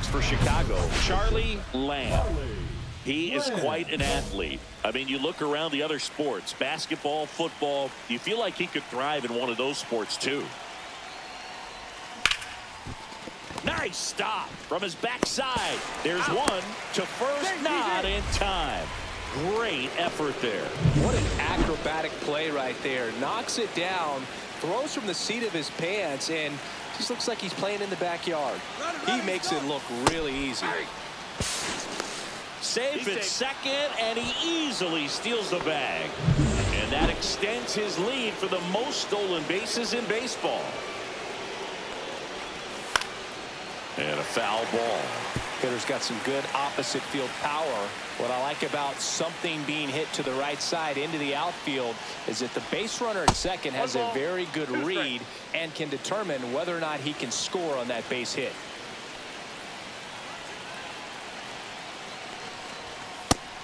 next for Chicago. Charlie Lamb. He is quite an athlete. I mean, you look around the other sports, basketball, football, you feel like he could thrive in one of those sports too. Nice stop from his backside. There's one to first, not in time. Great effort there. What an acrobatic play right there. Knocks it down, throws from the seat of his pants, and just looks like he's playing in the backyard. He makes it look really easy. Safe at second, and he easily steals the bag. And that extends his lead for the most stolen bases in baseball. And a foul ball. Hitter's got some good opposite field power. What I like about something being hit to the right side into the outfield is that the base runner at second has a very good read and can determine whether or not he can score on that base hit.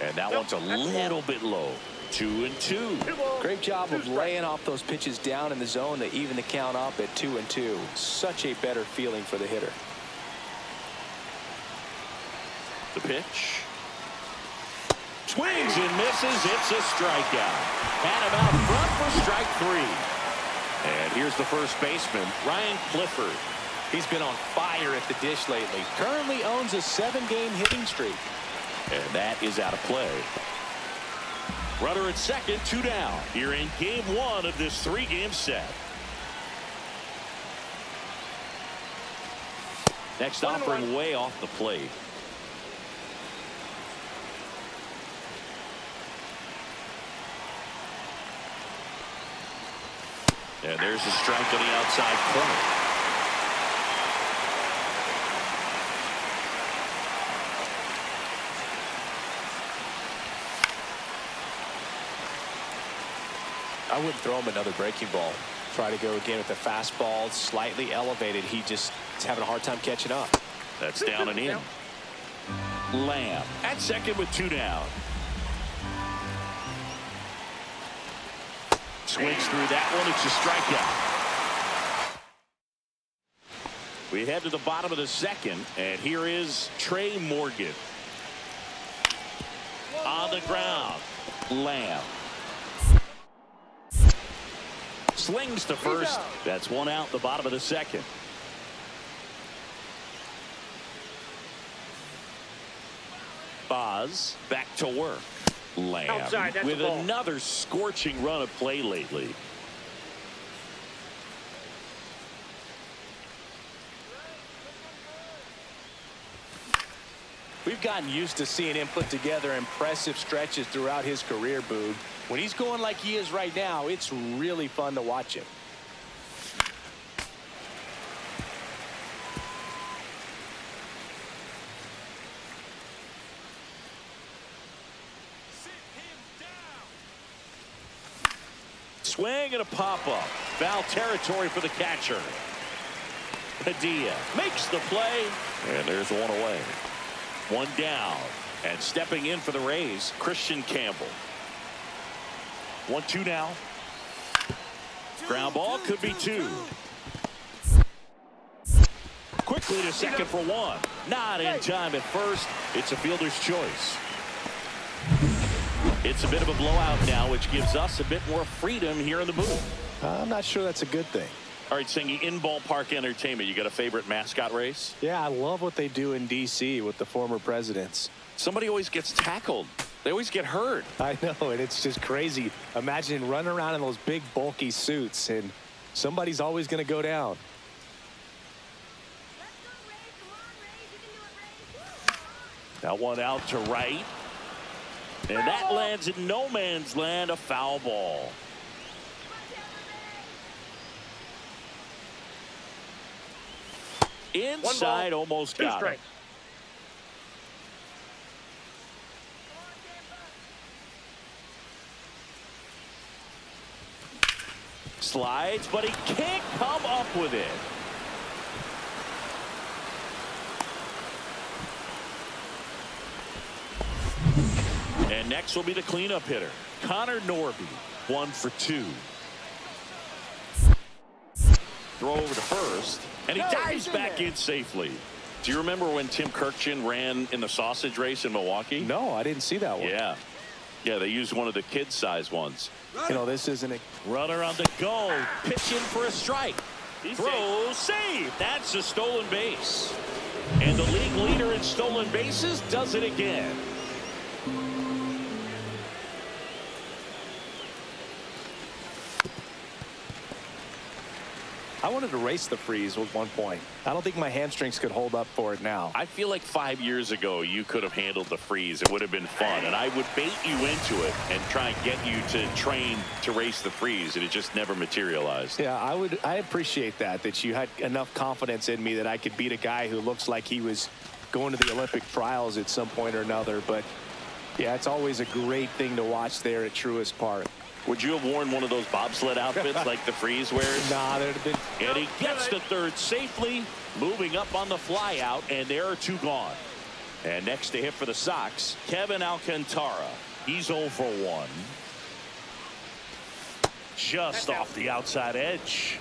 And that one's a little bit low. 2-2. Great job of laying off those pitches down in the zone to even the count up at 2-2. Such a better feeling for the hitter. The pitch. Swings and misses. It's a strikeout. Had him out front for strike 3. And here's the first baseman, Ryan Clifford. He's been on fire at the dish lately. Currently owns a 7-game hitting streak. And that is out of play. Runner at second, 2 down. Here in game 1 of this 3-game set. Next offering way off the plate. And there's a strike on the outside corner. I wouldn't throw him another breaking ball. Try to go again with the fastball slightly elevated. He just is having a hard time catching up. That's down and in. Lamb at second with 2 down. Swings through that one. It's a strikeout. We head to the bottom of the second, and here is Trey Morgan. On the ground. Lamb. Slings to first. That's 1 out, the bottom of the second. Boz back to work. Lamb with another scorching run of play lately. We've gotten used to seeing him put together impressive stretches throughout his career, Boog. When he's going like he is right now, it's really fun to watch him. Swing and a pop-up. Foul territory for the catcher. Padilla makes the play, and there's one away. 1 down, and stepping in for the Rays, Christian Campbell. 1-2 now. Ground ball could be 2. Quickly to second for 1. Not in time at first. It's a fielder's choice. It's a bit of a blowout now, which gives us a bit more freedom here in the booth. I'm not sure that's a good thing. All right, Singy, in ballpark entertainment, you got a favorite mascot race? Yeah, I love what they do in D.C. with the former presidents. Somebody always gets tackled. They always get hurt. I know, and it's just crazy. Imagine running around in those big, bulky suits, and somebody's always going to go down. That one out to right. And that lands in no man's land, a foul ball. Inside, almost got it. Slides, but he can't come up with it. And next will be the cleanup hitter, Connor Norby, 1 for 2. Throw over to first, and he dives back in safely. Do you remember when Tim Kirkchin ran in the sausage race in Milwaukee? No, I didn't see that one. Yeah. Yeah, they used one of the kid-size ones. You know, this isn't a runner on the go. Pitch in for a strike. Throw, save. That's a stolen base. And the league leader in stolen bases does it again. I wanted to race the freeze at one point. I don't think my hamstrings could hold up for it now. I feel like 5 years ago you could have handled the freeze. It would have been fun. And I would bait you into it and try and get you to train to race the freeze. And it just never materialized. Yeah, I appreciate that you had enough confidence in me that I could beat a guy who looks like he was going to the Olympic trials at some point or another. But, yeah, it's always a great thing to watch there at Truist Park. Would you have worn one of those bobsled outfits like the freeze wears? Nah, there'd have been. And he gets to third safely, moving up on the fly out, and there are 2 gone. And next to hit for the Sox, Kevin Alcantara. He's 0 for 1. Just off the outside edge.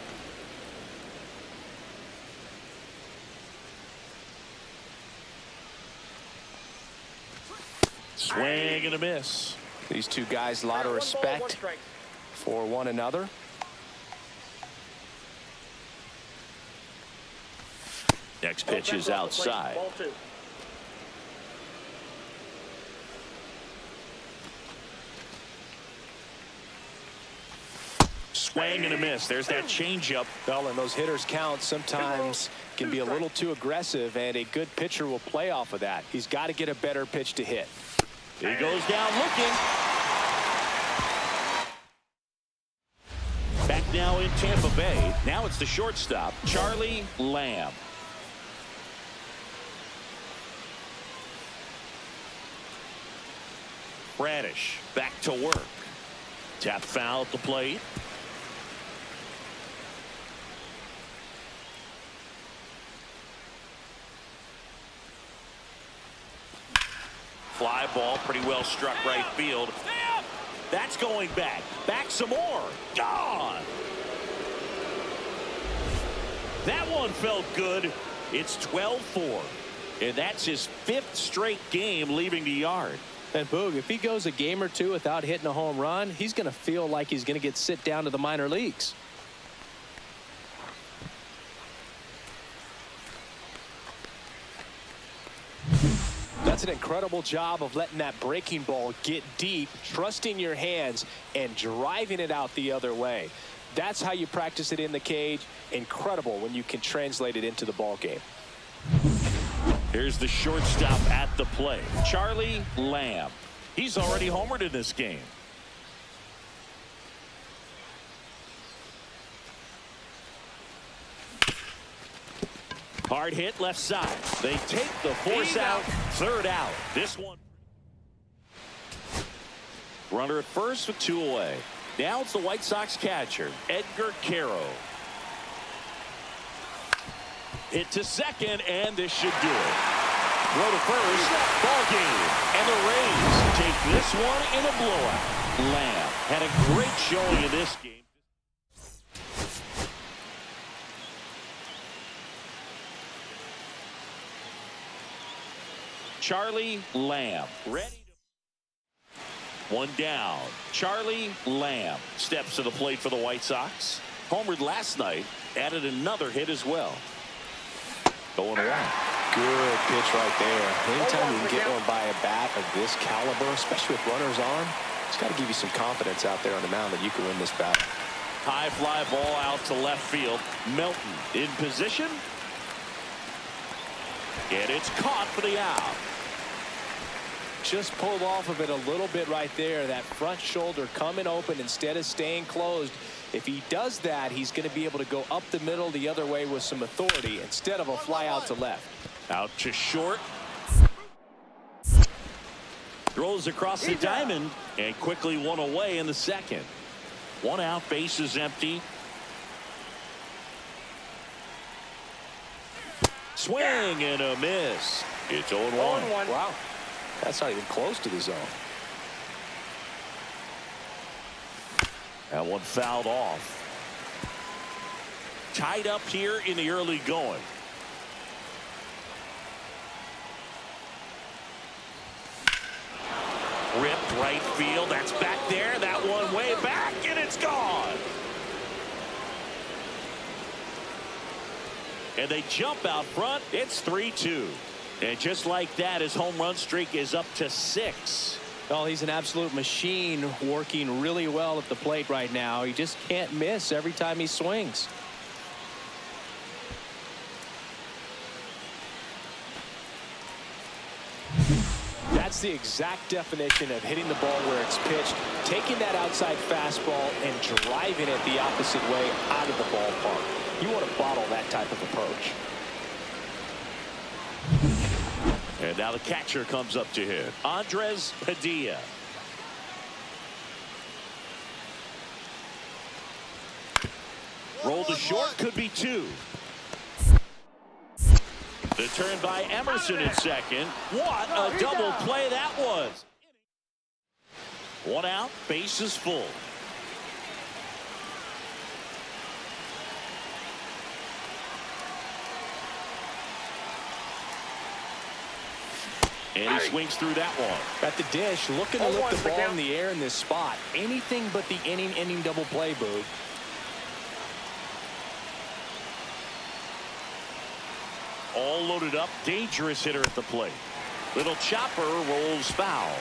Swing and a miss. These 2 guys, a lot of respect for one another. Next pitch is outside. Swing and a miss. There's that changeup. Well, and those hitters count sometimes can be a little too aggressive, and a good pitcher will play off of that. He's got to get a better pitch to hit. He goes down looking. Back now in Tampa Bay. Now it's the shortstop, Charlie Lamb. Bradish back to work. Tap foul at the plate. Fly ball, pretty well struck right field. That's going back. Back some more. Gone. That one felt good. It's 12-4. And that's his 5th straight game leaving the yard. And Boog, if he goes a game or 2 without hitting a home run, he's going to feel like he's going to get sit down to the minor leagues. That's an incredible job of letting that breaking ball get deep, trusting your hands, and driving it out the other way. That's how you practice it in the cage. Incredible when you can translate it into the ball game. Here's the shortstop at the plate, Charlie Lamb. He's already homered in this game. Hard hit left side. They take the force out. 3rd out. This one. Runner at first with 2 away. Now it's the White Sox catcher, Edgar Caro. Hit to second, and this should do it. Throw to first. Ball game. And the Rays take this one in a blowout. Lamb had a great showing in this game. Charlie Lamb ready to... 1 down. Charlie Lamb steps to the plate for the White Sox. Homered last night, added another hit as well. 0-1. Good pitch right there. Anytime you can get one by a bat of this caliber, especially with runners on, it's got to give you some confidence out there on the mound that you can win this battle. High fly ball out to left field. Melton in position. And it's caught for the out. Just pulled off of it a little bit right there. That front shoulder coming open instead of staying closed. If he does that, he's going to be able to go up the middle the other way with some authority instead of a fly out to left. Out to short. Throws across the diamond and quickly 1 away in the second. 1 out, bases empty. Swing and a miss. It's 0-1. Wow. That's not even close to the zone. That one fouled off. Tied up here in the early going. Ripped right field. That's back there. That one way back, and it's gone. And they jump out front. It's 3-2. And just like that, his home run streak is up to 6. Well, he's an absolute machine, working really well at the plate right now. He just can't miss every time he swings. That's the exact definition of hitting the ball where it's pitched, taking that outside fastball and driving it the opposite way out of the ballpark. You want to bottle that type of approach. And now the catcher comes up to hit. Andres Padilla. Roll to short, could be 2. The turn by Emerson in second. What a double play that was. 1 out, bases full. And he swings through that one. At the dish, looking to lift the ball in the air in this spot. Anything but the inning double play, Boog. All loaded up, dangerous hitter at the plate. Little chopper rolls foul.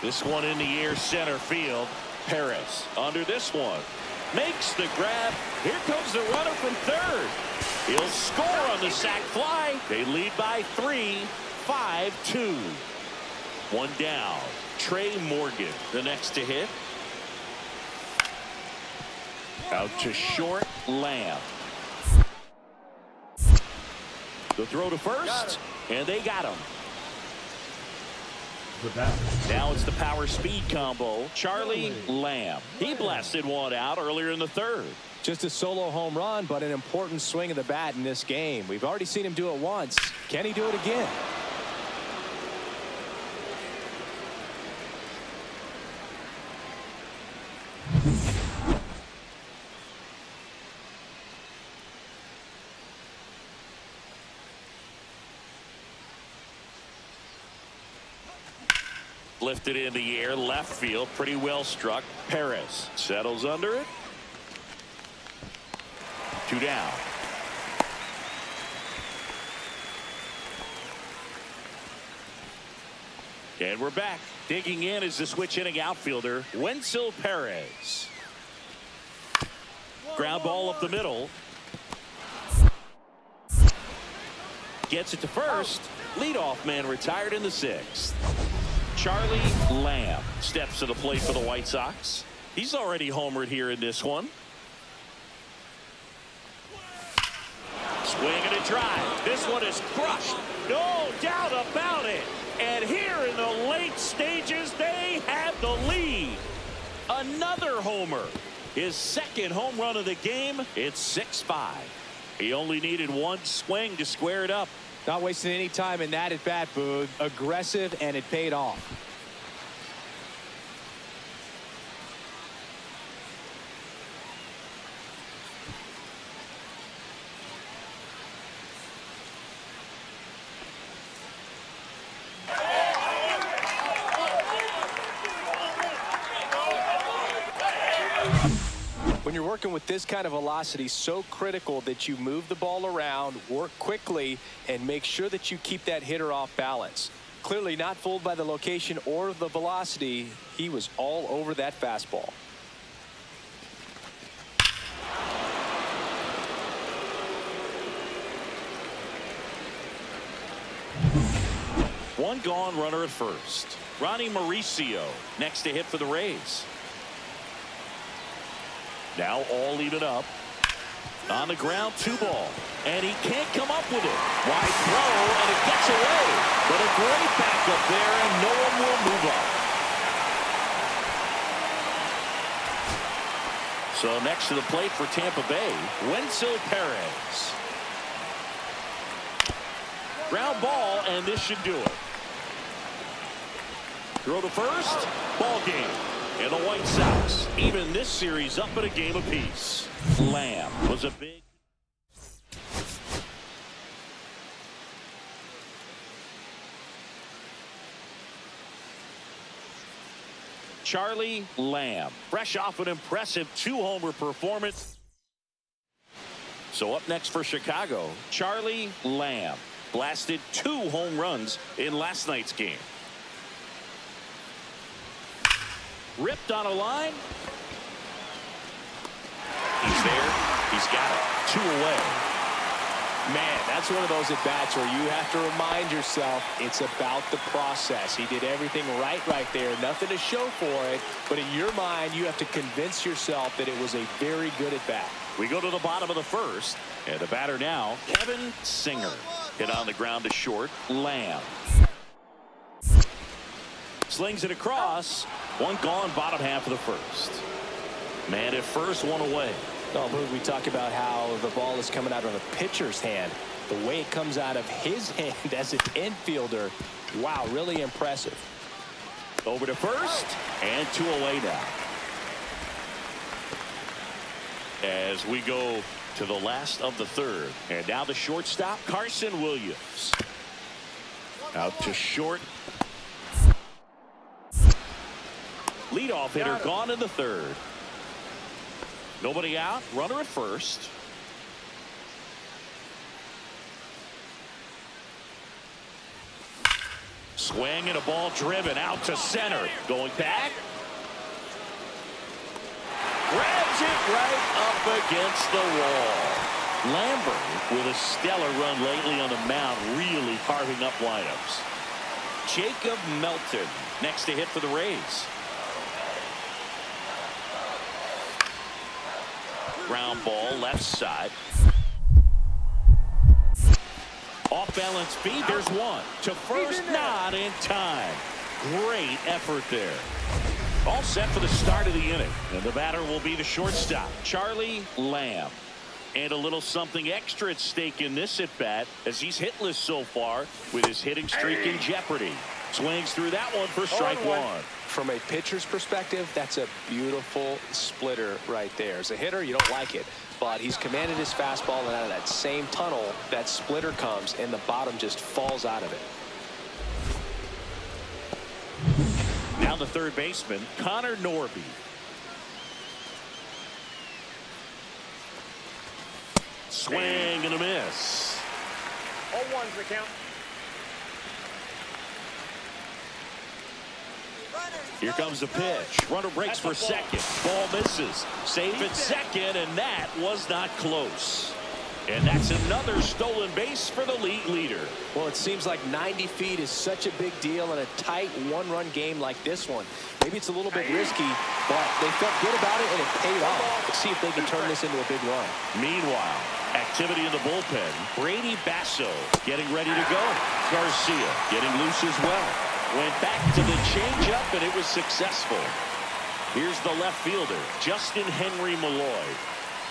This one in the air, center field. Perez under this one. Makes the grab. Here comes the runner from third. He'll score on the sac fly. They lead by 3, 5-2. 1 down. Trey Morgan, the next to hit. Out to short, Lamb. The throw to first, and they got him. Now it's the power speed combo. Charlie Lamb. He blasted one out earlier in the third. Just a solo home run, but an important swing of the bat in this game. We've already seen him do it once. Can he do it again? Lifted in the air, left field, pretty well struck. Perez settles under it. 2 down. And we're back. Digging in is the switch hitting outfielder, Wenzel Perez. Ground ball up the middle. Gets it to first. Leadoff man retired in the 6th. Charlie Lamb steps to the plate for the White Sox. He's already homered here in this one. Swing and a drive. This one is crushed. No doubt about it. And here in the late stages, they have the lead. Another homer. His 2nd home run of the game. It's 6-5. He only needed 1 swing to square it up. Not wasting any time in that at bat, Boog. Aggressive, and it paid off. When you're working with this kind of velocity, so critical that you move the ball around, work quickly, and make sure that you keep that hitter off balance. Clearly not fooled by the location or the velocity. He was all over that fastball. One gone, runner at first. Ronnie Mauricio next to hit for the Rays. Now all even up. On the ground, 2 ball. And he can't come up with it. Wide throw, and it gets away. But a great backup there, and no one will move up. So next to the plate for Tampa Bay, Wenzel Perez. Ground ball, and this should do it. Throw to first, ball game. And the White Sox even this series up at a game apiece. Lamb was a big. Charlie Lamb, fresh off an impressive 2-homer performance. So up next for Chicago, Charlie Lamb blasted 2 home runs in last night's game. Ripped on a line. He's there. He's got it. 2 away. Man, that's one of those at-bats where you have to remind yourself it's about the process. He did everything right there. Nothing to show for it. But in your mind, you have to convince yourself that it was a very good at-bat. We go to the bottom of the first. And the batter now, Kevin Singer. Hit on the ground to short. Lamb slings it across. 1 gone, bottom half of the first. Man at first, 1 away. Oh, we talk about how the ball is coming out of the pitcher's hand. The way it comes out of his hand as an infielder. Wow, really impressive. Over to first, and 2 away now. As we go to the last of the third. And now the shortstop, Carson Williams. Out to short. Leadoff hitter gone in the third. Nobody out. Runner at first. Swing and a ball driven out to center. Going back. Grabs it right up against the wall. Lambert with a stellar run lately on the mound, really carving up lineups. Jacob Melton next to hit for the Rays. Ground ball left side. Off balance beat. There's 1 to first, not in time. Great effort there. All set for the start of the inning. And the batter will be the shortstop, Charlie Lamb. And a little something extra at stake in this at bat as he's hitless so far with his hitting streak in jeopardy. Swings through that one for strike 1. From a pitcher's perspective, that's a beautiful splitter right there. As a hitter, you don't like it, but he's commanded his fastball, and out of that same tunnel, that splitter comes, and the bottom just falls out of it. Now the third baseman, Connor Norby. Swing and a miss. 0-1's the count. Here comes the pitch. Runner breaks for second. Ball misses. Safe at second, and that was not close. And that's another stolen base for the league leader. Well, it seems like 90 feet is such a big deal in a tight 1-run game like this one. Maybe it's a little bit risky, but they felt good about it, and it paid off. Let's see if they can turn this into a big run. Meanwhile, activity in the bullpen. Brady Basso getting ready to go. Garcia getting loose as well. Went back to the changeup, and it was successful. Here's the left fielder, Justin Henry Malloy.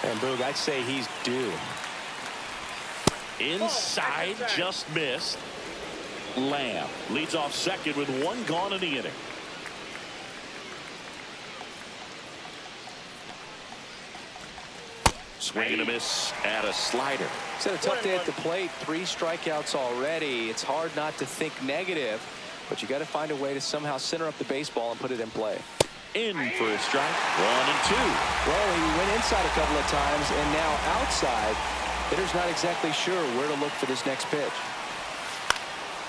And Boog, I'd say he's due. Inside, just missed. Lamb leads off second with 1 gone in the inning. Swing and a miss at a slider. It's had a tough day at the plate. 3 strikeouts already. It's hard not to think negative, but you got to find a way to somehow center up the baseball and put it in play. In for a strike. 1 and 2. Well, he went inside a couple of times, and now outside. Hitter's not exactly sure where to look for this next pitch.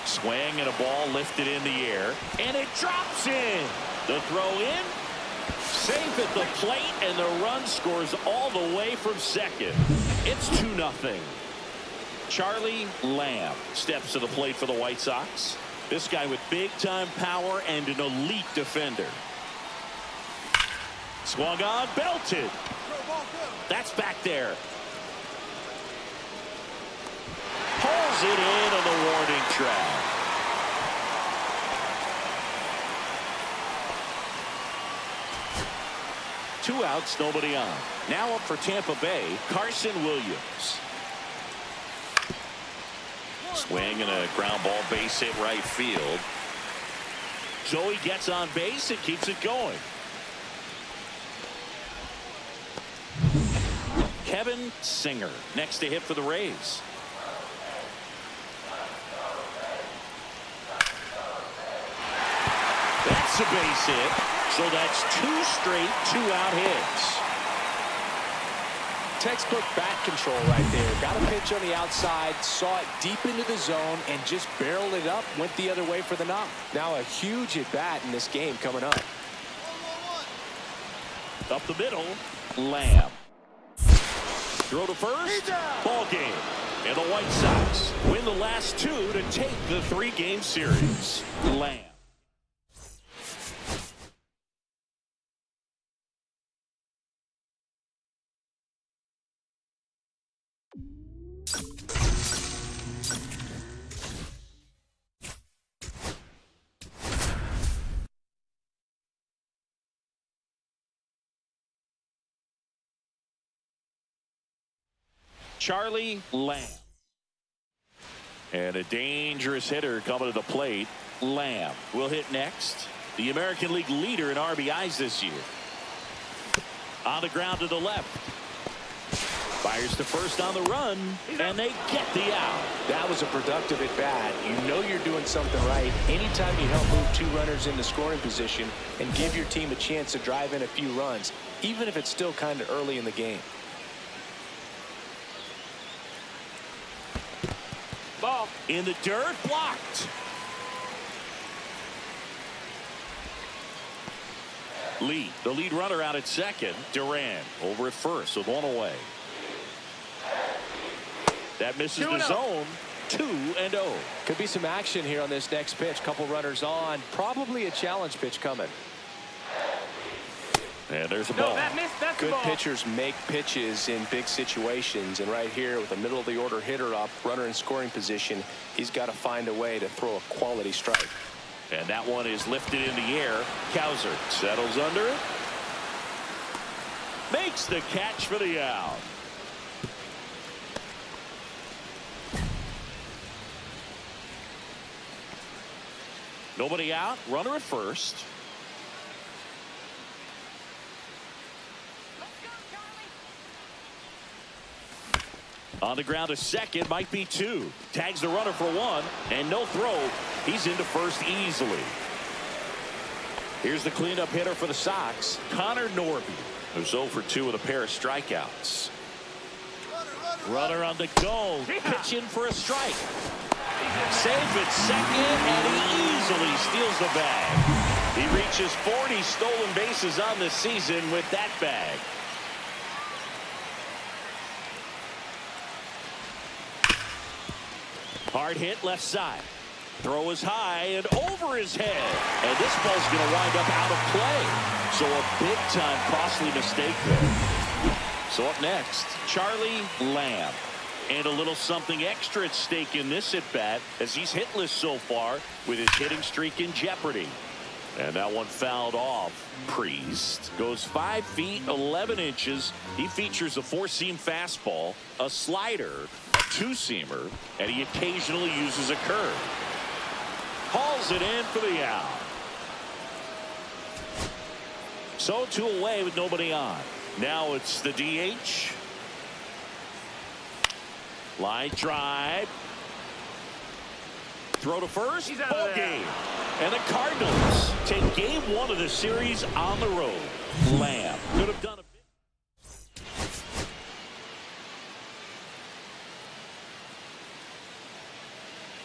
Swing and a ball lifted in the air, and it drops in. The throw in. Safe at the plate, and the run scores all the way from second. It's 2-0. Charlie Lamb steps to the plate for the White Sox. This guy with big-time power and an elite defender. Swung on, belted. That's back there. Pulls it in on the warning track. Two outs, nobody on. Now up for Tampa Bay, Carson Williams. Swing and a ground ball base hit right field. Joey gets on base and keeps it going. Devin Singer next to hit for the Rays. That's a base hit. So that's 2 straight 2-out hits. Textbook bat control right there. Got a pitch on the outside, saw it deep into the zone, and just barreled it up, went the other way for the knock. Now a huge at bat in this game coming up. Up the middle, Lamb. Throw to first, ball game. And the White Sox win the last 2 to take the 3-game series. Lamb. Charlie Lamb. And a dangerous hitter coming to the plate. Lamb will hit next. The American League leader in RBIs this year. On the ground to the left. Fires to first on the run, and they get the out. That was a productive at bat. You know you're doing something right anytime you help move 2 runners into scoring position and give your team a chance to drive in a few runs, even if it's still kind of early in the game. Ball. In the dirt, blocked. Lee, the lead runner out at second. Duran over at first with 1 away. That misses the zone. 2-0. Could be some action here on this next pitch. Couple runners on. Probably a challenge pitch coming. And there's a ball. That's Good pitchers make pitches in big situations, and right here with a middle of the order hitter up, runner in scoring position, he's got to find a way to throw a quality strike. And that one is lifted in the air. Cowser settles under it. Makes the catch for the out. Nobody out. Runner at first. On the ground to second, might be 2. Tags the runner for 1, and no throw. He's into first easily. Here's the cleanup hitter for the Sox, Connor Norby, who's 0 for 2 with a pair of strikeouts. Runner on the go, pitch in for a strike. Safe at second, and he easily steals the bag. He reaches 40 stolen bases on the season with that bag. Hard hit left side. Throw is high and over his head. And this ball's going to wind up out of play. So a big-time costly mistake there. So up next, Charlie Lamb. And a little something extra at stake in this at-bat as he's hitless so far with his hitting streak in jeopardy. And that one fouled off. Priest goes 5 feet 11 inches. He features a 4-seam fastball, a slider, a 2-seamer, and he occasionally uses a curve. Hauls it in for the out. So 2 away with nobody on. Now it's the DH. Line drive. Throw to first. Ball game. And the Cardinals take game 1 of the series on the road. Lamb could have done a bit.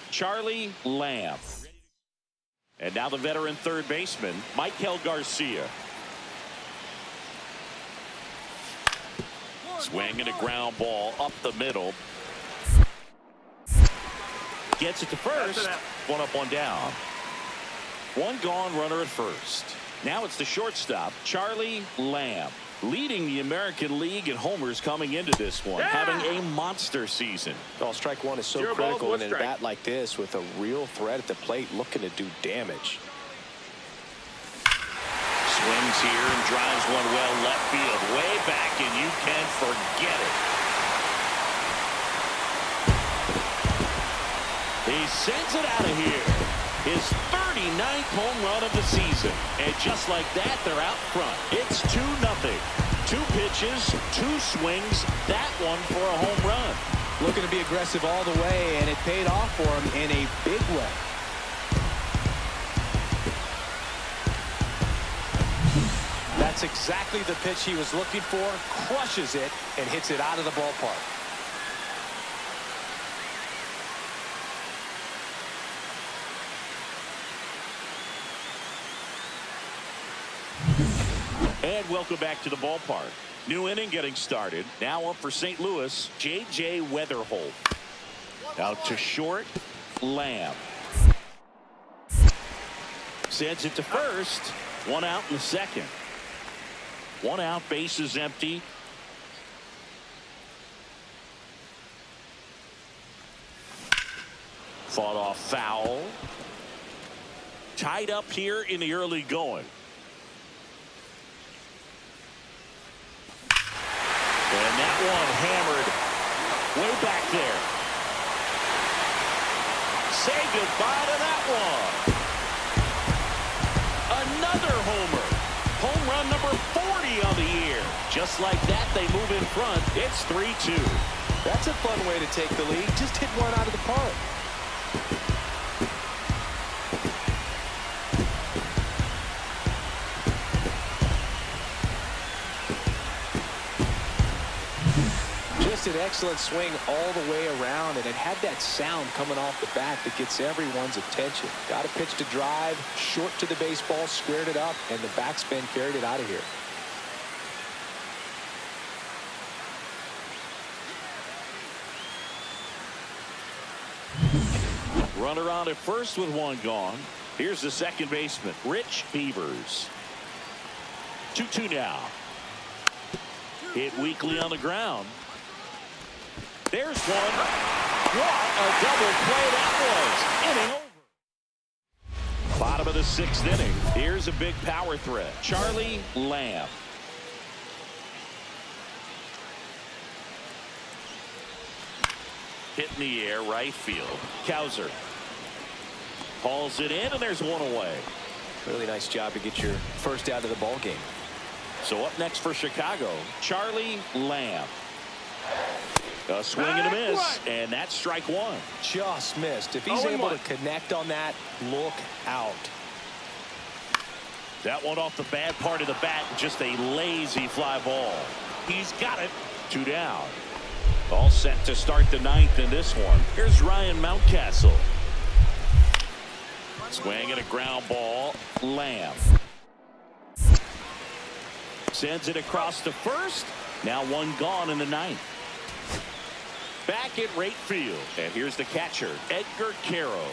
Charlie Lamb. And now the veteran third baseman, Michael Garcia. Swinging a ground ball up the middle. Gets it to first. 1 up, 1 down. 1 gone, runner at first. Now it's the shortstop, Charlie Lamb, leading the American League in homers coming into this one, having a monster season. Well, strike 1 is so critical in a bat like this with a real threat at the plate looking to do damage. Swings here and drives one well left field, way back, and you can forget it. He sends it out of here. His 39th home run of the season. And just like that, they're out front. It's 2-0. 2 pitches, 2 swings, that one for a home run. Looking to be aggressive all the way, and it paid off for him in a big way. That's exactly the pitch he was looking for. Crushes it and hits it out of the ballpark. And welcome back to the ballpark. New inning getting started. Now up for St. Louis, J.J. Weatherholt. Out to short, Lamb. Sends it to first. 1 out in the second. 1 out, bases empty. Fought off foul. Tied up here in the early going. And that one hammered way back there. Say goodbye to that one. Another homer. Home run number 40 on the year. Just like that, they move in front. It's 3-2. That's a fun way to take the lead. Just hit one out of the park. Just an excellent swing all the way around, and it had that sound coming off the bat that gets everyone's attention. Got a pitch to drive, short to the baseball, squared it up, and the backspin carried it out of here. Runner on at first with 1 gone. Here's the second baseman, Rich Beavers. 2-2 now. Hit weakly on the ground. There's one. What a double play that was. Inning over. Bottom of the 6th inning. Here's a big power threat. Charlie Lamb. Hit in the air, right field. Kowser hauls it in, and there's 1 away. Really nice job to get your first out of the ball game. So up next for Chicago, Charlie Lamb. A swing and a miss, and that's strike 1. Just missed. If he's able to connect on that, look out. That one off the bad part of the bat, just a lazy fly ball. He's got it. 2 down. All set to start the 9th in this one. Here's Ryan Mountcastle. Swing and a ground ball. Lamb. Sends it across to first. Now 1 gone in the 9th. Back at right field. And here's the catcher, Edgar Caro.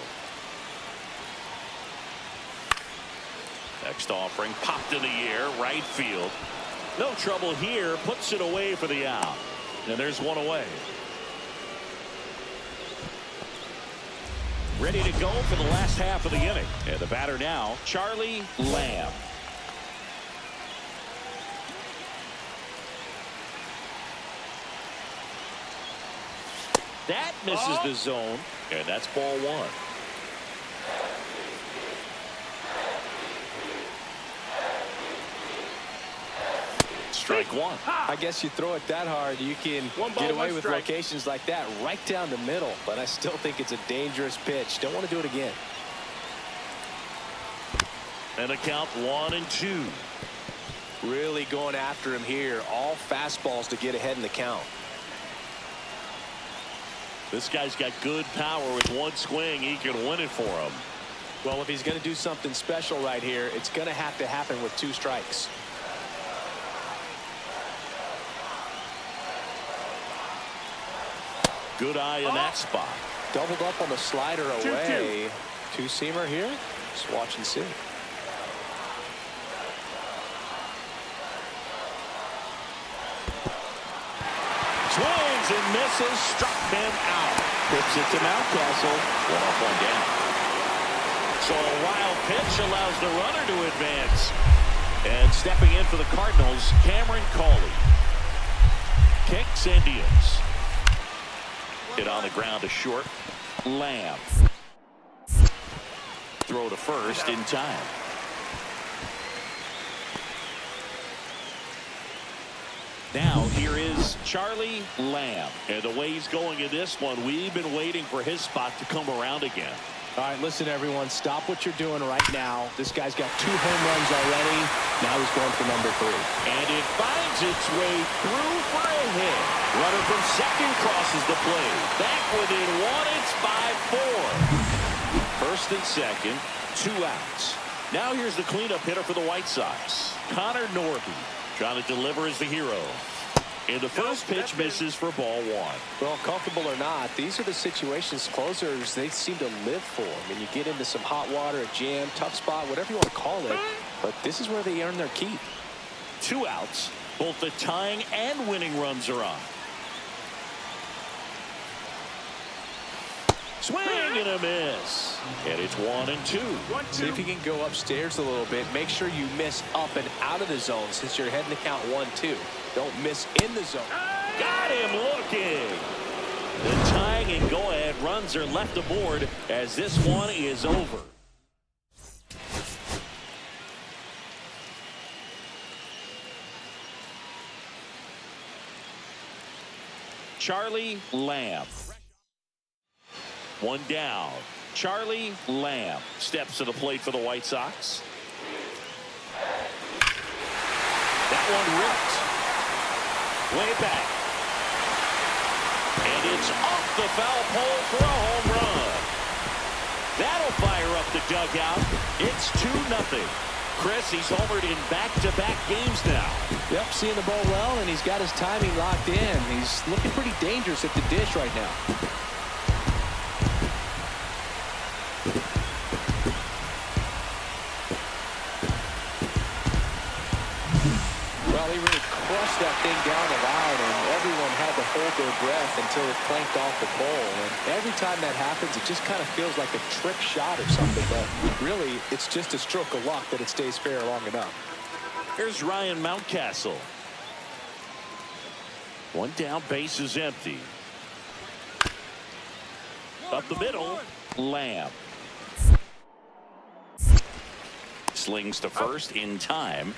Next offering popped in the air, right field. No trouble here. Puts it away for the out. And there's 1 away. Ready to go for the last half of the inning. And the batter now, Charlie Lamb. That misses the zone, and that's ball 1. Strike 1. I guess you throw it that hard, you can get away with locations like that right down the middle, but I still think it's a dangerous pitch. Don't want to do it again. And a count 1-2. Really going after him here. All fastballs to get ahead in the count. This guy's got good power. With 1 swing, he can win it for him. Well, if he's going to do something special right here, it's going to have to happen with 2 strikes. Good eye in that spot. Doubled up on the slider away. 2-seamer here. Just watch and see. Swings and misses. Struck him out. Puts it to Mountcastle. 1 up, 1 down. So a wild pitch allows the runner to advance. And stepping in for the Cardinals, Cameron Cawley. Kicks and deals. Hit on the ground to short. Lamb. Throw to first in time. Now here is Charlie Lamb. And the way he's going in this one, we've been waiting for his spot to come around again. All right, listen, everyone. Stop what you're doing right now. This guy's got 2 home runs already. Now he's going for number 3. And it finds its way through for a hit. Runner from second crosses the plate. Back within 1, it's 5-4. First and second, 2 outs. Now here's the cleanup hitter for the White Sox. Connor Norby trying to deliver as the hero. And the first pitch misses for ball 1. Well, comfortable or not, these are the situations closers they seem to live for. I mean, you get into some hot water, a jam, tough spot, whatever you want to call it. But this is where they earn their keep. 2 outs. Both the tying and winning runs are on. Swing and a miss. And it's 1-2. See if you can go upstairs a little bit. Make sure you miss up and out of the zone since you're heading to count 1-2. Don't miss in the zone. Got him looking. The tying and go-ahead runs are left aboard as this one is over. Charlie Lamb. 1 down. Charlie Lamb steps to the plate for the White Sox. That one ripped. Way back. And it's off the foul pole for a home run. That'll fire up the dugout. It's 2-0. Chris, he's homered in back-to-back games now. Yep, seeing the ball well, and he's got his timing locked in. He's looking pretty dangerous at the dish right now. Well, he really crushed that thing down the line, and everyone had to hold their breath until it clanked off the pole. And every time that happens, it just kind of feels like a trick shot or something. But really, it's just a stroke of luck that it stays fair long enough. Here's Ryan Mountcastle. 1 down, base is empty. Up the middle, Lamb. Slings to first in time.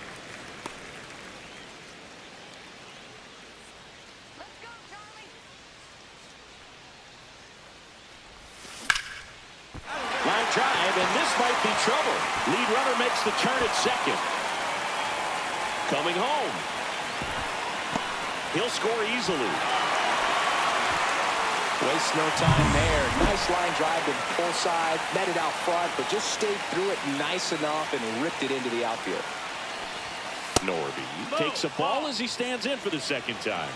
Line drive, and this might be trouble. Lead runner makes the turn at second. Coming home. He'll score easily. Waste no time there. Nice line drive to the pull side. Met it out front, but just stayed through it nice enough and ripped it into the outfield. Norby takes a ball as he stands in for the second time.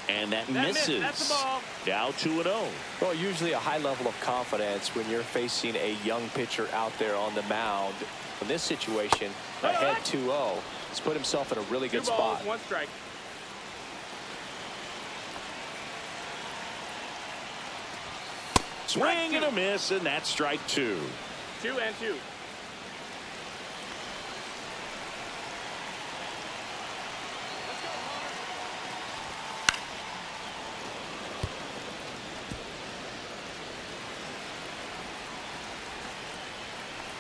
And that misses. That's the ball. Now 2-0. Well, usually a high level of confidence when you're facing a young pitcher out there on the mound. In this situation, ahead 2-0, he's put himself in a really good 2 balls, spot. 1 strike. Swing and a miss, and that's strike 2. 2 and 2.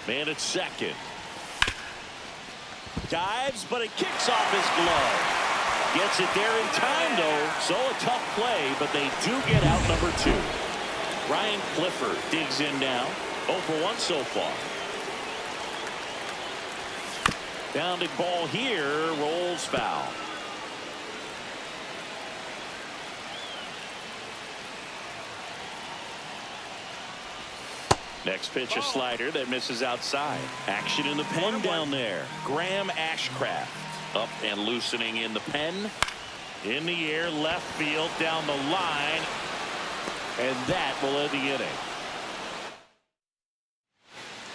Man at second. Dives, but it kicks off his glove. Gets it there in time, though. So a tough play, but they do get out number 2. Ryan Clifford digs in now. 0 for 1 so far. Bounding ball here, rolls foul. Next pitch, a slider that misses outside. Action in the pen down there. Graham Ashcraft up and loosening in the pen. In the air, left field, down the line. And that will end the inning.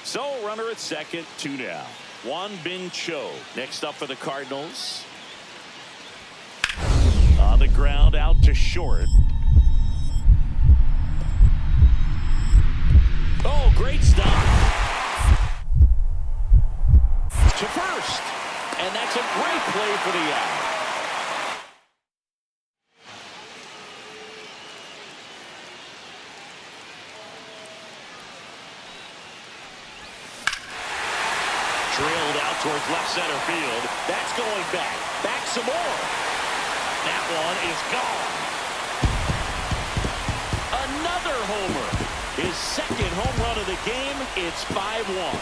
So, runner at second, 2 down. Juan Bin Cho next up for the Cardinals. On the ground, out to short. Oh, great stop. To first. And that's a great play for the out. Drilled out towards left center field. That's going back. Back some more. That one is gone. Another homer. His second home run of the game. It's 5-1.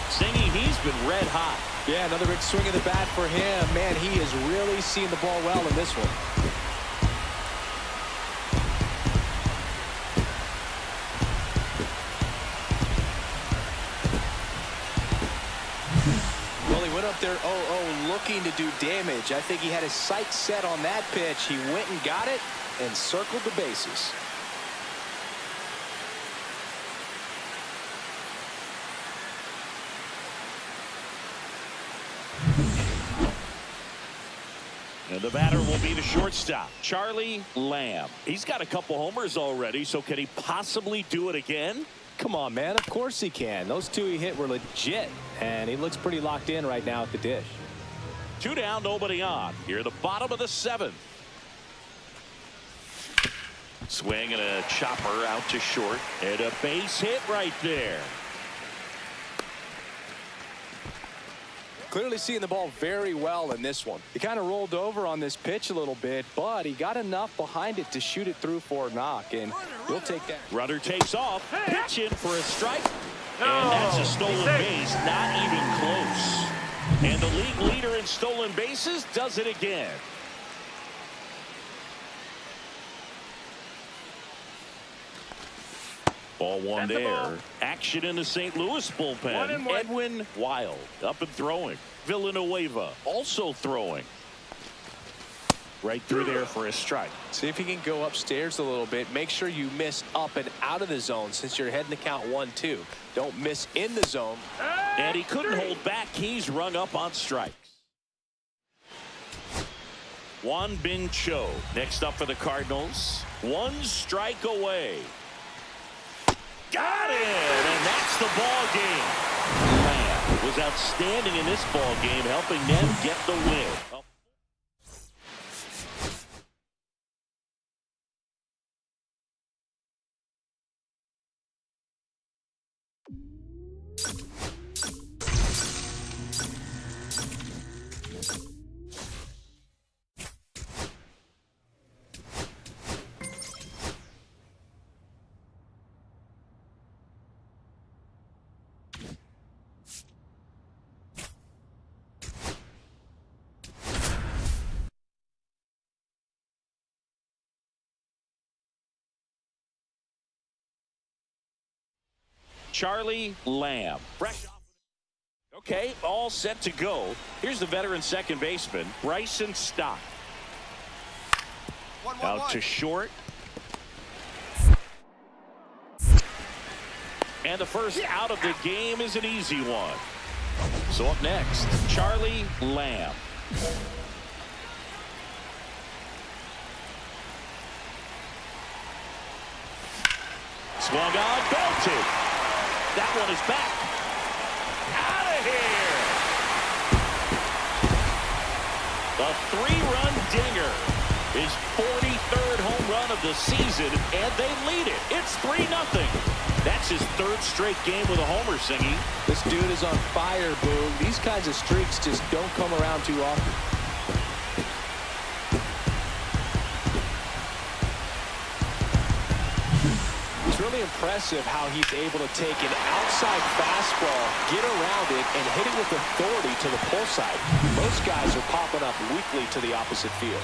Singy, he's been red hot. Yeah, another big swing of the bat for him. Man, he is really seeing the ball well in this one. Well, he went up there 0-0 looking to do damage. I think he had his sights set on that pitch. He went and got it and circled the bases. And the batter will be the shortstop, Charlie Lamb. He's got a couple homers already, so can he possibly do it again? Come on, man. Of course he can. Those two he hit were legit, and he looks pretty locked in right now at the dish. 2 down, nobody on. Here at the bottom of the 7th. Swing and a chopper out to short. And a base hit right there. Clearly seeing the ball very well in this one. He kind of rolled over on this pitch a little bit, but he got enough behind it to shoot it through for a knock, and we'll take that. Runner takes off, pitch in for a strike, and that's a stolen base, not even close. And the league leader in stolen bases does it again. Ball one That's the there. ball. Action in the St. Louis bullpen. 1-1. Edwin Wild up and throwing. Villanueva also throwing. Right through there for a strike. See if he can go upstairs a little bit. Make sure you miss up and out of the zone since you're heading to count 1-2. Don't miss in the zone. And he couldn't hold back. He's rung up on strikes. Juan Bin Cho next up for the Cardinals. 1 strike away. Got it! And that's the ball game. Lamb was outstanding in this ball game, helping them get the win. Charlie Lamb. Fresh off. Okay, all set to go. Here's the veteran second baseman, Bryson Stott. Out to short. And the first out of the game is an easy one. So up next, Charlie Lamb. Swung on, belted. That one is back. Out of here. A 3-run dinger. His 43rd home run of the season, and they lead it. It's 3-0. That's his 3rd straight game with a homer, Singy. This dude is on fire, Boog. These kinds of streaks just don't come around too often. It's really impressive how he's able to take an outside fastball, get around it, and hit it with authority to the pull side. Most guys are popping up weakly to the opposite field.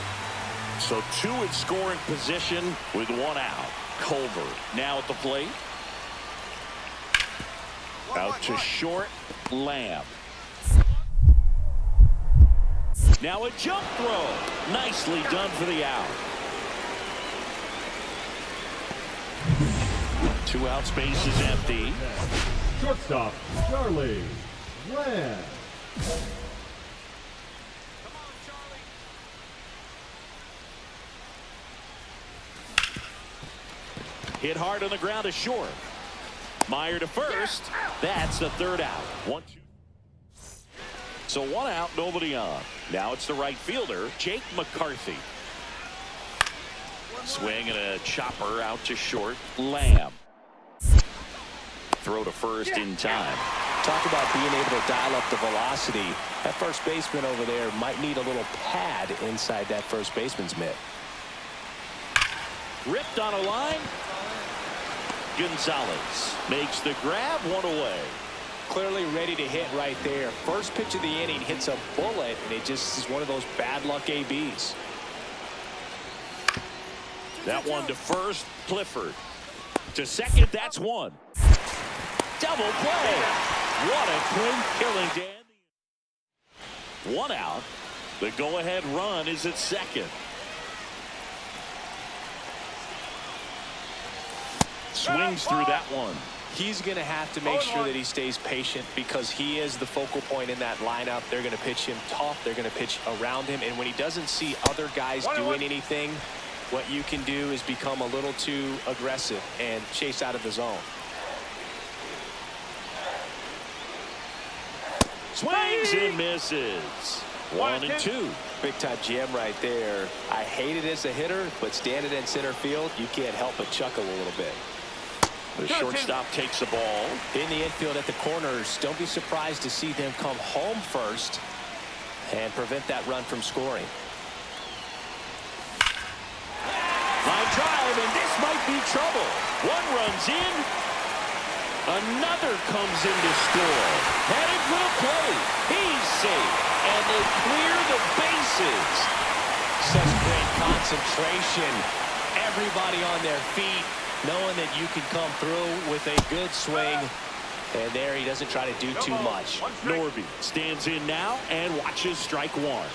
So 2 in scoring position with 1 out. Culver now at the plate. Out to short, Lamb. Now a jump throw. Nicely done for the out. 2 out, space is empty. Shortstop, Charlie Lamb. Hit hard on the ground to short. Meyer to first. That's the 3rd out. 1-2. So 1 out, nobody on. Now it's the right fielder, Jake McCarthy. Swing and a chopper out to short. Lamb. Throw to first in time. Talk about being able to dial up the velocity. That first baseman over there might need a little pad inside that first baseman's mitt. Ripped on a line. Gonzalez makes the grab, one away. Clearly ready to hit right there. First pitch of the inning hits a bullet, and it just is one of those bad luck ABs. That one to first, Clifford. To second, that's one. Double play. What a twin killing, Dan. One out. The go-ahead run is at second. Swings through that one. He's going to have to make sure that he stays patient because he is the focal point in that lineup. They're going to pitch him tough. They're going to pitch around him. And when he doesn't see other guys doing anything, what you can do is become a little too aggressive and chase out of the zone. Swings and misses. 1-2. Big time jam right there. I hate it as a hitter, but standing in center field, you can't help but chuckle a little bit. The shortstop takes the ball. In the infield at the corners, don't be surprised to see them come home first and prevent that run from scoring. Line drive, and this might be trouble. One runs in. Another comes in to score. Headed for the plate. He's safe, and they clear the bases. Such great concentration. Everybody on their feet, knowing that you can come through with a good swing. And there he doesn't try to do too much. Norby stands in now and watches strike one.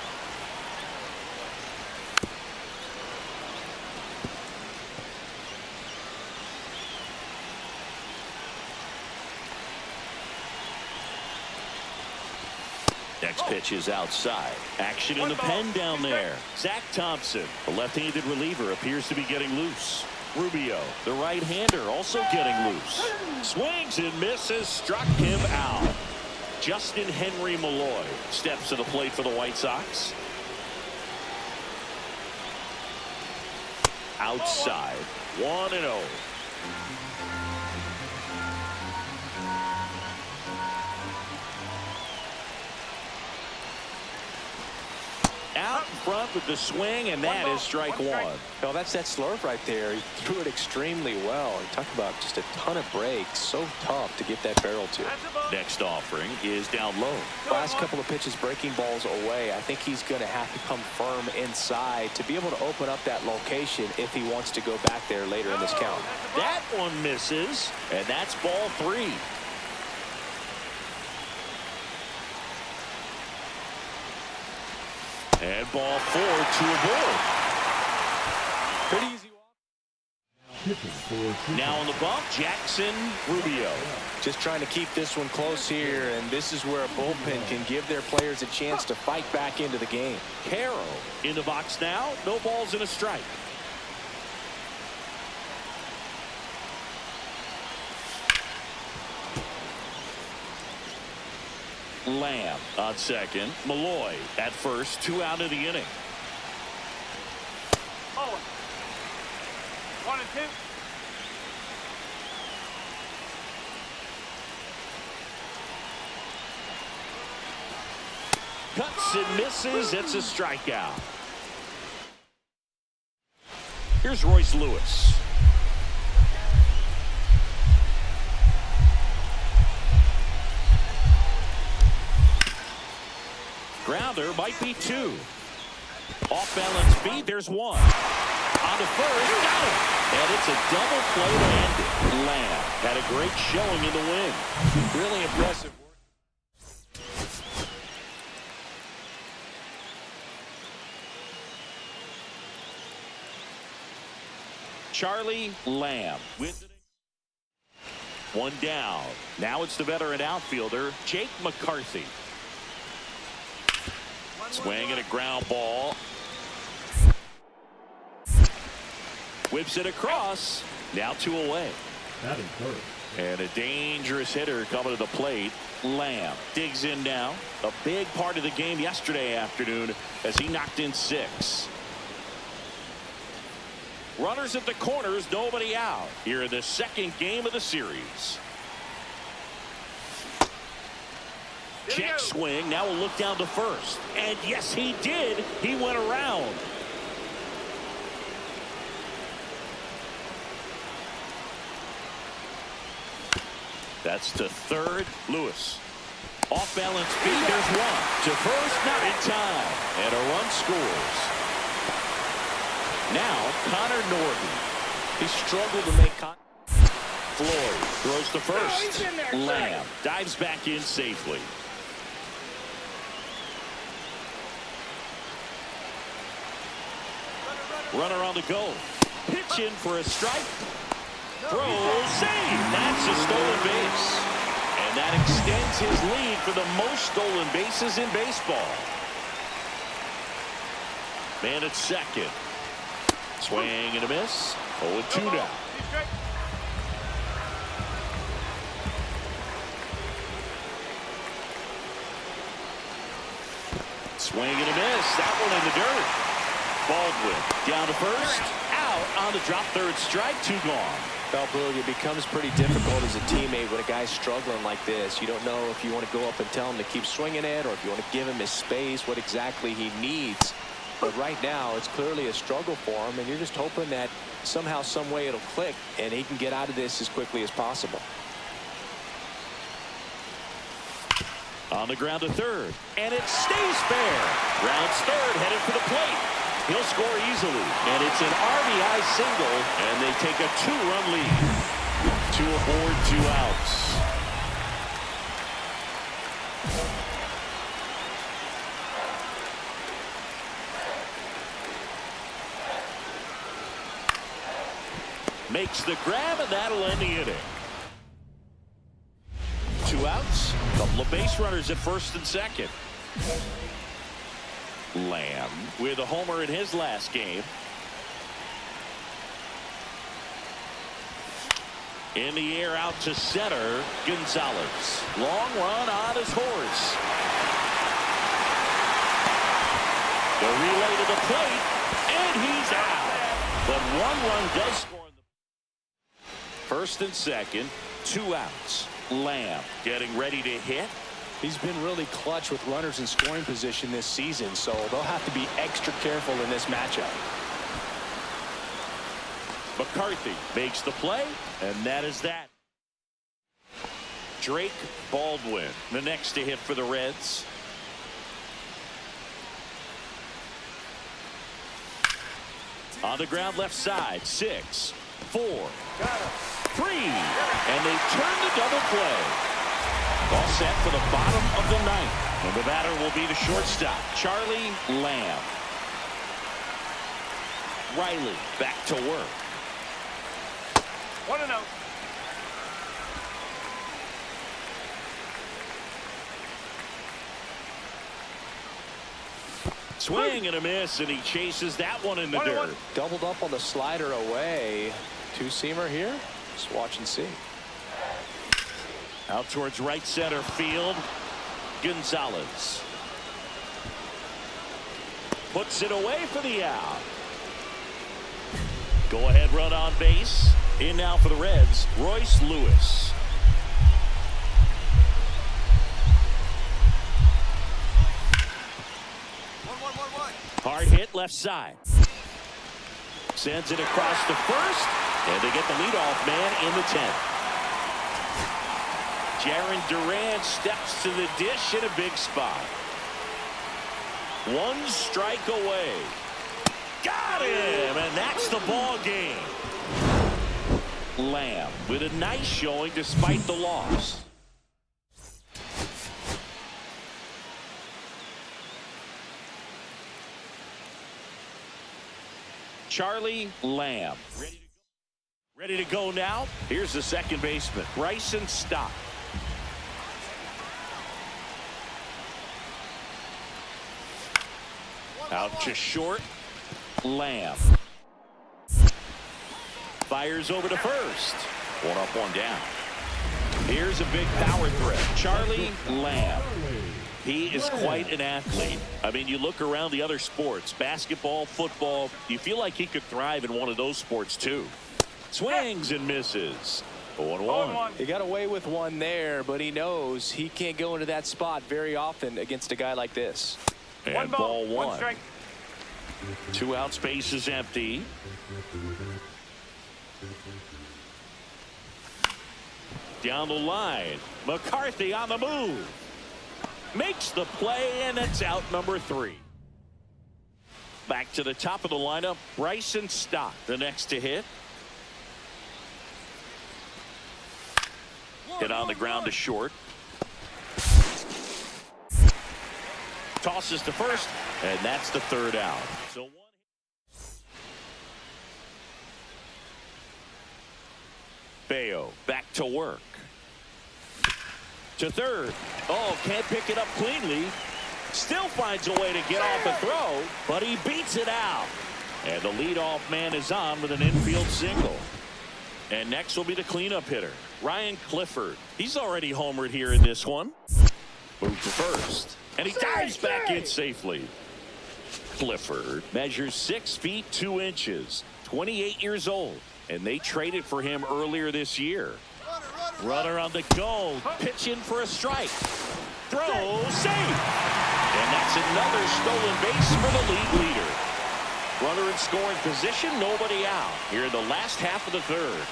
Next pitch is outside. Action in the pen down there. Zach Thompson, the left-handed reliever, appears to be getting loose. Rubio, the right-hander, also getting loose. Swings and misses, struck him out. Justin Henry Malloy steps to the plate for the White Sox. Outside, 1-0. Out in front with the swing, and that is strike one. Well, that's that slurve right there. He threw it extremely well. He talked about just a ton of breaks. So tough to get that barrel to. Next offering is down low. Last couple of pitches breaking balls away. I think he's going to have to come firm inside to be able to open up that location if he wants to go back there later in this count. That one misses, and that's ball three. And ball four to a board. Pretty easy walk. Now on the bump, Jackson Rubio. Just trying to keep this one close here, and this is where a bullpen can give their players a chance to fight back into the game. Caro in the box now. No balls and a strike. Lamb on second. Malloy at first. 2 out of the inning. 1-2. Cuts and misses. It's a strikeout. Here's Royce Lewis. Grounder might be 2. Off balance feed. There's 1. On the first. Got him. And it's a double play to end it. Lamb had a great showing in the win. Really impressive. Charlie Lamb with it. 1 down. Now it's the veteran outfielder, Jake McCarthy. Swing and a ground ball. Whips it across. Now 2 away. Batting first. And a dangerous hitter coming to the plate. Lamb digs in now. A big part of the game yesterday afternoon as he knocked in 6. Runners at the corners, nobody out here in the second game of the series. Check swing. Now we'll look down to first. And yes, he did. He went around. That's to third. Lewis. Off balance feed. There's one. To first. Not in time. And a run scores. Now Connor Norton. He struggled to make contact. Floyd throws to first. Lamb dives back in safely. Runner on the go. Pitch in for a strike. Throw, save. That's a stolen base. And that extends his lead for the most stolen bases in baseball. Man at second. Swing and a miss. 0-2 now. Swing and a miss. That one in the dirt. Baldwin down to first. Out on the drop. Third strike. 2 gone. Well, Boog, it becomes pretty difficult as a teammate when a guy's struggling like this. You don't know if you want to go up and tell him to keep swinging it or if you want to give him his space, what exactly he needs. But right now, it's clearly a struggle for him, and you're just hoping that somehow, some way it'll click, and he can get out of this as quickly as possible. On the ground to third, and it stays fair. Rounds third, headed for the plate. He'll score easily, and it's an RBI single, and they take a 2-run lead. 2 aboard, 2 outs. Makes the grab, and that'll end the inning. 2 outs. Couple of base runners at first and second. Lamb with a homer in his last game. In the air out to center. Gonzalez. Long run on his horse. The relay to the plate, and he's out. But 1 run does score. First and second, 2 outs. Lamb getting ready to hit. He's been really clutch with runners in scoring position this season, so they'll have to be extra careful in this matchup. McCarthy makes the play, and that is that. Drake Baldwin, the next to hit for the Reds. On the ground left side, 6, 4, 3, and they turn the double play. All set for the bottom of the 9th. And the batter will be the shortstop, Charlie Lamb. Riley back to work. 1-0. Swing and a miss, and he chases that one in the dirt. Doubled up on the slider away. 2-seamer here. Just watch and see. Out towards right center field. Gonzalez puts it away for the out. Go ahead run on base. In now for the Reds, Royce Lewis. Hard hit left side. Sends it across to first, and they get the leadoff man in the 10th. Jaron Duran steps to the dish in a big spot. 1 strike away. Got him, and that's the ball game. Lamb with a nice showing despite the loss. Charlie Lamb ready to go now. Here's the second baseman, Bryson Stott. Out to short. Lamb fires over to first. 1 up, 1 down. Here's a big power threat, Charlie Lamb. He is quite an athlete. I mean, you look around the other sports, basketball, football, you feel like he could thrive in one of those sports too. Swings and misses. 0-1. He got away with one there, but he knows he can't go into that spot very often against a guy like this. And ball one. One strike. 2 out, space is empty. Down the line, McCarthy on the move. Makes the play, and it's out number 3. Back to the top of the lineup, Bryson Stott, the next to hit. Hit on the ground to short. Tosses to first, and that's the 3rd out. So Bayo back to work. To third. Oh, can't pick it up cleanly. Still finds a way to get off a throw, but he beats it out. And the leadoff man is on with an infield single. And next will be the cleanup hitter, Ryan Clifford. He's already homered here in this one. Move to first. And he dives back in safely. Clifford measures 6 feet 2 inches, 28 years old. And they traded for him earlier this year. Runner on the go, pitching for a strike. Throw, save. And that's another stolen base for the league leader. Runner in scoring position, nobody out. Here in the last half of the 3rd.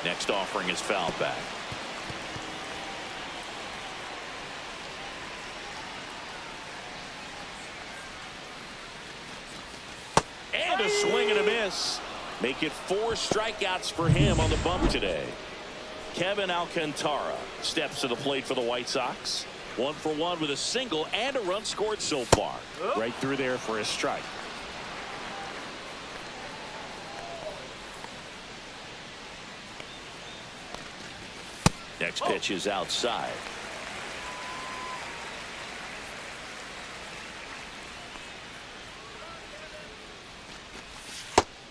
Next offering is fouled back. And a swing and a miss. Make it 4 strikeouts for him on the bump today. Kevin Alcantara steps to the plate for the White Sox. 1 for 1 with a single and a run scored so far. Right through there for a strike. Next pitch is outside.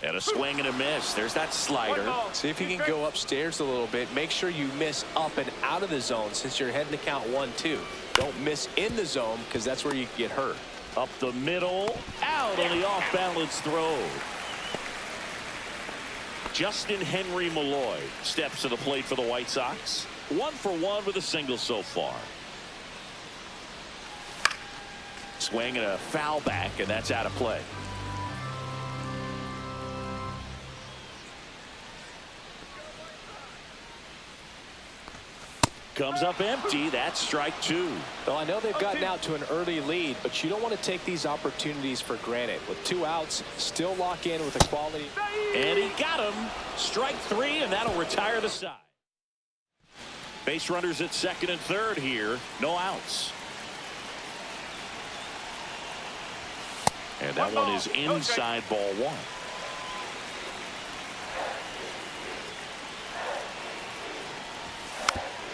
And a swing and a miss. There's that slider. See if you can go upstairs a little bit. Make sure you miss up and out of the zone since you're heading to count 1-2. Don't miss in the zone because that's where you get hurt. Up the middle. Out on the off-balance throw. Justin Henry Malloy steps to the plate for the White Sox. 1 for 1 with a single so far. Swing and a foul back, and that's out of play. Comes up empty. That's strike 2. Well, I know they've gotten out to an early lead, but you don't want to take these opportunities for granted. With 2 outs, still lock in with a quality. And he got him. Strike 3, and that'll retire the side. Base runners at 2nd and 3rd here. No outs. And that one is inside ball 1.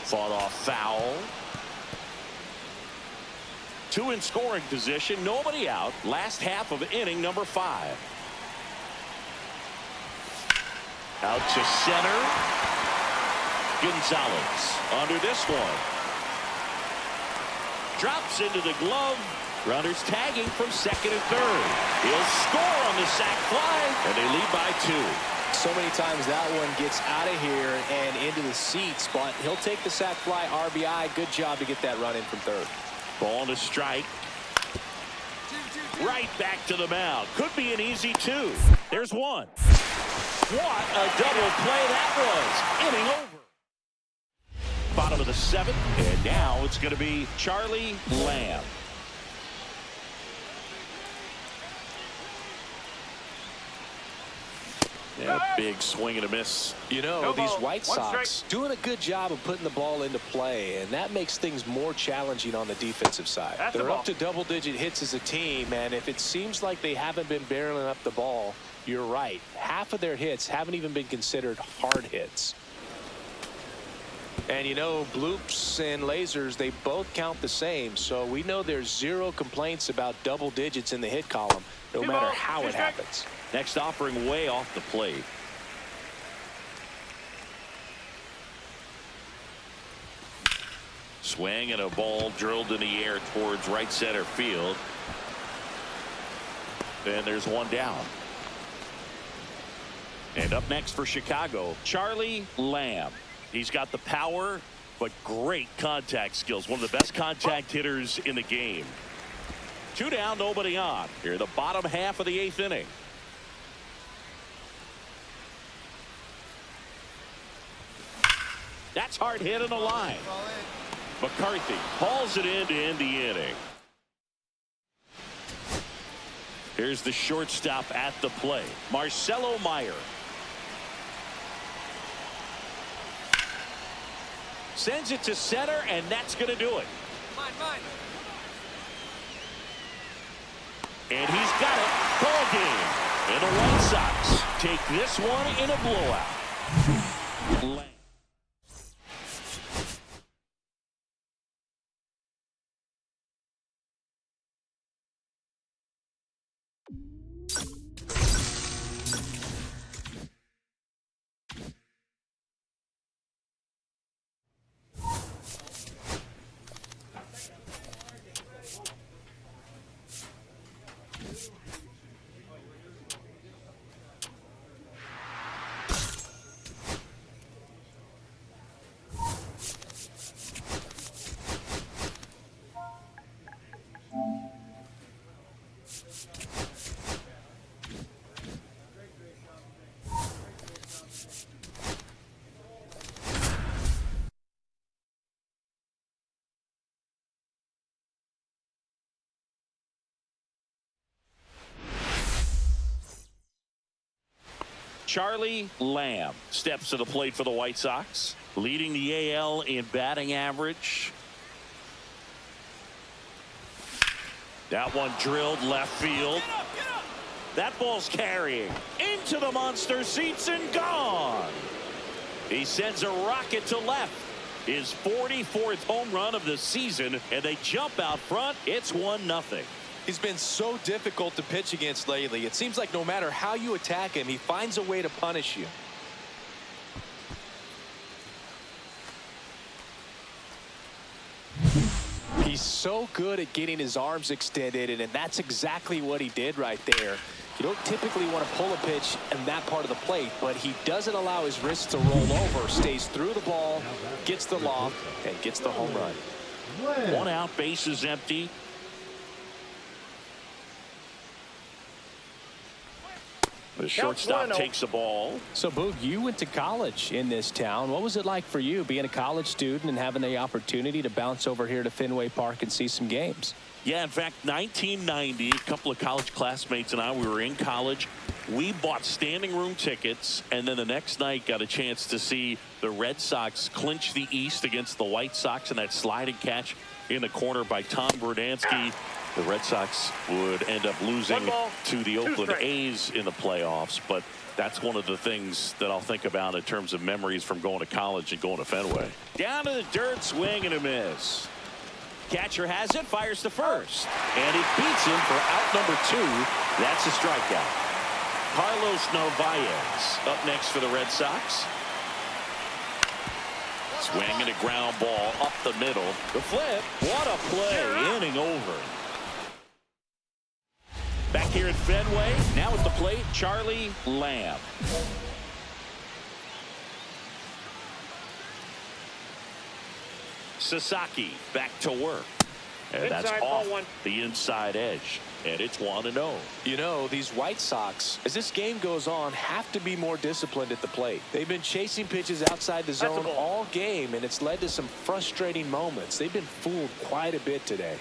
Fought off foul. 2 in scoring position. Nobody out. Last half of inning number 5. Out to center. Gonzalez under this one. Drops into the glove. Runners tagging from 2nd and 3rd. He'll score on the sac fly, and they lead by 2. So many times that one gets out of here and into the seats, but he'll take the sac fly RBI. Good job to get that run in from 3rd. Ball to strike. Right back to the mound. Could be an easy 2. There's 1. What a double play that was. Inning over. Bottom of the 7th, and now it's going to be Charlie Lamb. And a big swing and a miss. You know, these White Sox doing a good job of putting the ball into play, and that makes things more challenging on the defensive side. They're up to double-digit hits as a team, and if it seems like they haven't been barreling up the ball, you're right. Half of their hits haven't even been considered hard hits. And, you know, bloops and lasers, they both count the same, so we know there's 0 complaints about double digits in the hit column, no matter how it happens. Next offering way off the plate. Swing and a ball drilled in the air towards right center field. And there's 1 down. And up next for Chicago, Charlie Lamb. He's got the power, but great contact skills. One of the best contact hitters in the game. 2 down, nobody on. Here in the bottom half of the 8th inning. That's hard hit in the line. McCarthy hauls it in to end the inning. Here's the shortstop at the plate, Marcelo Meyer. Sends it to center, and that's going to do it. Mine. And he's got it. Ball game. And the White Sox take this one in a blowout. Charlie Lamb steps to the plate for the White Sox, leading the AL in batting average. That one drilled left field. That ball's carrying into the monster seats and gone. He sends a rocket to left. His 44th home run of the season, and they jump out front. It's 1-0. He's been so difficult to pitch against lately. It seems like no matter how you attack him, he finds a way to punish you. He's so good at getting his arms extended, and that's exactly what he did right there. You don't typically want to pull a pitch in that part of the plate, but he doesn't allow his wrists to roll over, stays through the ball, gets the loft, and gets the home run. 1 out, bases empty. The shortstop takes the ball. So, Boog, you went to college in this town. What was it like for you being a college student and having the opportunity to bounce over here to Fenway Park and see some games? Yeah, in fact, 1990, a couple of college classmates and I, we were in college. We bought standing room tickets, and then the next night got a chance to see the Red Sox clinch the East against the White Sox in that sliding catch in the corner by Tom Verdansky. The Red Sox would end up losing to the Oakland A's in the playoffs, but that's one of the things that I'll think about in terms of memories from going to college and going to Fenway. Down to the dirt, swing and a miss. Catcher has it, fires to first, and it beats him for out number 2. That's a strikeout. Carlos Narvaez up next for the Red Sox. Swing and a ground ball up the middle. The flip. What a play. Inning over. Back here at Fenway, now at the plate, Charlie Lamb. Sasaki back to work. And that's off the inside edge. And it's 1-0. You know, these White Sox, as this game goes on, have to be more disciplined at the plate. They've been chasing pitches outside the zone all game, and it's led to some frustrating moments. They've been fooled quite a bit today.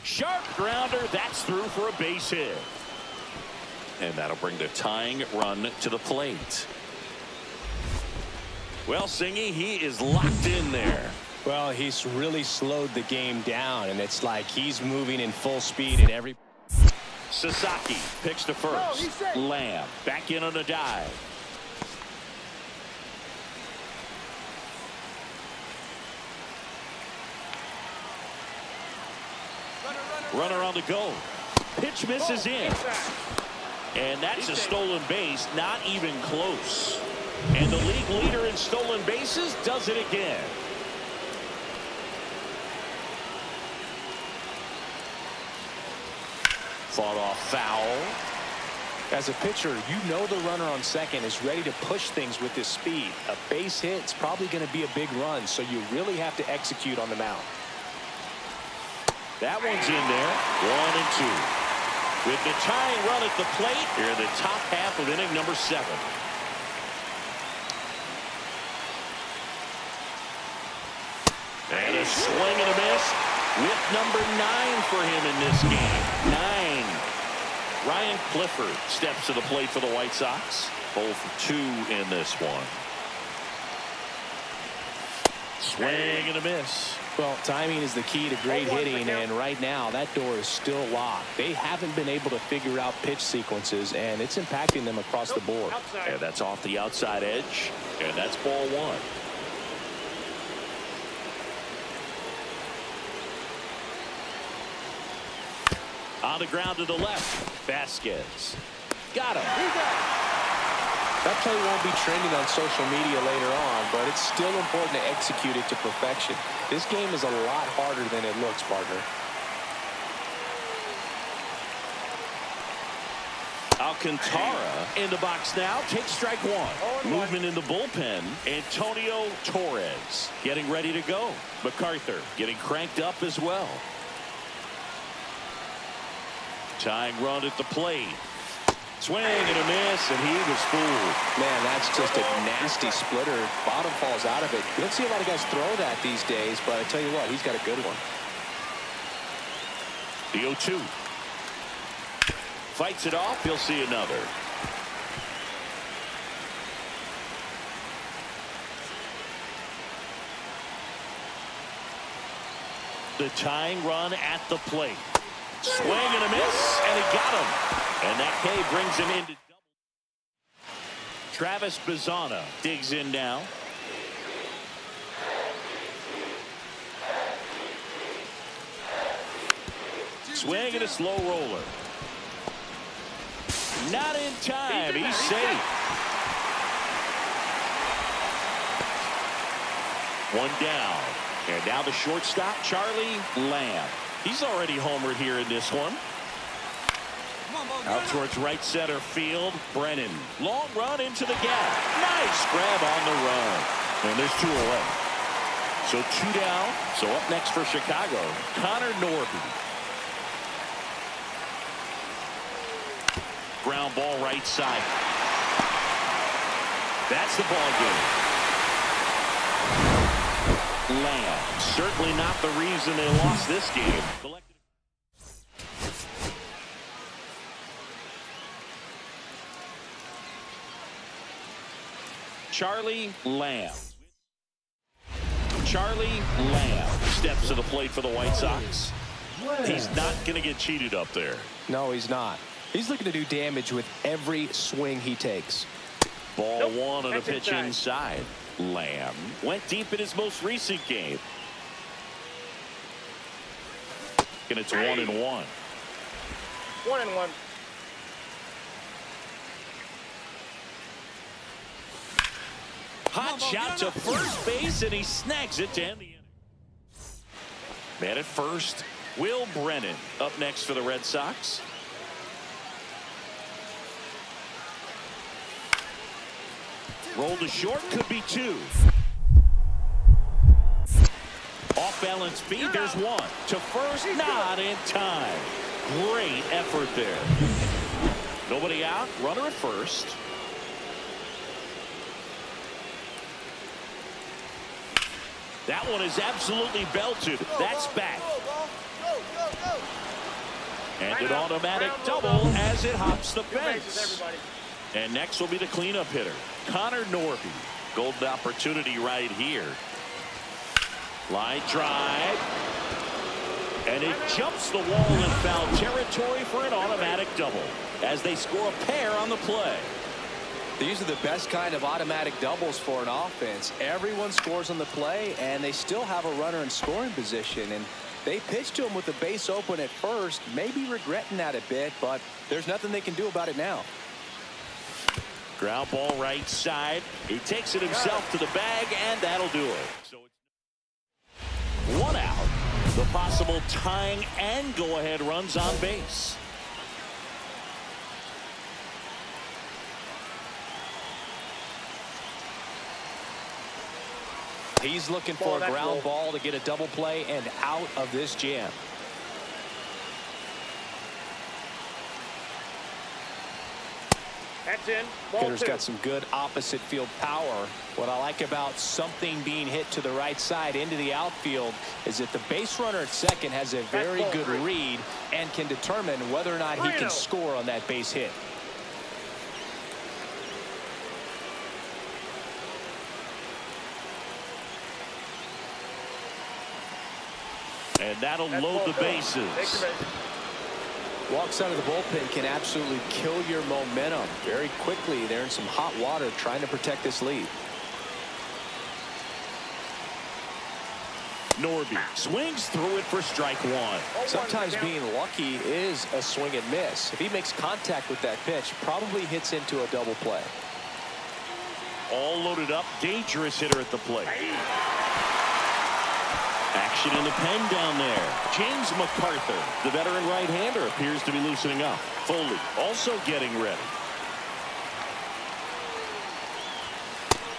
Sharp grounder. That's through for a base hit. And that'll bring the tying run to the plate. Well, Singy, he is locked in there. Well, he's really slowed the game down, and it's like he's moving in full speed in every. Sasaki picks to first. Lamb back in on a dive. Runner on the go. Pitch misses in. And that's a stolen base, not even close. And the league leader in stolen bases does it again. Fought off foul. As a pitcher, you know the runner on second is ready to push things with his speed. A base hit is probably going to be a big run, so you really have to execute on the mound. That one's in there. 1-2. With the tying run at the plate here in the top half of inning number 7. And a swing and a miss with number 9 for him in this game. 9. Ryan Clifford steps to the plate for the White Sox. 0 for 2 in this one. Swing and a miss. Well, timing is the key to great hitting, and right now that door is still locked. They haven't been able to figure out pitch sequences, and it's impacting them across the board. And that's off the outside edge, and that's ball 1. On the ground to the left. Vasquez. Got him. That play won't be trending on social media later on, but it's still important to execute it to perfection. This game is a lot harder than it looks, partner. Alcantara in the box now. Takes strike 1. Movement in the bullpen. Antonio Torres getting ready to go. MacArthur getting cranked up as well. Tying run at the plate. Swing and a miss, and he was fooled. Man, that's just a nasty splitter. Bottom falls out of it. You don't see a lot of guys throw that these days, but I tell you what, he's got a good one. The 0-2. Fights it off. He'll see another. The tying run at the plate. Swing and a miss, and he got him. And that K brings him into double. Travis Bazzana digs in now. Swing and a slow roller. Not in time. He's safe. 1 down. And now the shortstop, Charlie Lamb. He's already homered here in this one. Out towards right center field. Brennan. Long run into the gap. Nice grab on the run. And there's 2 away. So 2 down. So up next for Chicago, Connor Norby. Ground ball right side. That's the ball game. Lamb. Certainly not the reason they lost this game. Charlie Lamb. Charlie Lamb steps to the plate for the White Sox. He's not going to get cheated up there. No, he's not. He's looking to do damage with every swing he takes. Ball 1 on a pitch inside. Lamb went deep in his most recent game. And it's 1-1. 1-1. Hot shot to first base, and he snags it to end the inning. Man at first, Will Brennan up next for the Red Sox. Roll to short, could be 2. Off balance speed, there's 1. To first, not in time. Great effort there. Nobody out, runner at first. That one is absolutely belted. That's back. And an automatic double as it hops the fence. And next will be the cleanup hitter, Connor Norby. Golden opportunity right here. Line drive. And it jumps the wall in foul territory for an automatic double as they score a pair on the play. These are the best kind of automatic doubles for an offense. Everyone scores on the play, and they still have a runner in scoring position. And they pitched to him with the base open at first, maybe regretting that a bit, but there's nothing they can do about it now. Ground ball right side. He takes it himself to the bag, and that'll do it. So it's 1 out. The possible tying and go-ahead runs on base. He's looking for a ground ball to get a double play and out of this jam. That's in. Ball Hitter's 2. got some good opposite field power. What I like about something being hit to the right side into the outfield is that the base runner at second has a very good read and can determine whether or not he can score on that base hit. And that'll load the bases. Walks out of the bullpen can absolutely kill your momentum very quickly. They're in some hot water trying to protect this lead. Norby swings through it for strike one. Sometimes being lucky is a swing and miss. If he makes contact with that pitch, probably hits into a double play. All loaded up, dangerous hitter at the plate. Action in the pen down there. James McArthur, the veteran right-hander, appears to be loosening up. Foley also getting ready.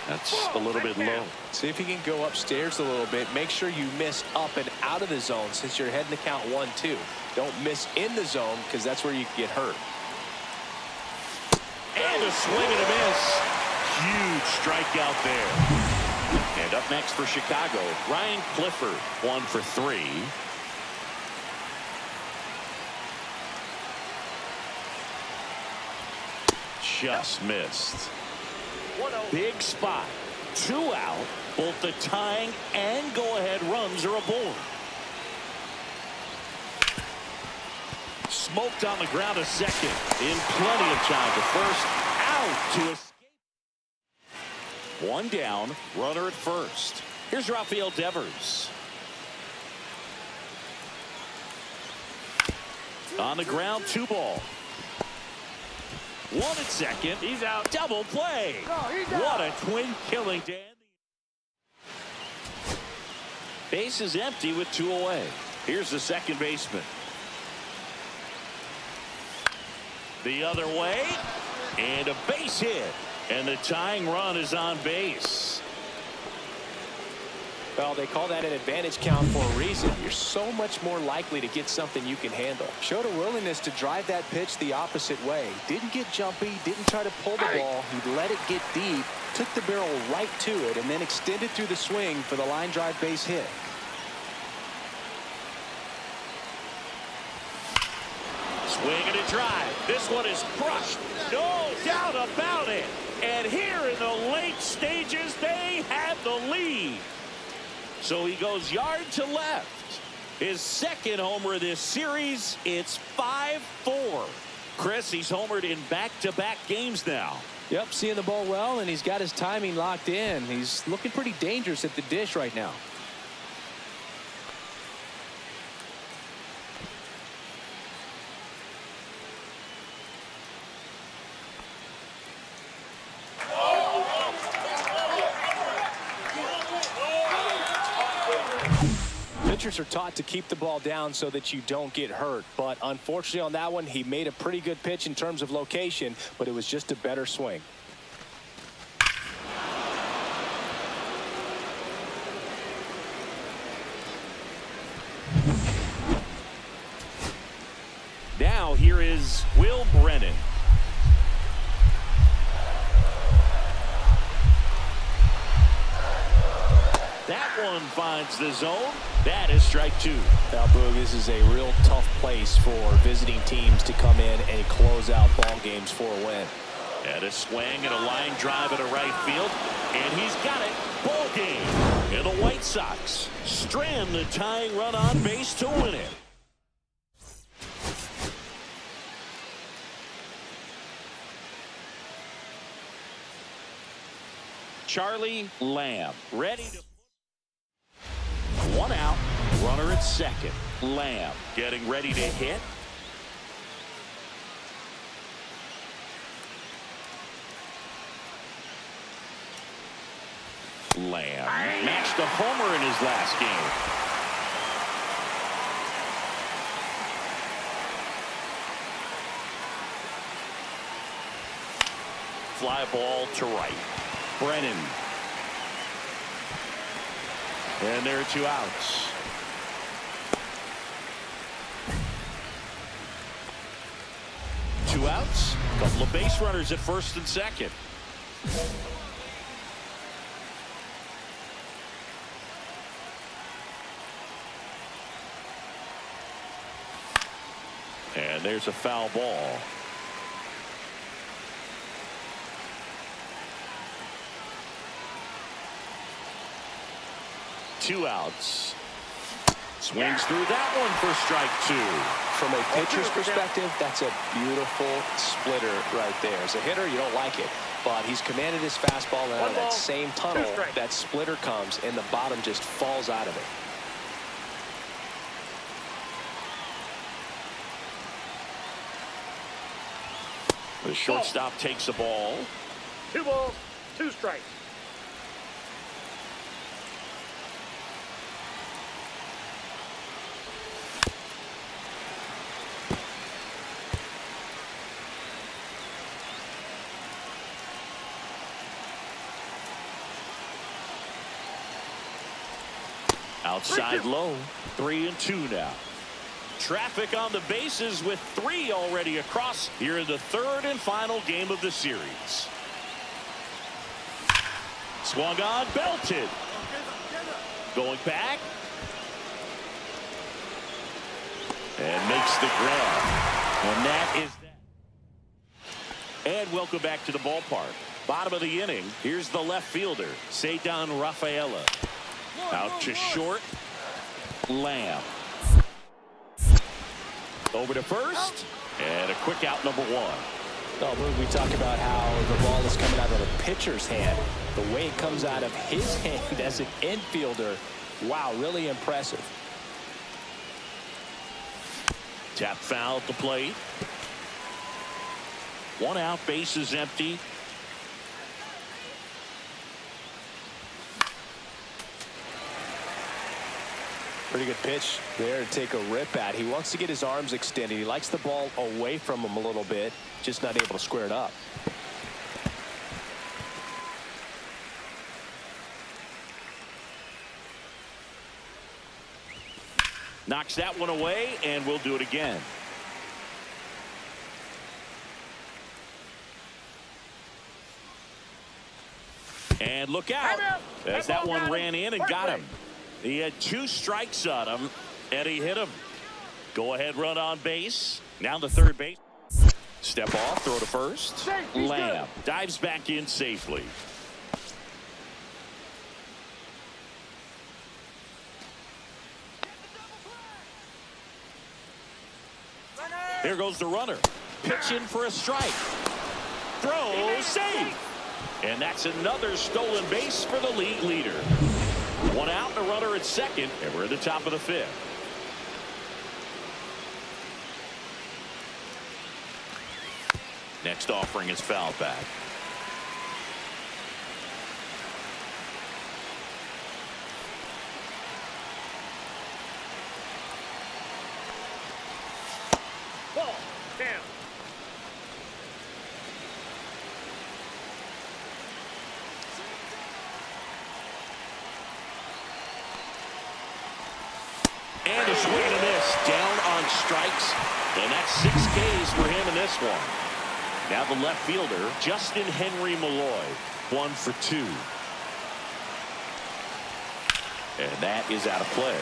That's a little bit low. See if you can go upstairs a little bit. Make sure you miss up and out of the zone since you're heading to count 1-2. Don't miss in the zone because that's where you can get hurt. And a swing and a miss. Huge strikeout there. And up next for Chicago, Ryan Clifford, 1 for 3. Just missed. Big spot. 2 out. Both the tying and go-ahead runs are aboard. Smoked on the ground to second. In plenty of time to first. Out to escape. 1 down, runner at first. Here's Rafael Devers. On the ground, 2 ball. 1 at second. He's out. Double play. What a twin killing, Dan. Base is empty with 2 away. Here's the second baseman. The other way. And a base hit. And the tying run is on base. Well, they call that an advantage count for a reason. You're so much more likely to get something you can handle. Showed a willingness to drive that pitch the opposite way. Didn't get jumpy, didn't try to pull the ball. He let it get deep, took the barrel right to it, and then extended through the swing for the line drive base hit. Swing and a drive. This one is crushed. No doubt about it. And here in the late stages, they have the lead. So he goes yard to left. His second homer this series. It's 5-4. Chris, he's homered in back-to-back games now. Yep, seeing the ball well, and he's got his timing locked in. He's looking pretty dangerous at the dish right now. Pitchers are taught to keep the ball down so that you don't get hurt. But unfortunately on that one, he made a pretty good pitch in terms of location, but it was just a better swing. Now here is Will Brennan. That one finds the zone. That is strike 2. Now, Boog, this is a real tough place for visiting teams to come in and close out ball games for a win. And a swing and a line drive at a right field. And he's got it. Ball game. And the White Sox strand the tying run on base to win it. Charlie Lamb ready to. 1 out, runner at second. Lamb getting ready to hit. Lamb matched a homer in his last game. Fly ball to right. Brennan. And there are 2 outs. Two outs. Couple of base runners at first and second. And there's a foul ball. Two outs. Swings through that one for strike 2. From a pitcher's perspective, that's a beautiful splitter right there. As a hitter, you don't like it, but he's commanded his fastball, and out of that same tunnel, that splitter comes, and the bottom just falls out of it. The shortstop takes the ball. 2 balls, 2 strikes. Outside low. 3-2 now. Traffic on the bases with 3 already across here in the 3rd and final game of the series. Swung on, belted. Going back. And makes the grab. And that is that. And welcome back to the ballpark. Bottom of the inning. Here's the left fielder, Cedar Rafaela. Out to short. Lamb. Over to first. And a quick out, number 1. Oh, we talk about how the ball is coming out of the pitcher's hand. The way it comes out of his hand as an infielder. Wow, really impressive. Tap foul at the plate. 1 out, base is empty. Pretty good pitch there to take a rip at. He wants to get his arms extended. He likes the ball away from him a little bit, just not able to square it up. Knocks that one away, and we'll do it again. And look out as that one ran in and got him. He had 2 strikes on him, and he hit him. Go ahead, run on base. Now the third base. Step off, throw to first. Lamb dives back in safely. Here goes the runner. Pitching for a strike. Throw, safe. And that's another stolen base for the league leader. 1 out and a runner at second, and we're at the top of the 5th. Next offering is foul back. Ball down. And a swing and a miss. Down on strikes. And that's 6 Ks for him in this one. Now the left fielder, Justin Henry Malloy. 1 for 2. And that is out of play.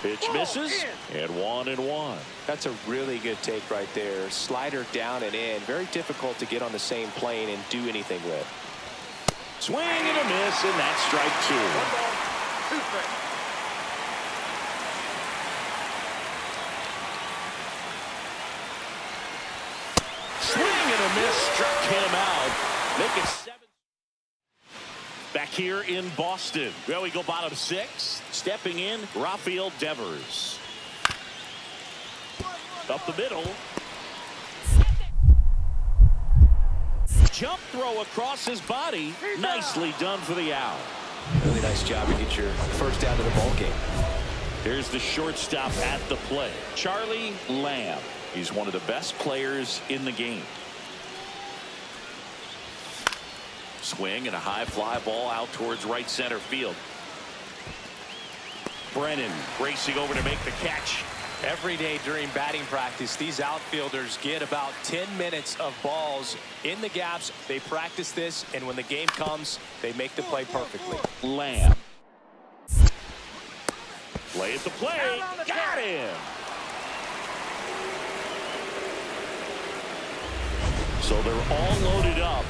Pitch misses, and 1-1. That's a really good take right there. Slider down and in. Very difficult to get on the same plane and do anything with. Swing and a miss, and that's strike 2. 1 ball, 2 strikes. Swing and a miss, struck him out. Make it 7. Back here in Boston. Well, we go bottom 6. Stepping in, Rafael Devers. Up the middle. Jump throw across his body. Nicely done for the out. Really nice job to get your first out of the ball game. Here's the shortstop at the plate, Charlie Lamb. He's one of the best players in the game. Swing and a high fly ball out towards right center field. Brennan racing over to make the catch. Every day during batting practice, these outfielders get about 10 minutes of balls in the gaps. They practice this, and when the game comes, they make the play perfectly. Lamb. Play at the plate. Got him. So they're all loaded up.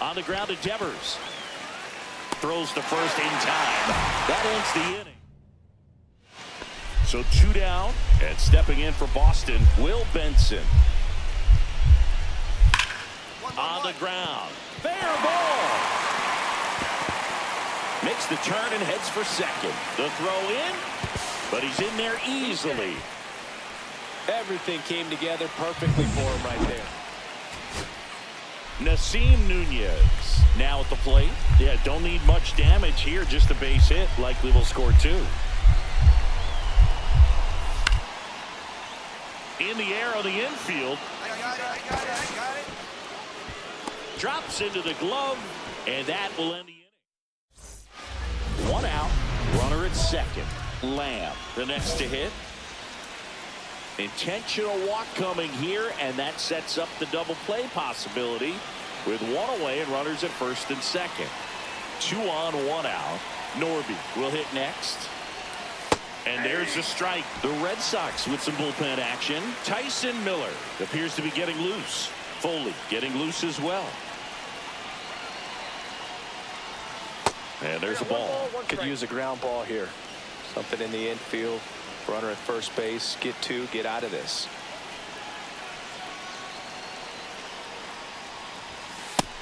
On the ground to Devers. Throws to first in time. That ends the inning. So 2 down, and stepping in for Boston, Will Benson. On the ground. Fair ball. Makes the turn and heads for second. The throw in, but he's in there easily. Everything came together perfectly for him right there. Nasim Nunez now at the plate. Yeah, don't need much damage here, just a base hit. Likely will score 2. In the air on the infield. I got it. Drops into the glove, and that will end the inning. 1 out, runner at second. Lamb, the next to hit. Intentional walk coming here, and that sets up the double play possibility with 1 away and runners at first and second. 2 on, 1 out. Norby will hit next. And there's a strike. The Red Sox with some bullpen action. Tyson Miller appears to be getting loose. Foley getting loose as well. And there's a ball. Could use a ground ball here. Something in the infield. Runner at first base. Get 2. Get out of this.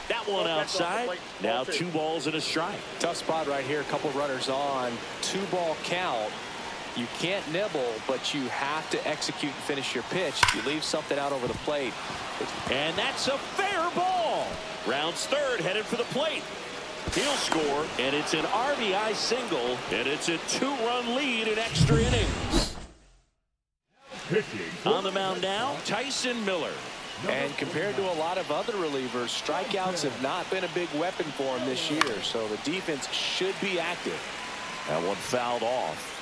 That one outside. Now 2 balls and a strike. Tough spot right here. A couple runners on. 2-ball count. You can't nibble, but you have to execute and finish your pitch. You leave something out over the plate. And that's a fair ball. Rounds third, headed for the plate. He'll score, and it's an RBI single, and it's a 2-run lead in extra innings. On the mound now, Tyson Miller. And compared to a lot of other relievers, strikeouts have not been a big weapon for him this year, so the defense should be active. That one fouled off.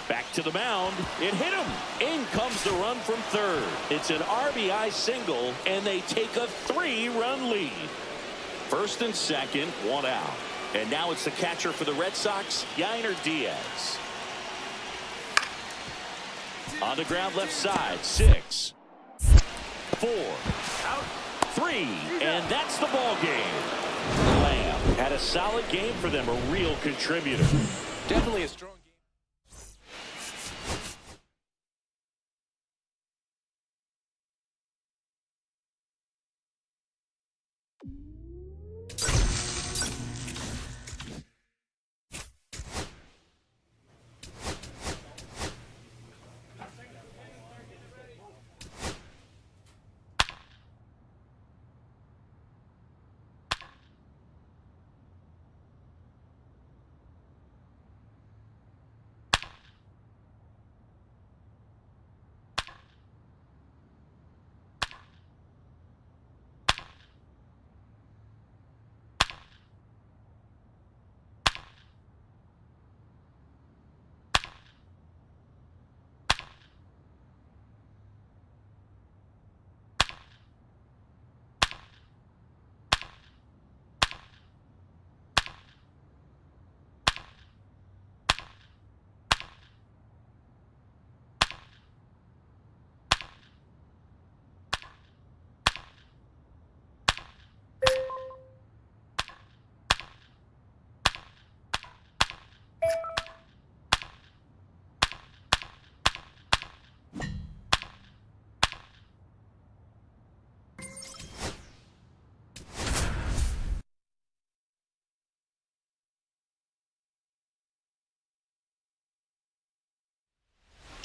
Back to the mound. It hit him. In comes the run from third. It's an RBI single, and they take a 3-run lead. First and second, 1 out. And now it's the catcher for the Red Sox, Yainer Diaz. On the ground left side, 6, 4, 3, and that's the ball game. Lamb had a solid game for them, a real contributor. Definitely a strong game.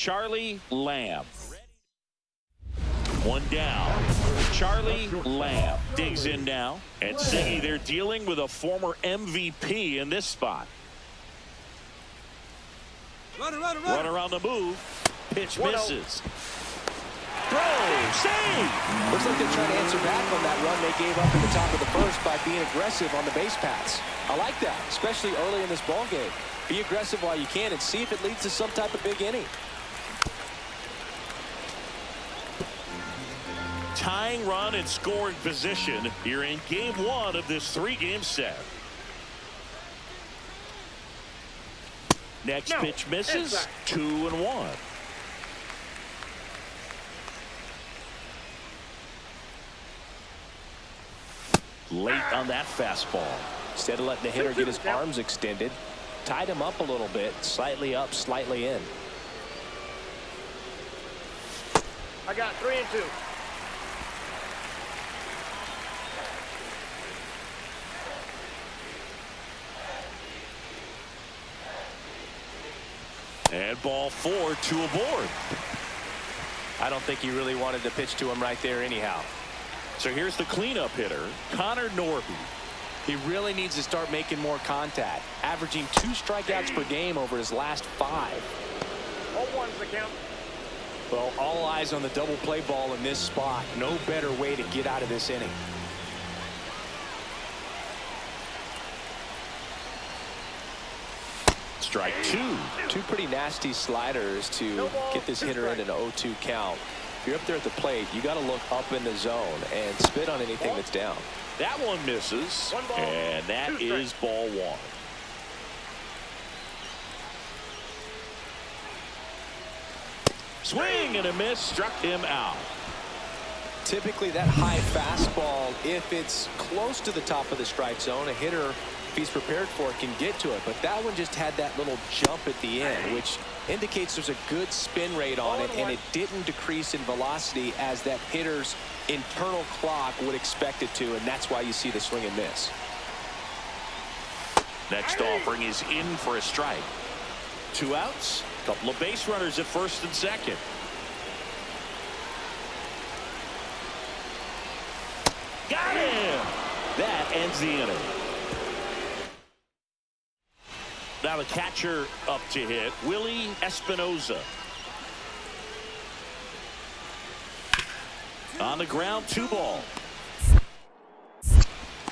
Charlie Lamb. One down. Charlie Lamb digs in now. And Siggy, they're dealing with a former MVP in this spot. Runner on the move. Pitch misses. Throw. Save. Looks like they're trying to answer back on that run they gave up at the top of the first by being aggressive on the base paths. I like that, especially early in this ball game. Be aggressive while you can and see if it leads to some type of big inning. Tying run and scoring position here in game one of this three-game set. Next pitch misses. 2-1. Late on that fastball. Instead of letting the hitter get his arms extended, tied him up a little bit, slightly up, slightly in. I got 3-2. And ball 4, 2 aboard. I don't think he really wanted to pitch to him right there anyhow. So here's the cleanup hitter, Connor Norby. He really needs to start making more contact, averaging 2 strikeouts per game over his last 5. All one's the count. Well, all eyes on the double play ball in this spot. No better way to get out of this inning. Strike 2. 2 pretty nasty sliders to get this hitter in an 0-2 count. If you're up there at the plate, you got to look up in the zone and spit on anything that's down. That one misses, and that is ball 1. Swing and a miss, struck him out. Typically that high fastball, if it's close to the top of the strike zone, a hitter, if he's prepared for it, can get to it. But that one just had that little jump at the end, which indicates there's a good spin rate on it, and it didn't decrease in velocity as that hitter's internal clock would expect it to, and that's why you see the swing and miss. Next offering is in for a strike. 2 outs, couple of base runners at first and second. Got him! That ends the inning. Now the catcher up to hit, Willie Espinoza. On the ground, 2 ball.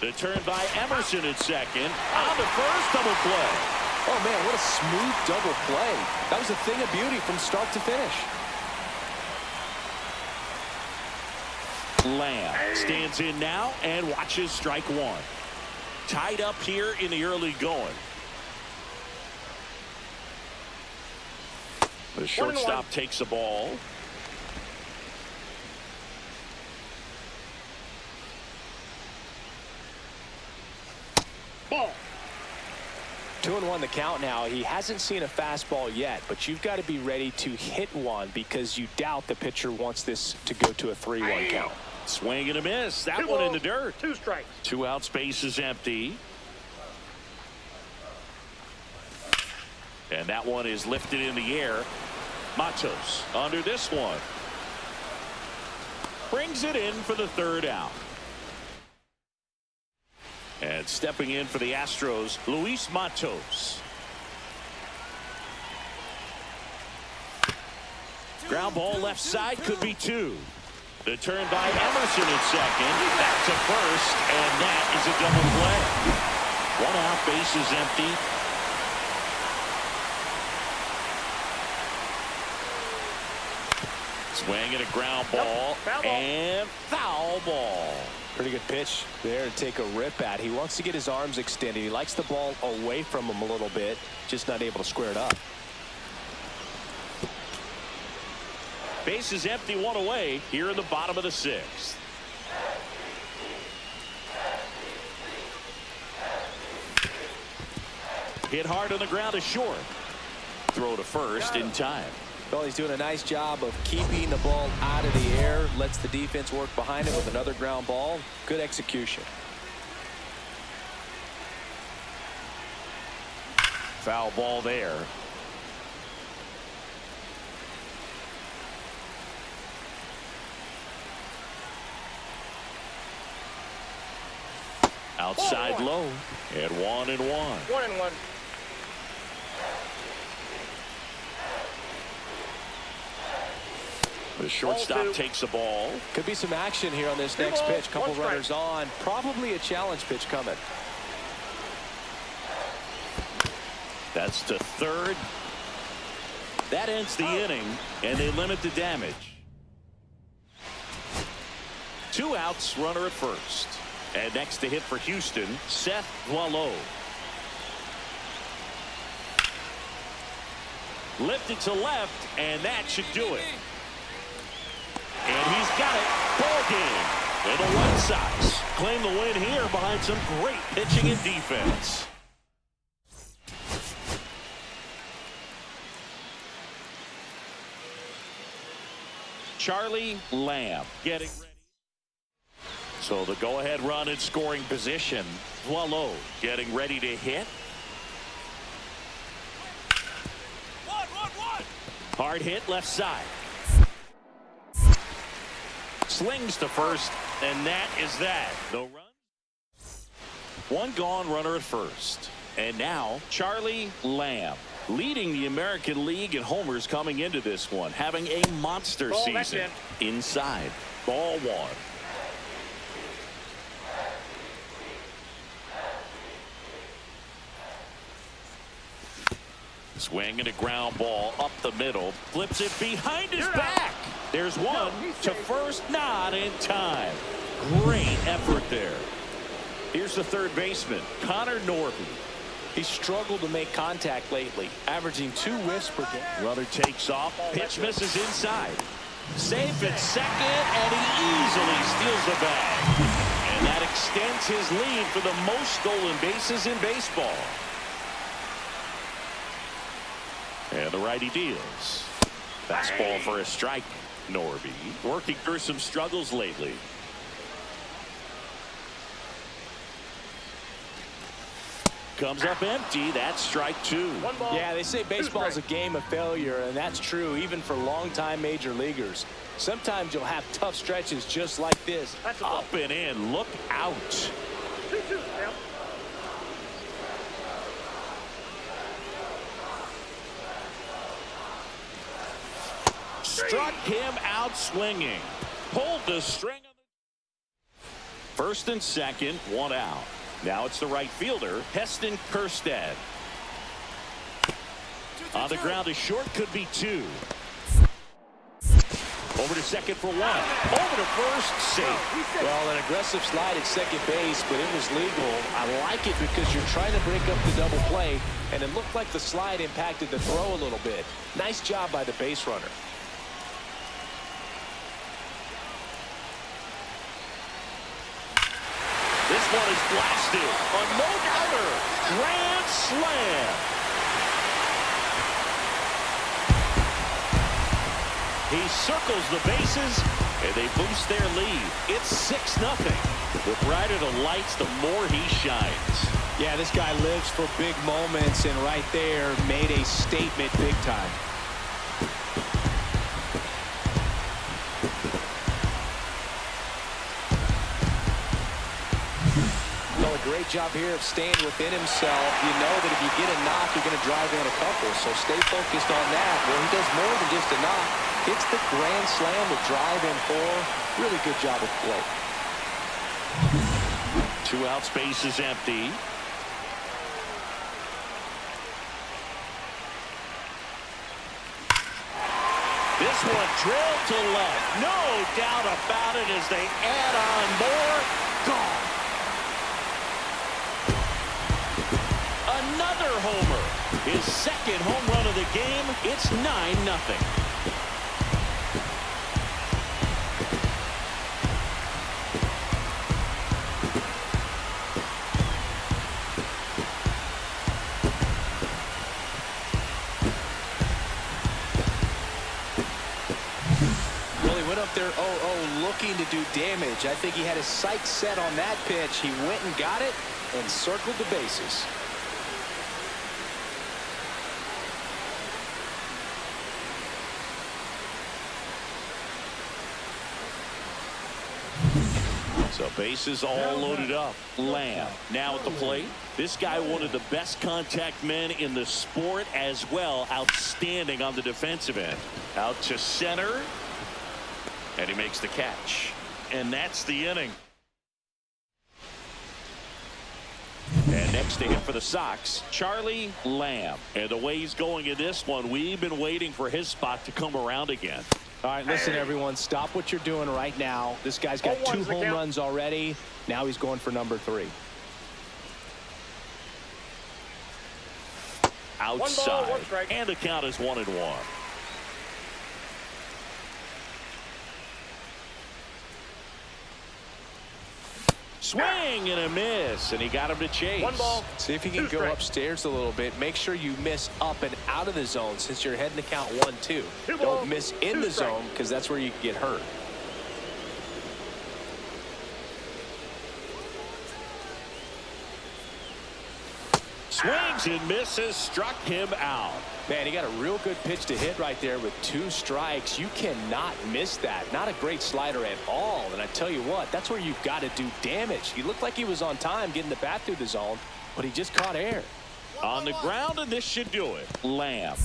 The turn by Emerson at second. On to first, double play. Oh man, what a smooth double play. That was a thing of beauty from start to finish. Lamb stands in now and watches strike 1. Tied up here in the early going. The shortstop takes the ball. Ball. 2-1 the count now. He hasn't seen a fastball yet, but you've got to be ready to hit one because you doubt the pitcher wants this to go to a 3-1 count. Swing and a miss. That 2 one in balls, the dirt. 2 strikes. 2 out, space is empty. And that one is lifted in the air. Matos under this one. Brings it in for the 3rd out. And stepping in for the Astros, Luis Matos. Ground ball left side, could be 2. The turn by Emerson at second. Back to first, and that is a double play. 1 out, base is empty. Swing and a ground ball, and foul ball. Pretty good pitch there to take a rip at. He wants to get his arms extended. He likes the ball away from him a little bit, just not able to square it up. Base is empty, 1 away here in the bottom of the 6th. Hit hard on the ground is short. Throw to first in time. Well, he's doing a nice job of keeping the ball out of the air. Lets the defense work behind him with another ground ball. Good execution. Foul ball there. Outside low. And 1-1. 1-1. The shortstop takes the ball. Could be some action here on this next pitch. Couple runners on. Probably a challenge pitch coming. That's to third. That ends the inning, and they limit the damage. 2 outs, runner at first. And next to hit for Houston, Seth Boileau. Lifted to left, and that should do it. And he's got it. Ball game. And the White Sox claim the win here behind some great pitching and defense. Charlie Lamb getting ready. So the go-ahead run in scoring position. Boileau getting ready to hit. Hard hit left side. Slings to first, and that is that. No run. 1 gone, runner at first. And now Charlie Lamb leading the American League in homers coming into this one, having a monster season. Inside, ball 1. Swing and a ground ball up the middle. Flips it behind his back. There's one to first, not in time. Great effort there. Here's the third baseman, Connor Norby. He's struggled to make contact lately, averaging 2 whiffs per game. Runner takes off. Pitch misses inside. Safe at second, and he easily steals the bag. And that extends his lead for the most stolen bases in baseball. And the righty deals. Fastball for a strike. Norby working through some struggles lately. Comes up empty. That's strike 2. Yeah, they say baseball is a game of failure, and that's true even for longtime major leaguers. Sometimes you'll have tough stretches just like this. Up and in. Look out. 2-2. Struck him out swinging. Pulled the string. First and second, 1 out. Now it's the right fielder, Heston Kjerstad. On the ground, a short, could be 2. Over to second for 1. Over to first, safe. Well, an aggressive slide at second base, but it was legal. I like it because you're trying to break up the double play, and it looked like the slide impacted the throw a little bit. Nice job by the base runner. This one is blasted. A no-doubter. Grand slam. He circles the bases, and they boost their lead. It's 6-0. The brighter the lights, the more he shines. Yeah, this guy lives for big moments, and right there made a statement big time. Great job here of staying within himself. You know that if you get a knock, you're going to drive in a couple. So stay focused on that. Well, he does more than just a knock. Hits the grand slam to drive in 4. Really good job of play. 2 out, space is empty. This one drilled to left. No doubt about it as they add on more. Gone. Another homer. His second home run of the game. It's 9-0. Really went up there 0-0 looking to do damage. I think he had his sights set on that pitch. He went and got it and circled the bases. So bases all loaded up. Lamb now at the plate. This guy, one of the best contact men in the sport as well. Outstanding on the defensive end. Out to center. And he makes the catch. And that's the inning. And next to him for the Sox, Charlie Lamb. And the way he's going in this one, we've been waiting for his spot to come around again. All right, listen, everyone, stop what you're doing right now. This guy's got 2 home runs already. Now he's going for number 3. Outside. 1 ball, 1 and the count is 1-1. Swing and a miss, and he got him to chase. 1 ball. See if you can go upstairs a little bit. Make sure you miss up and out of the zone since you're heading to count 1-2. Don't miss in the zone because that's where you can get hurt. Swings and misses, struck him out. Man, he got a real good pitch to hit right there with 2 strikes. You cannot miss that. Not a great slider at all. And I tell you what, that's where you've got to do damage. He looked like he was on time getting the bat through the zone, but he just caught air. On the ground, and this should do it. Lamb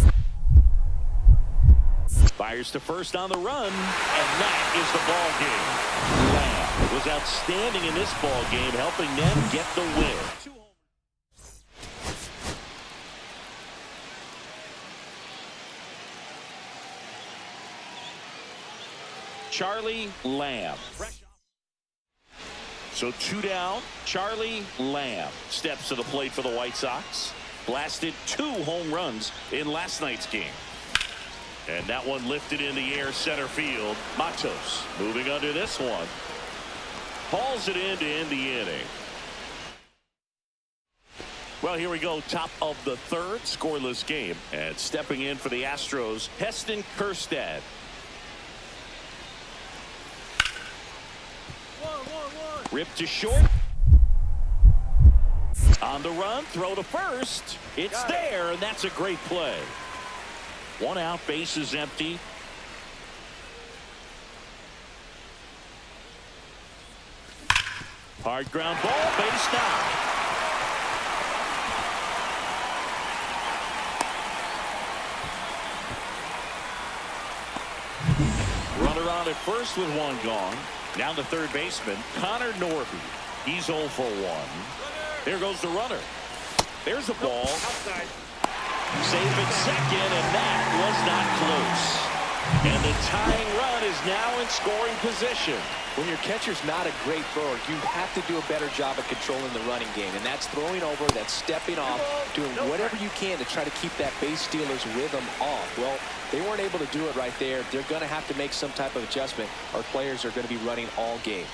fires to first on the run, and that is the ball game. Lamb was outstanding in this ball game, helping them get the win. Charlie Lamb. So 2 down. Charlie Lamb steps to the plate for the White Sox. Blasted 2 home runs in last night's game. And that one lifted in the air center field. Matos moving under this one. Hauls it in to end the inning. Well, here we go. Top of the 3rd, scoreless game. And stepping in for the Astros, Heston Kjerstad. Ripped to short. On the run, throw to first. It's there, and that's a great play. 1 out, bases empty. Hard ground ball, base down. Runner on at first with 1 gone. Now the third baseman, Connor Norby. He's 0 for 1. There goes the runner. There's the ball. Outside. Safe at second, and that was not close. And the tying run is now in scoring position. When your catcher's not a great thrower, you have to do a better job of controlling the running game. And that's throwing over, that's stepping off, doing whatever you can to try to keep that base stealer's rhythm off. Well, they weren't able to do it right there. They're going to have to make some type of adjustment. Our players are going to be running all game.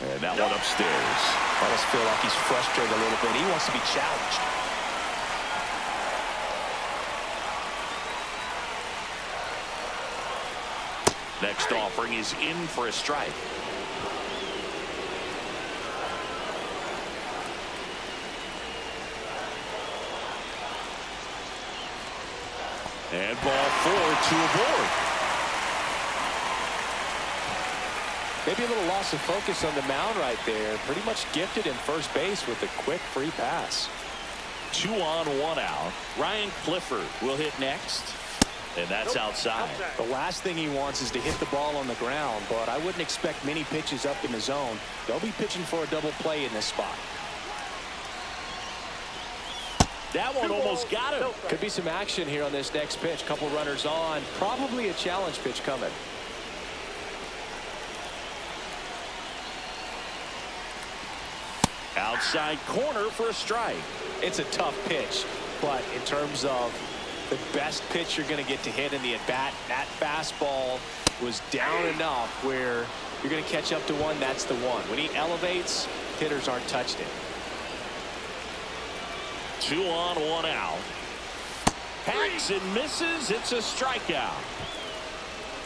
And that one upstairs. I almost feel like he's frustrated a little bit. He wants to be challenged. Next offering is in for a strike. And ball 4 to a board. Maybe a little loss of focus on the mound right there. Pretty much gifted in first base with a quick free pass. 2 on, 1 out. Ryan Clifford will hit next. And that's outside. The last thing he wants is to hit the ball on the ground, but I wouldn't expect many pitches up in the zone. They'll be pitching for a double play in this spot. That one almost got him. Could be some action here on this next pitch. Couple runners on. Probably a challenge pitch coming. Outside corner for a strike. It's a tough pitch, but in terms of the best pitch you're going to get to hit in the at-bat, that fastball was down enough where you're going to catch up to one. That's the one. When he elevates, hitters aren't touched it. 2 on, 1 out. Hacks and misses. It's a strikeout.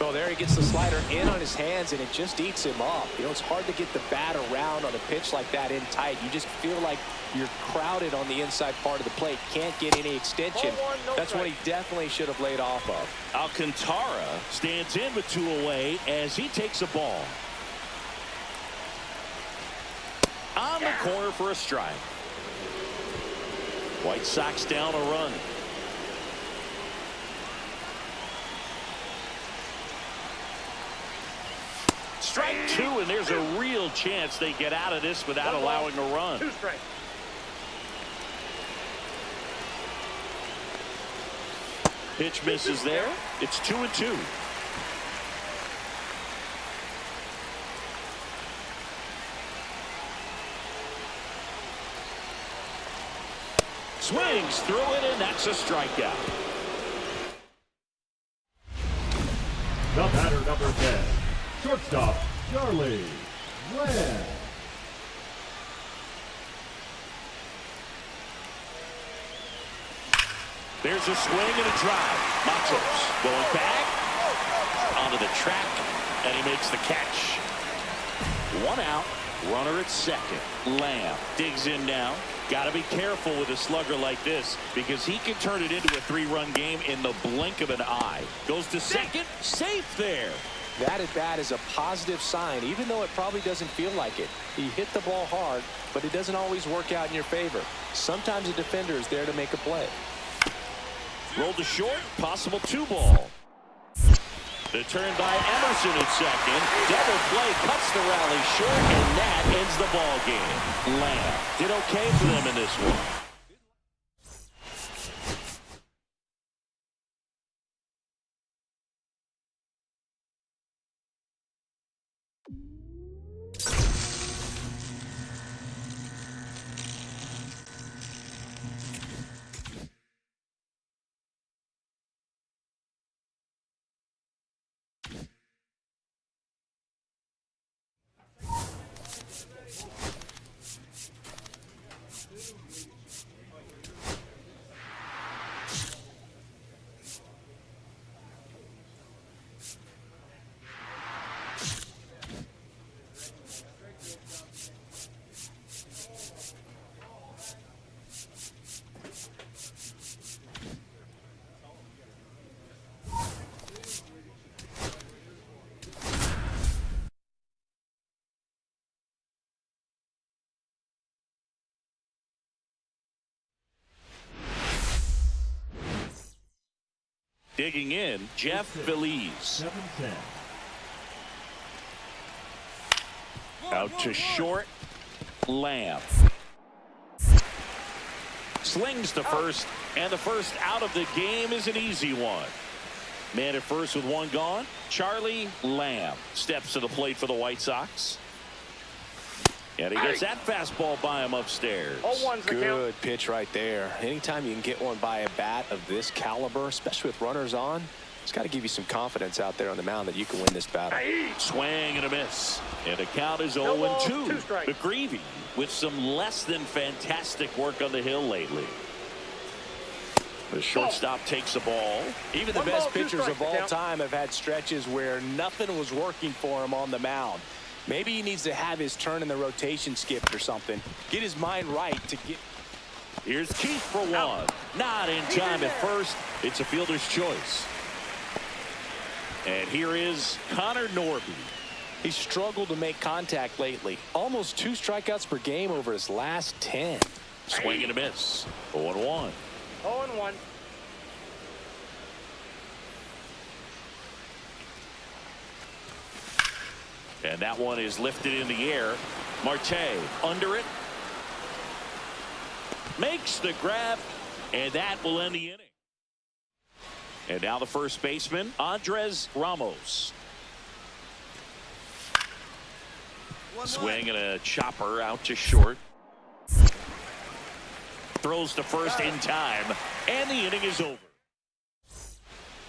Oh, there he gets the slider in on his hands, and it just eats him up. You know, it's hard to get the bat around on a pitch like that in tight. You just feel like you're crowded on the inside part of the plate. Can't get any extension. That's what he definitely should have laid off of. Alcantara stands in with 2 away as he takes a ball. On the corner for a strike. White Sox down a run. Strike two, and there's a real chance they get out of this without allowing a run. 2 strikes. Pitch misses there. It's 2-2. Swings through it, and that's a strikeout. The batter, number 10, shortstop, Charlie Lamb. There's a swing and a drive. Matos going back onto the track, and he makes the catch. 1 out, runner at second. Lamb digs in now. Got to be careful with a slugger like this because he can turn it into a 3-run game in the blink of an eye. Goes to second, safe there. That at bat is a positive sign, even though it probably doesn't feel like it. He hit the ball hard, but it doesn't always work out in your favor. Sometimes a defender is there to make a play. Rolled to short, possible 2-ball. The turn by Emerson at second. Double play cuts the rally short, and that ends the ball game. Lamb did okay for them in this one. Digging in, Jeff Feliz. 7-10. Out to short, Lamb. Slings to first, and the first out of the game is an easy one. Man at first with 1 gone. Charlie Lamb steps to the plate for the White Sox. And he gets that fastball by him upstairs. 0-1's the count. Good pitch right there. Anytime you can get one by a bat of this caliber, especially with runners on, it's got to give you some confidence out there on the mound that you can win this battle. Swing and a miss. And the count is No 0-2. balls, 2 strikes. McGreevy with some less than fantastic work on the hill lately. The shortstop takes the ball. Even the 1 best ball, 2 pitchers strikes, of all count. time have had stretches where nothing was working for him on the mound. Maybe he needs to have his turn in the rotation skipped or something. Get his mind right to get. Here's Keith for 1. Not in time at first. It's a fielder's choice. And here is Connor Norby. He struggled to make contact lately. Almost 2 strikeouts per game over his last 10. Swing and a miss. 0-1. 0-1. And that one is lifted in the air. Marte under it. Makes the grab. And that will end the inning. And now the first baseman, Andres Ramos. Swing and a chopper out to short. Throws to first in time. And the inning is over.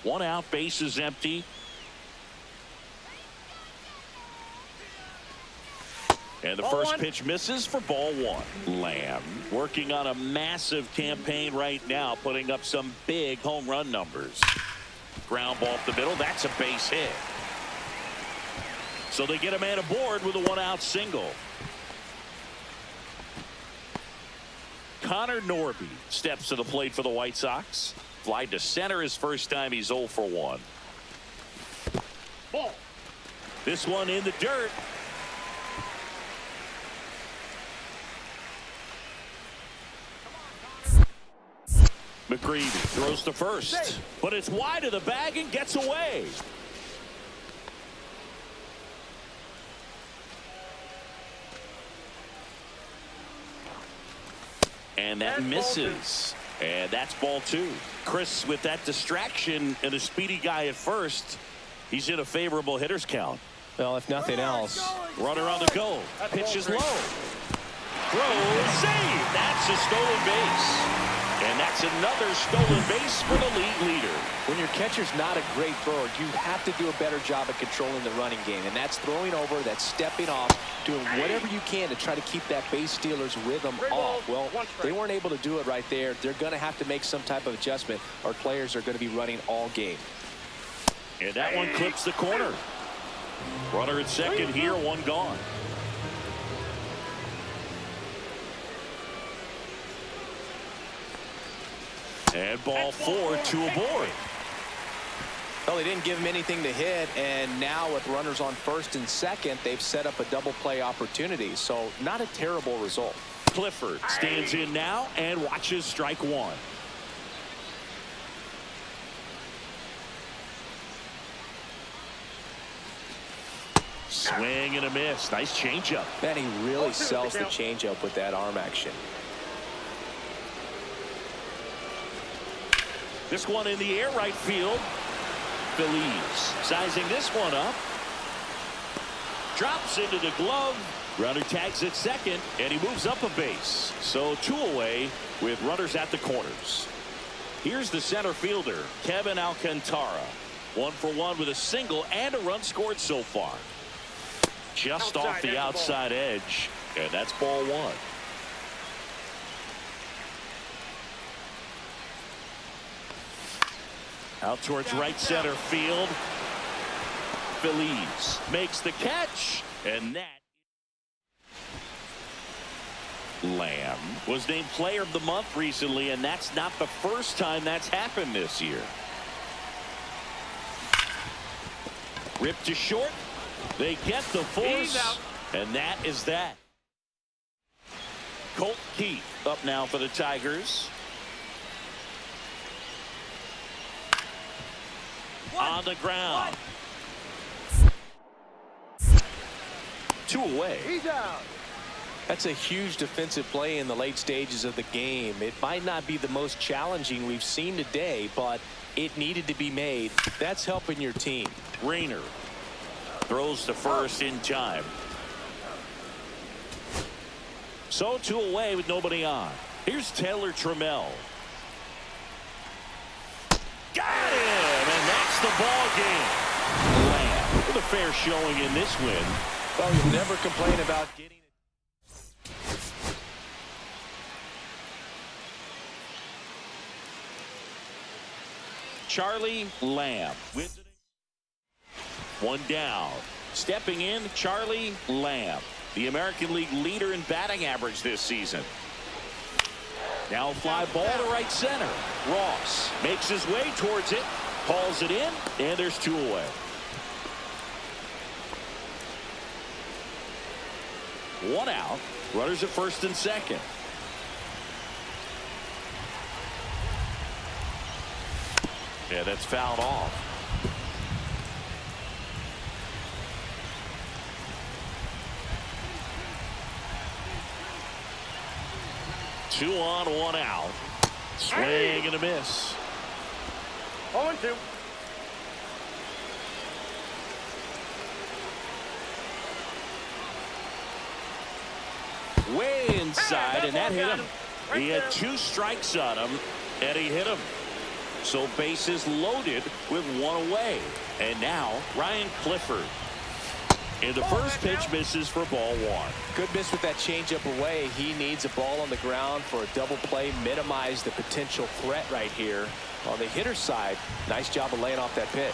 1 out, base is empty. And the first pitch misses for ball 1. Lamb working on a massive campaign right now, putting up some big home run numbers. Ground ball up the middle. That's a base hit. So they get a man aboard with a 1-out single. Connor Norby steps to the plate for the White Sox. Fly to center his first time. He's 0 for 1. Ball. This one in the dirt. McGreevy throws to first, but it's wide of the bag and gets away. And that misses. And that's ball 2. Chris, with that distraction and a speedy guy at first, he's in a favorable hitter's count. Well, if nothing else. Runner on the go. Pitch is low. Throw, save. That's a stolen base. And that's another stolen base for the league leader. When your catcher's not a great thrower, you have to do a better job of controlling the running game. And that's throwing over, that's stepping off, doing whatever you can to try to keep that base stealer's rhythm off. Well, they weren't able to do it right there. They're going to have to make some type of adjustment. Our players are going to be running all game. And that one clips the corner. Runner at second here, one gone. And ball 4, 2 aboard. Well, they didn't give him anything to hit, and now with runners on first and second, they've set up a double play opportunity. So not a terrible result. Clifford stands in now and watches strike 1. Swing and a miss. Nice changeup. Man, he really sells the changeup with that arm action. This one in the air, right field. Feliz sizing this one up. Drops into the glove. Runner tags at second, and he moves up a base. So 2 away with runners at the corners. Here's the center fielder, Kevin Alcantara. 1 for 1 with a single and a run scored so far. Just off the outside edge, and that's ball 1. Out towards right center field. Feliz makes the catch, and that. Lamb was named player of the month recently, and that's not the first time that's happened this year. Ripped to short. They get the force, and that is that. Colt Keith up now for the Tigers. On the ground. 2 away. He's out. That's a huge defensive play in the late stages of the game. It might not be the most challenging we've seen today, but it needed to be made. That's helping your team. Rayner throws to first in time. So 2 away with nobody on. Here's Taylor Trammell. Got him, and that's the ball game. Lamb with a fair showing in this win. Well, you'll never complain about getting it. Charlie Lamb with 1 down. Stepping in, Charlie Lamb, the American League leader in batting average this season. Now fly ball to right center. Ross makes his way towards it, calls it in, and there's 2 away. One out. Runners at first and second. Yeah, that's fouled off. Two on, 1 out. Swing and a miss. 0-2. Way inside, and that hit him. He had 2 strikes on him, and he hit him. So bases loaded with 1 away. And now Ryan Clifford. And the first pitch misses for ball 1. Good miss with that changeup away. He needs a ball on the ground for a double play, minimize the potential threat right here. On the hitter's side, nice job of laying off that pitch.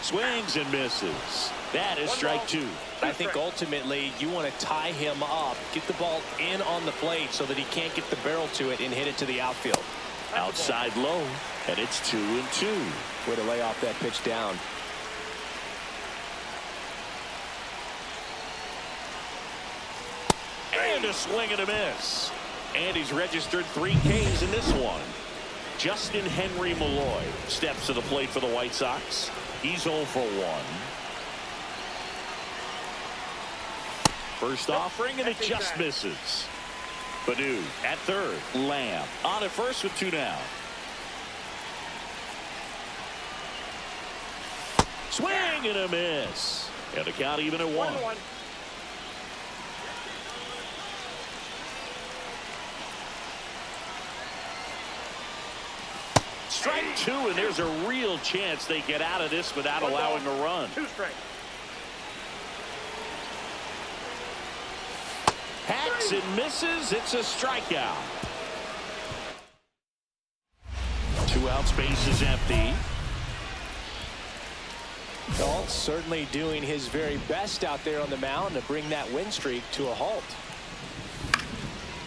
Swings and misses. That is strike 2. I think ultimately you want to tie him up, get the ball in on the plate so that he can't get the barrel to it and hit it to the outfield. Outside low, and it's 2-2. Way to lay off that pitch down. And a swing and a miss. And he's registered 3 Ks in this one. Justin Henry Malloy steps to the plate for the White Sox. He's 0 for 1. First offering, and it just misses. Badu at third. Lamb on at first with 2 down. Swing and a miss. And the count even at 1. 1-1. Strike 2, and there's a real chance they get out of this without allowing a run. 2 strikes. Hacks and misses. It's a strikeout. 2 outs, base is empty. Galt certainly doing his very best out there on the mound to bring that win streak to a halt.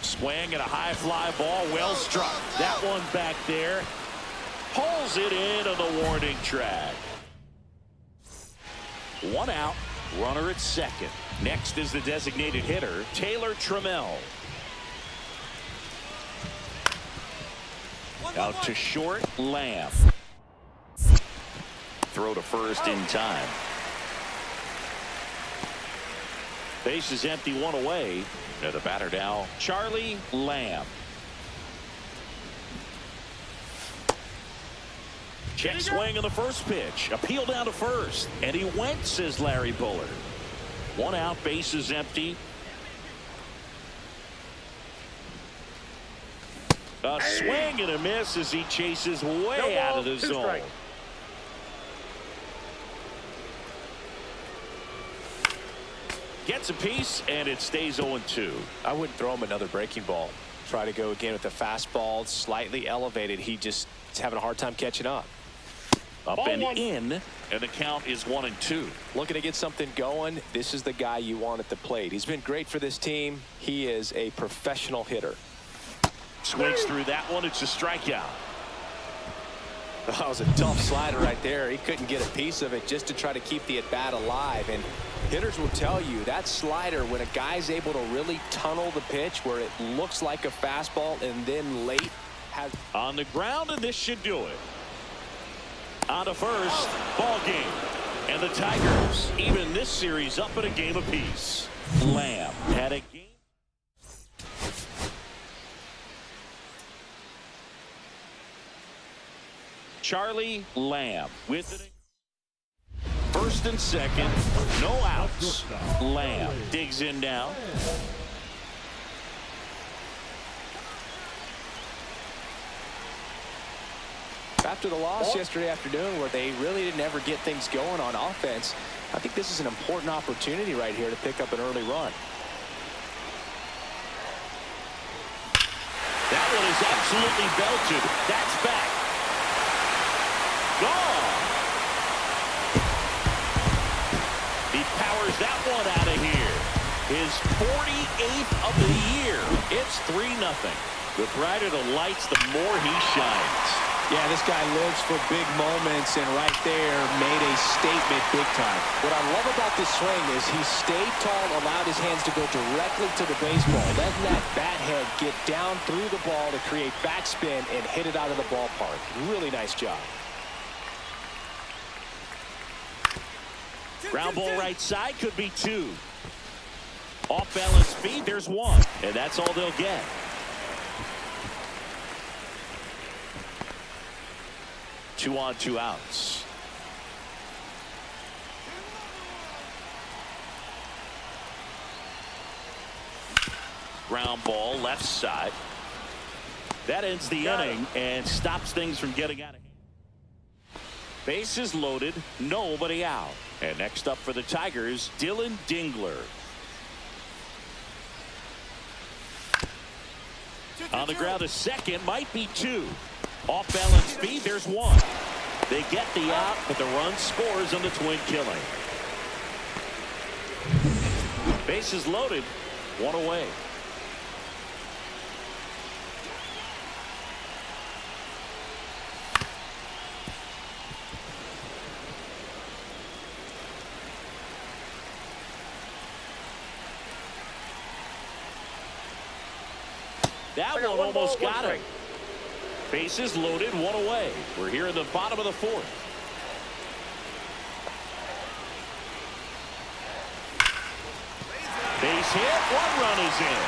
Swing and a high fly ball, well struck. That one back there. Pulls it in on the warning track. 1 out, runner at second. Next is the designated hitter, Taylor Trammell. Out to short, Lamb. Throw to first in time. Base is empty, 1 away. And the batter now, Charlie Lamb. Check swing on the first pitch. Appeal down to first. And he went, says Larry Bullard. 1 out, base is empty. A swing and a miss as he chases way out of the zone. Strikes. Gets a piece, and it stays 0-2. I wouldn't throw him another breaking ball. Try to go again with the fastball, slightly elevated. He just is having a hard time catching up. Up and in, and the count is 1-2. Looking to get something going. This is the guy you want at the plate. He's been great for this team. He is a professional hitter. Swings through that one. It's a strikeout. That was a tough slider right there. He couldn't get a piece of it just to try to keep the at-bat alive. And hitters will tell you that slider, when a guy's able to really tunnel the pitch where it looks like a fastball and then late has on the ground, and this should do it. On to first, ball game. And the Tigers even this series up at a game apiece. Lamb had a game. Charlie Lamb with it. First and second, no outs. Lamb digs in now. After the loss yesterday afternoon, where they really didn't ever get things going on offense, I think this is an important opportunity right here to pick up an early run. That one is absolutely belted. That's back. Gone. He powers that one out of here. His 48th of the year. It's 3-0. The brighter the lights, the more he shines. Yeah, this guy lives for big moments, and right there made a statement big time. What I love about this swing is he stayed tall, allowed his hands to go directly to the baseball, letting that bat head get down through the ball to create backspin and hit it out of the ballpark. Really nice job. Ground ball right side, could be 2. Off balance speed, there's 1. And that's all they'll get. Two on, 2 outs. Ground ball left side. That ends the inning and stops things from getting out of hand. Bases loaded, nobody out. And next up for the Tigers, Dylan Dingler. On the ground, a second, might be 2. Off balance speed, there's 1. They get the out, but the run scores on the twin killing. Bases loaded, 1 away. That one almost got him. Bases loaded, one away. We're here in the bottom of the fourth. Base hit, one run is in.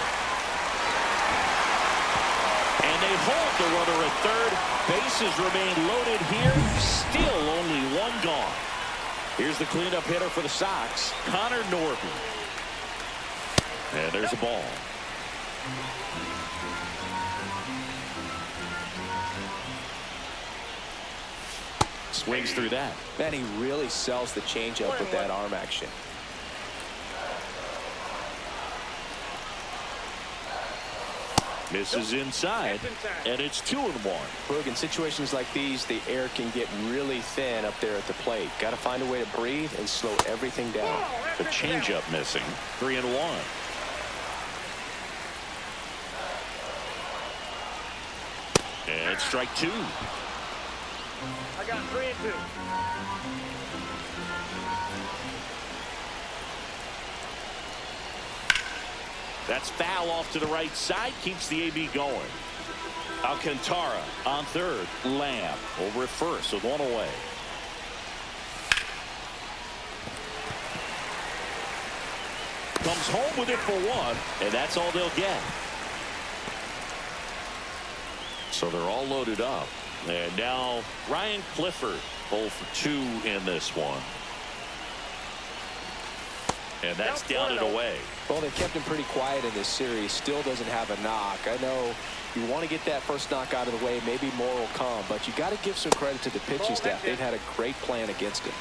And they hold the runner at third. Bases remain loaded here. Still only one gone. Here's the cleanup hitter for the Sox, Connor Norby. And there's a ball. Swings through that. Man, he really sells the changeup with that arm action. Misses inside, and it's 2-1. Boog, in situations like these, the air can get really thin up there at the plate. Got to find a way to breathe and slow everything down. The changeup missing. 3-1. And strike two. I got 3-2. That's foul off to the right side. Keeps the AB going. Alcantara on third. Lamb over at first with one away. Comes home with it for one, and that's all they'll get. So they're all loaded up. And now Ryan Clifford 0 for 2 in this one. And that's down and away. Well, they kept him pretty quiet in this series. Still doesn't have a knock. I know you want to get that first knock out of the way. Maybe more will come. But you got to give some credit to the pitching staff. They've had a great plan against him.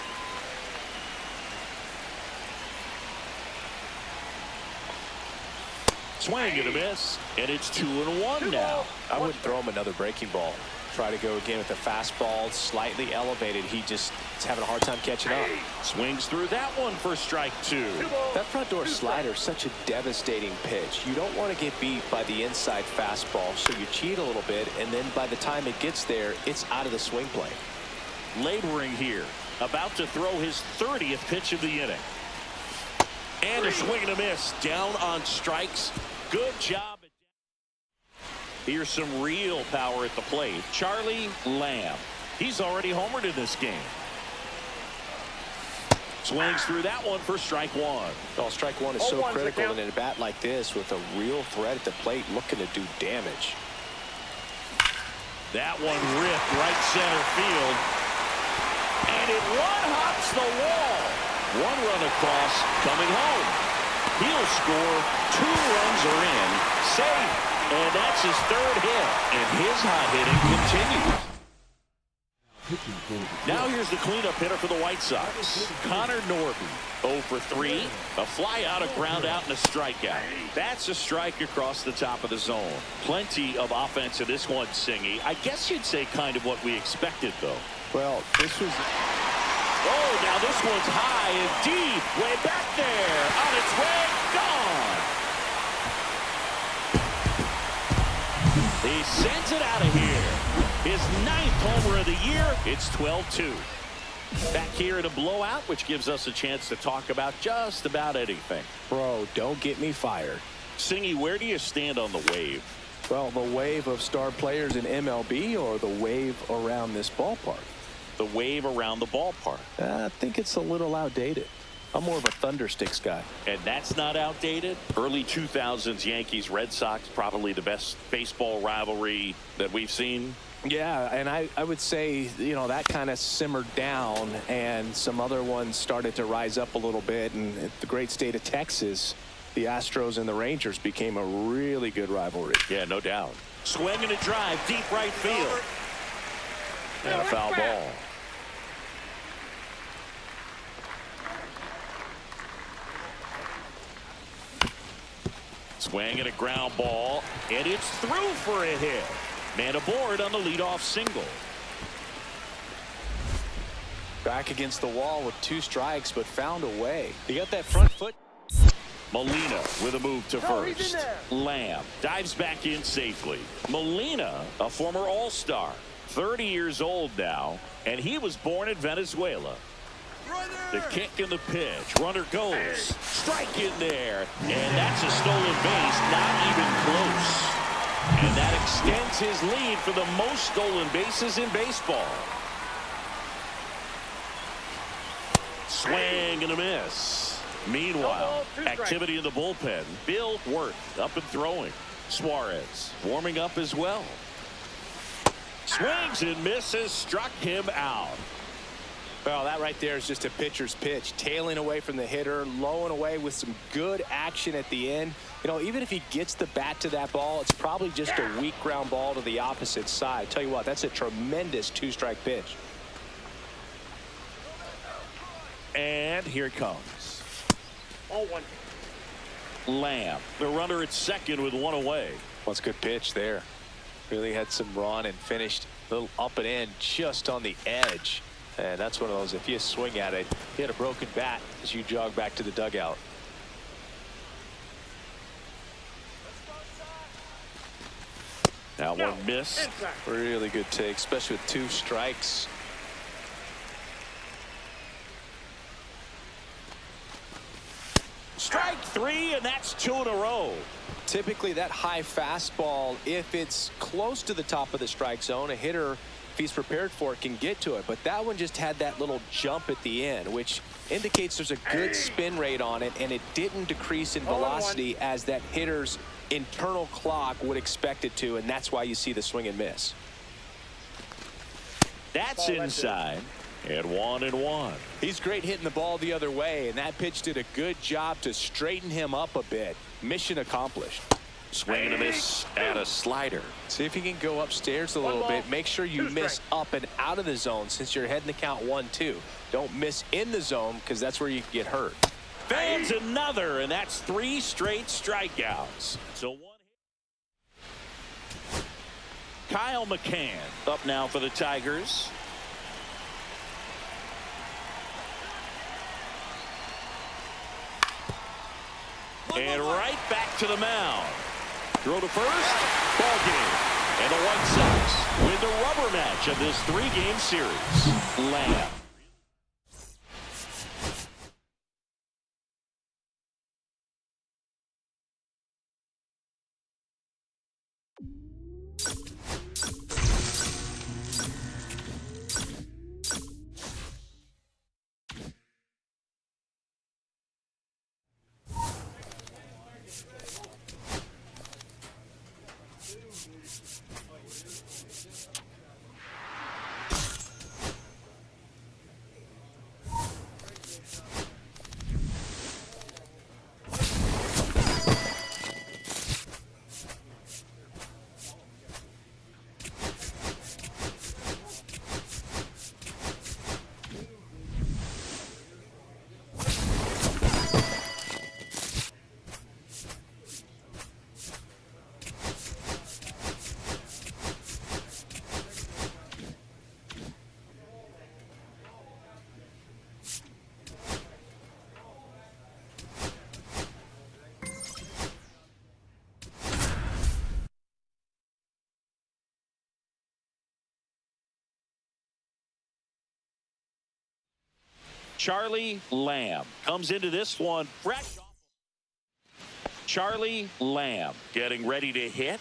Swing and a miss. And it's 2-1 now. I wouldn't throw him another breaking ball. Try to go again with the fastball slightly elevated. He just is having a hard time catching up. Swings through that one for strike two. That front door slider is such a devastating pitch. You don't want to get beat by the inside fastball, so you cheat a little bit, and then by the time it gets there, it's out of the swing plane. Laboring here, about to throw his 30th pitch of the inning. And a swing and a miss. Down on strikes. Good job. Here's some real power at the plate. Charlie Lamb. He's already homered in this game. Swings through that one for strike one. Well, strike one is so critical in a bat like this with a real threat at the plate looking to do damage. That one ripped right center field. And it one-hops the wall. One run across, coming home. He'll score. 2 runs are in. Safe. And that's his third hit. And his hot hitting continues. Now here's the cleanup hitter for the White Sox, Connor Norby. 0 for 3. A fly out, a ground out, and a strikeout. That's a strike across the top of the zone. Plenty of offense in this one, Singy. I guess you'd say kind of what we expected, though. Well, this was... Oh, now this one's high and deep. Way back there. On its way. Gone. He sends it out of here. His 9th homer of the year. It's 12-2. Back here in a blowout, which gives us a chance to talk about just about anything. Bro, don't get me fired. Singy, where do you stand on the wave? Well, the wave of star players in MLB or the wave around this ballpark? The wave around the ballpark. I think it's a little outdated. I'm more of a Thundersticks guy. And that's not outdated. Early 2000s Yankees Red Sox, probably the best baseball rivalry that we've seen. Yeah, and I would say, you know, that kind of simmered down and some other ones started to rise up a little bit. And the great state of Texas, the Astros and the Rangers became a really good rivalry. Yeah, no doubt. Swing and a drive, deep right field. And a foul ball. Swing and a ground ball, and it's through for a hit. Man aboard on the leadoff single. Back against the wall with 2 strikes, but found a way. He got that front foot. Molina with a move to first. Lamb dives back in safely. Molina, a former All-Star, 30 years old now, and he was born in Venezuela. The kick and the pitch. Runner goes. Strike in there. And that's a stolen base. Not even close. And that extends his lead for the most stolen bases in baseball. Swing and a miss. Meanwhile, activity in the bullpen. Bill Worth up and throwing. Suarez warming up as well. Swings and misses, struck him out. Well, that right there is just a pitcher's pitch. Tailing away from the hitter, lowing away with some good action at the end. You know, even if he gets the bat to that ball, it's probably just a weak ground ball to the opposite side. Tell you what, that's a tremendous two-strike pitch. And here it comes. 0-1. Lamb, the runner at second with one away. Well, it's a good pitch there. Really had some run and finished a little up and in just on the edge. And that's one of those, if you swing at it, you hit a broken bat as you jog back to the dugout. Now one miss. Really good take, especially with 2 strikes. Strike 3, and that's 2 in a row. Typically that high fastball, if it's close to the top of the strike zone, a hitter, if he's prepared for it, can get to it. But that one just had that little jump at the end, which indicates there's a good spin rate on it, and it didn't decrease in velocity as that hitter's internal clock would expect it to, and that's why you see the swing and miss. That's inside. And 1-1. He's great hitting the ball the other way, and that pitch did a good job to straighten him up a bit. Mission accomplished. Swing and a miss and a slider. See if you can go upstairs a little bit. Make sure you miss up and out of the zone since you're heading to count 1-2. Don't miss in the zone because that's where you can get hurt. Fans another, and that's 3 straight strikeouts. So 1 hit. Kyle McCann up now for the Tigers. And right back to the mound. Throw to first. Ball game. And the White Sox win the rubber match of this 3-game series. Lamb. Charlie Lamb comes into this one fresh. Charlie Lamb getting ready to hit.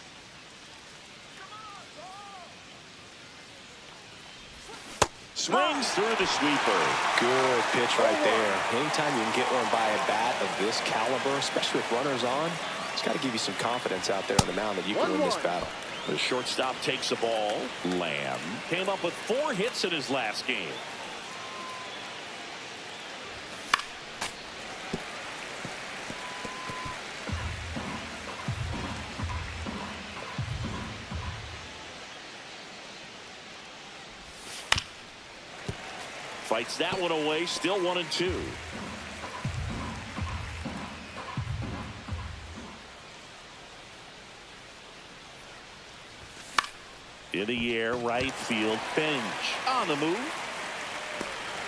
Swings through the sweeper. Good pitch right there. Anytime you can get one by a bat of this caliber, especially with runners on, it's got to give you some confidence out there on the mound that you can win this battle. The shortstop takes the ball. Lamb came up with 4 hits in his last game. Fights that one away, still 1-2. In the air, right field, Bench on the move.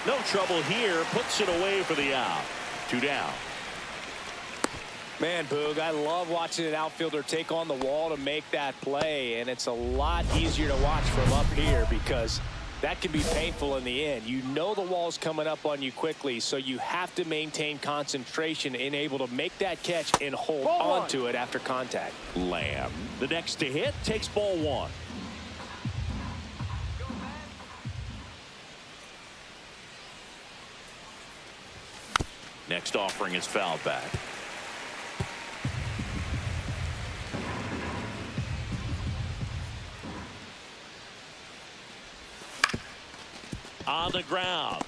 No trouble here, puts it away for the out. 2 down. Man, Boog, I love watching an outfielder take on the wall to make that play, and it's a lot easier to watch from up here because That can be painful in the end. You know the wall's coming up on you quickly, so you have to maintain concentration and able to make that catch and hold on to it after contact. Lamb, the next to hit, takes ball one. Next offering is fouled back. On the ground.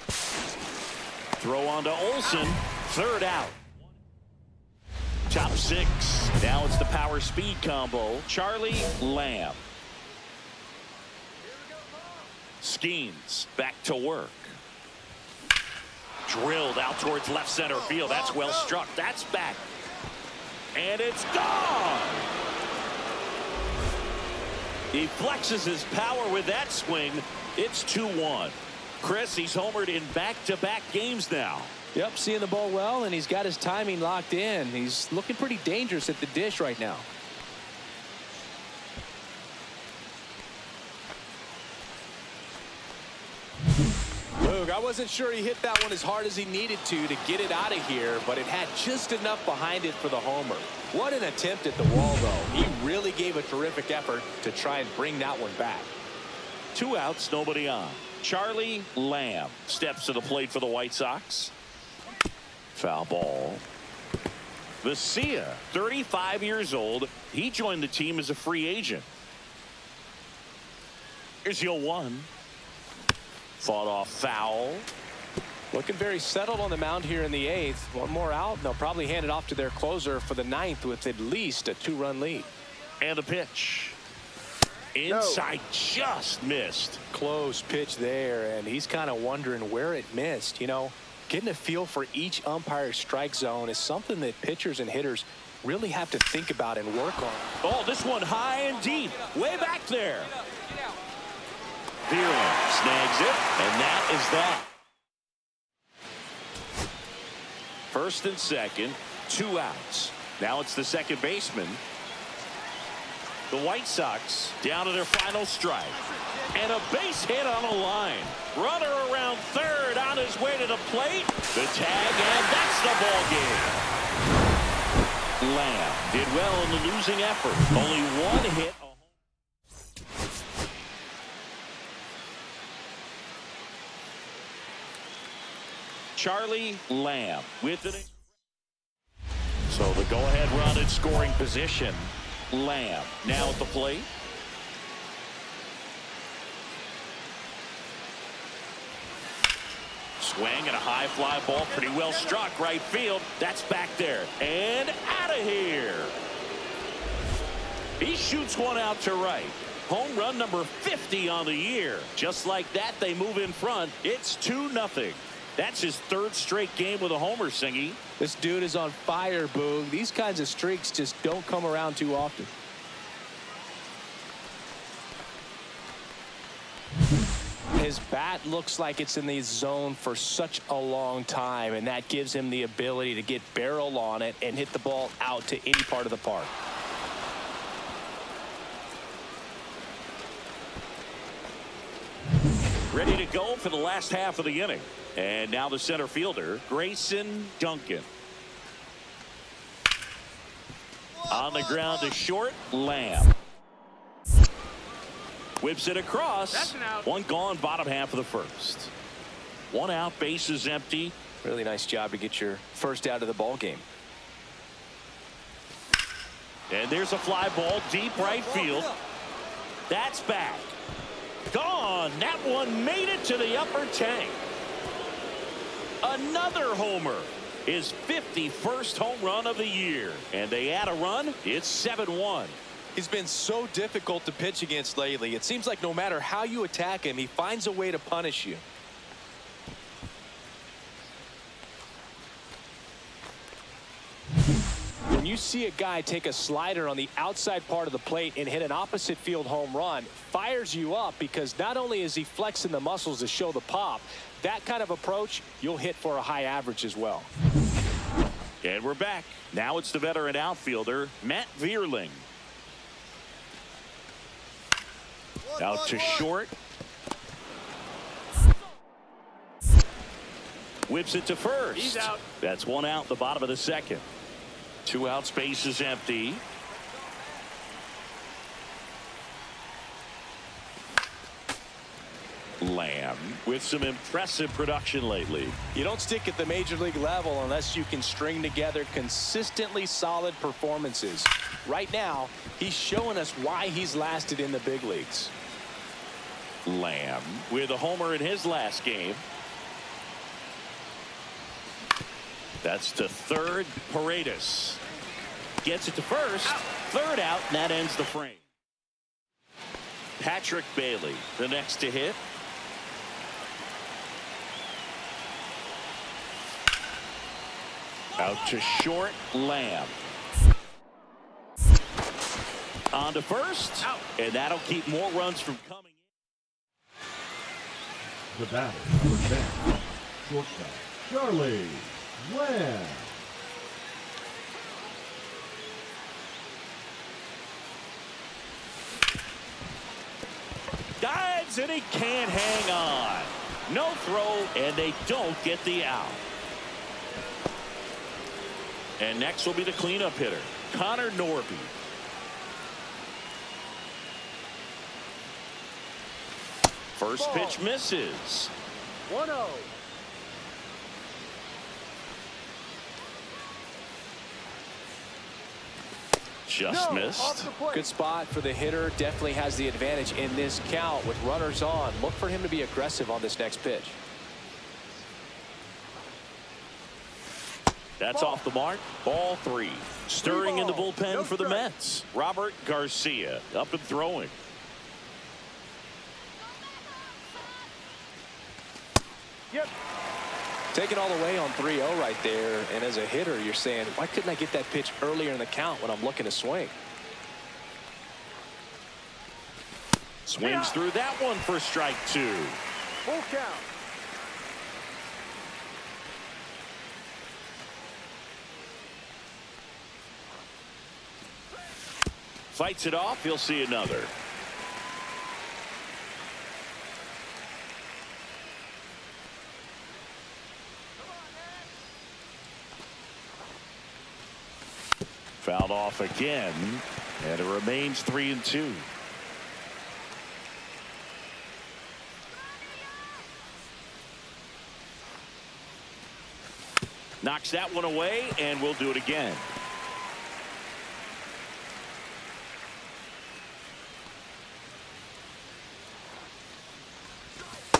Throw on to Olsen. Third out. Top six. Now it's the power speed combo. Charlie Lamb. Skeens back to work. Drilled out towards left center field. That's well struck. That's back. And it's gone. He flexes his power with that swing. It's 2-1. Chris, he's homered in back-to-back games now. Yep, seeing the ball well, and he's got his timing locked in. He's looking pretty dangerous at the dish right now. Look, I wasn't sure he hit that one as hard as he needed to get it out of here, but it had just enough behind it for the homer. What an attempt at the wall, though. He really gave a terrific effort to try and bring that one back. 2 outs, nobody on. Charlie Lamb steps to the plate for the White Sox. Foul ball. Vesia, 35 years old. He joined the team as a free agent. Here's 0-1. Fought off foul. Looking very settled on the mound here in the 8th. One more out, and they'll probably hand it off to their closer for the 9th with at least a 2-run lead. And a pitch. Inside, just missed. Close pitch there, and he's kind of wondering where it missed. You know, getting a feel for each umpire's strike zone is something that pitchers and hitters really have to think about and work on. Oh, this one high and deep, way back there. Veerling snags it, and that is that. First and second, 2 outs. Now it's the second baseman. The White Sox down to their final strike. And a base hit on a line. Runner around third on his way to the plate. The tag, and that's the ball game. Lamb did well in the losing effort. Only 1 hit. Charlie Lamb with it. So the go-ahead run in scoring position. Lamb now at the plate. Swing and a high fly ball, pretty well struck right field. That's back there and out of here. He shoots one out to right. Home run number 50 on the year. Just like that, they move in front. It's 2-0. That's his 3rd straight game with a homer, Singy. This dude is on fire, Boog. These kinds of streaks just don't come around too often. His bat looks like it's in the zone for such a long time, and that gives him the ability to get barrel on it and hit the ball out to any part of the park. Ready to go for the last half of the inning. And now the center fielder, Grayson Duncan. On the ground to short, Lamb. Whips it across. That's an out. 1 gone, bottom half of the first. 1 out, bases empty. Really nice job to get your first out of the ball game. And there's a fly ball deep right field. That's back. Gone. That one made it to the upper tank. Another homer. His 51st home run of the year. And they add a run. It's 7-1. He's been so difficult to pitch against lately. It seems like no matter how you attack him, he finds a way to punish you. When you see a guy take a slider on the outside part of the plate and hit an opposite field home run, fires you up because not only is he flexing the muscles to show the pop, that kind of approach, you'll hit for a high average as well. And we're back. Now it's the veteran outfielder, Matt Veerling. Out to short. Whips it to first. He's out. That's one out, the bottom of the second. 2 out, space is empty. Lamb with some impressive production lately. You don't stick at the major league level unless you can string together consistently solid performances. Right now, he's showing us why he's lasted in the big leagues. Lamb with a homer in his last game. That's to third. Paredes gets it to first. Third out, and that ends the frame. Patrick Bailey, the next to hit. Out to short. Lamb. On to first. Out. And that'll keep more runs from coming in. The batter, number 10, shortstop, Charlie Lamb. Dives, and he can't hang on. No throw, and they don't get the out. And next will be the cleanup hitter, Connor Norby. First pitch misses. 1-0. Just No, missed. off the plate. Good spot for the hitter. Definitely has the advantage in this count with runners on. Look for him to be aggressive on this next pitch. That's off the mark. Ball 3. Stirring in the bullpen No for the strike. Mets. Robert Garcia up and throwing. Yep. Taking all the way on 3-0 right there. And as a hitter, you're saying, why couldn't I get that pitch earlier in the count when I'm looking to swing? Swings through that one for strike 2. Full count. Fights it off. He'll see another. Fouled off again, and it remains 3-2. Knocks that one away, and we'll do it again.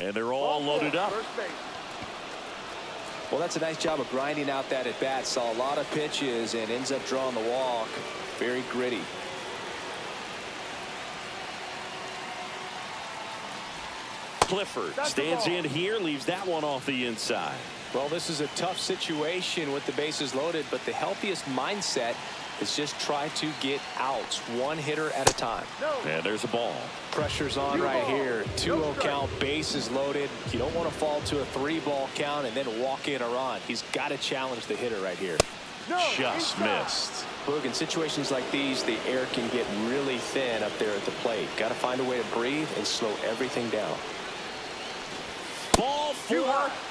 And they're all loaded up. First base. Well, that's a nice job of grinding out that at bat. Saw a lot of pitches and ends up drawing the walk. Very gritty. Clifford That's the stands ball. in here, leaves that one off the inside. Well, this is a tough situation with the bases loaded, but the healthiest mindset is just try to get outs one hitter at a time. No. And there's a ball. Pressure's on Two right ball. here. 2-0 No strike. count, bases loaded. You don't want to fall to a 3-ball count and then walk in a run. He's got to challenge the hitter right here. No. Just Inside. missed. Boog, in situations like these, the air can get really thin up there at the plate. Got to find a way to breathe and slow everything down. Ball 4,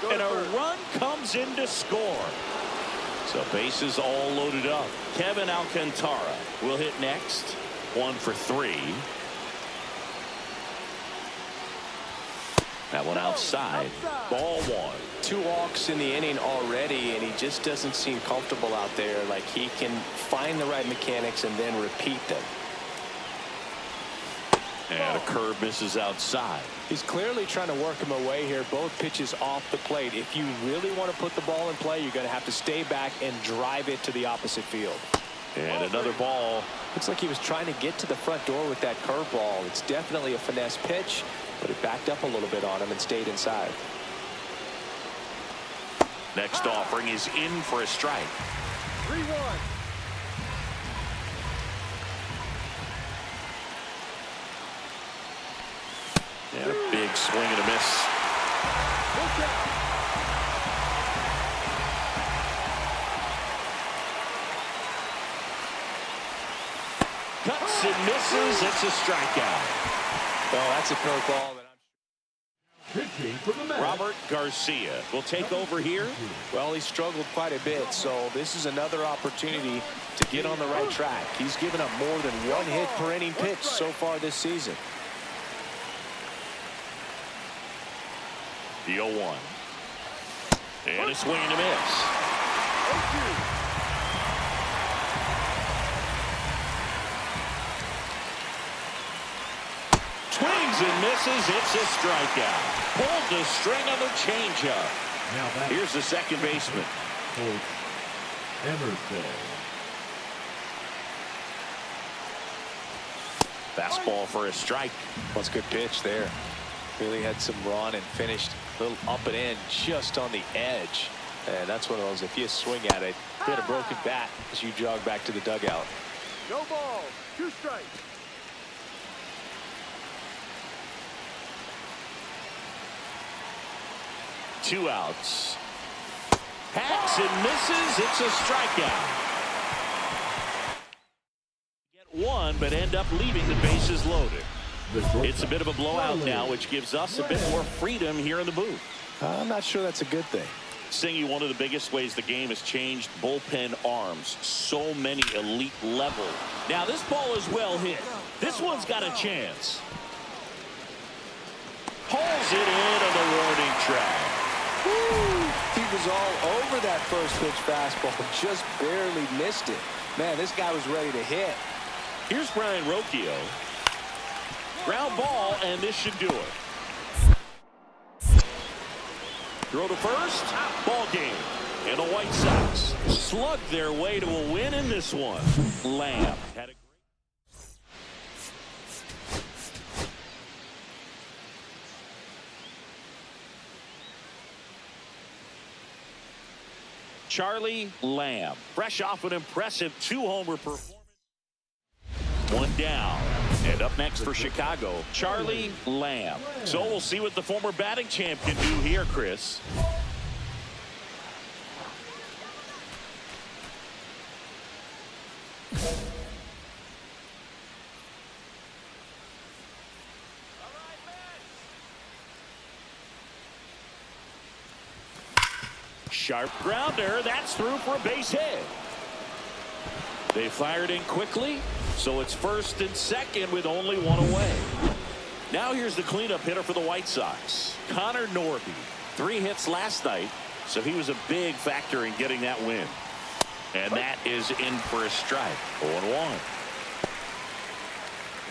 Go and to a first. run comes in to score. So bases all loaded up. Kevin Alcantara will hit next. 1 for 3. That one outside. Ball 1. 2 walks in the inning already, and he just doesn't seem comfortable out there. Like he can find the right mechanics and then repeat them. And a curve misses outside. He's clearly trying to work him away here. Both pitches off the plate. If you really want to put the ball in play, you're going to have to stay back and drive it to the opposite field. And another ball. Looks like he was trying to get to the front door with that curveball. It's definitely a finesse pitch, but it backed up a little bit on him and stayed inside. Next offering is in for a strike. 3-1. And a big swing and a miss. Full count. Cuts and misses. It's a strikeout. Well, that's a curveball that Pitching for the Mets. Robert Garcia will take over here. Well, he struggled quite a bit, so this is another opportunity to get on the right track. He's given up more than one hit per inning pitch so far this season. The 0-1. And a swing and a miss. Swings and misses. It's a strikeout. Pulled the string on the changeup. Now back. Here's the second baseman. Coach Emerson. Fastball for a strike. That's a good pitch there. Really had some run and finished a little up and in just on the edge. And that's one of those, if you swing at it, hit a broken bat as you jog back to the dugout. No ball. 2 strikes. Two outs. Hacks and misses. It's a strikeout. Get one, but end up leaving the bases loaded. It's a bit of a blowout now, which gives us a bit more freedom here in the booth. I'm not sure that's a good thing. Singy, one of the biggest ways the game has changed, bullpen arms. So many elite level. Now this ball is well hit. This one's got a chance. Pulls it in on the warning track. Woo! He was all over that first pitch fastball, just barely missed it. Man, this guy was ready to hit. Here's Brian Rocchio. Ground ball, and this should do it. Throw to first. Ball game. And the White Sox slugged their way to a win in this one. Lamb had a Charlie Lamb, fresh off an impressive 2-homer performance. One down. And up next for Chicago, Charlie Lamb. So we'll see what the former batting champ can do here, Chris. Sharp grounder. That's through for a base hit. They fired in quickly, so it's first and second with only one away. Now here's the cleanup hitter for the White Sox, Connor Norby. 3 hits last night, so he was a big factor in getting that win. And that is in for a strike. 0-1.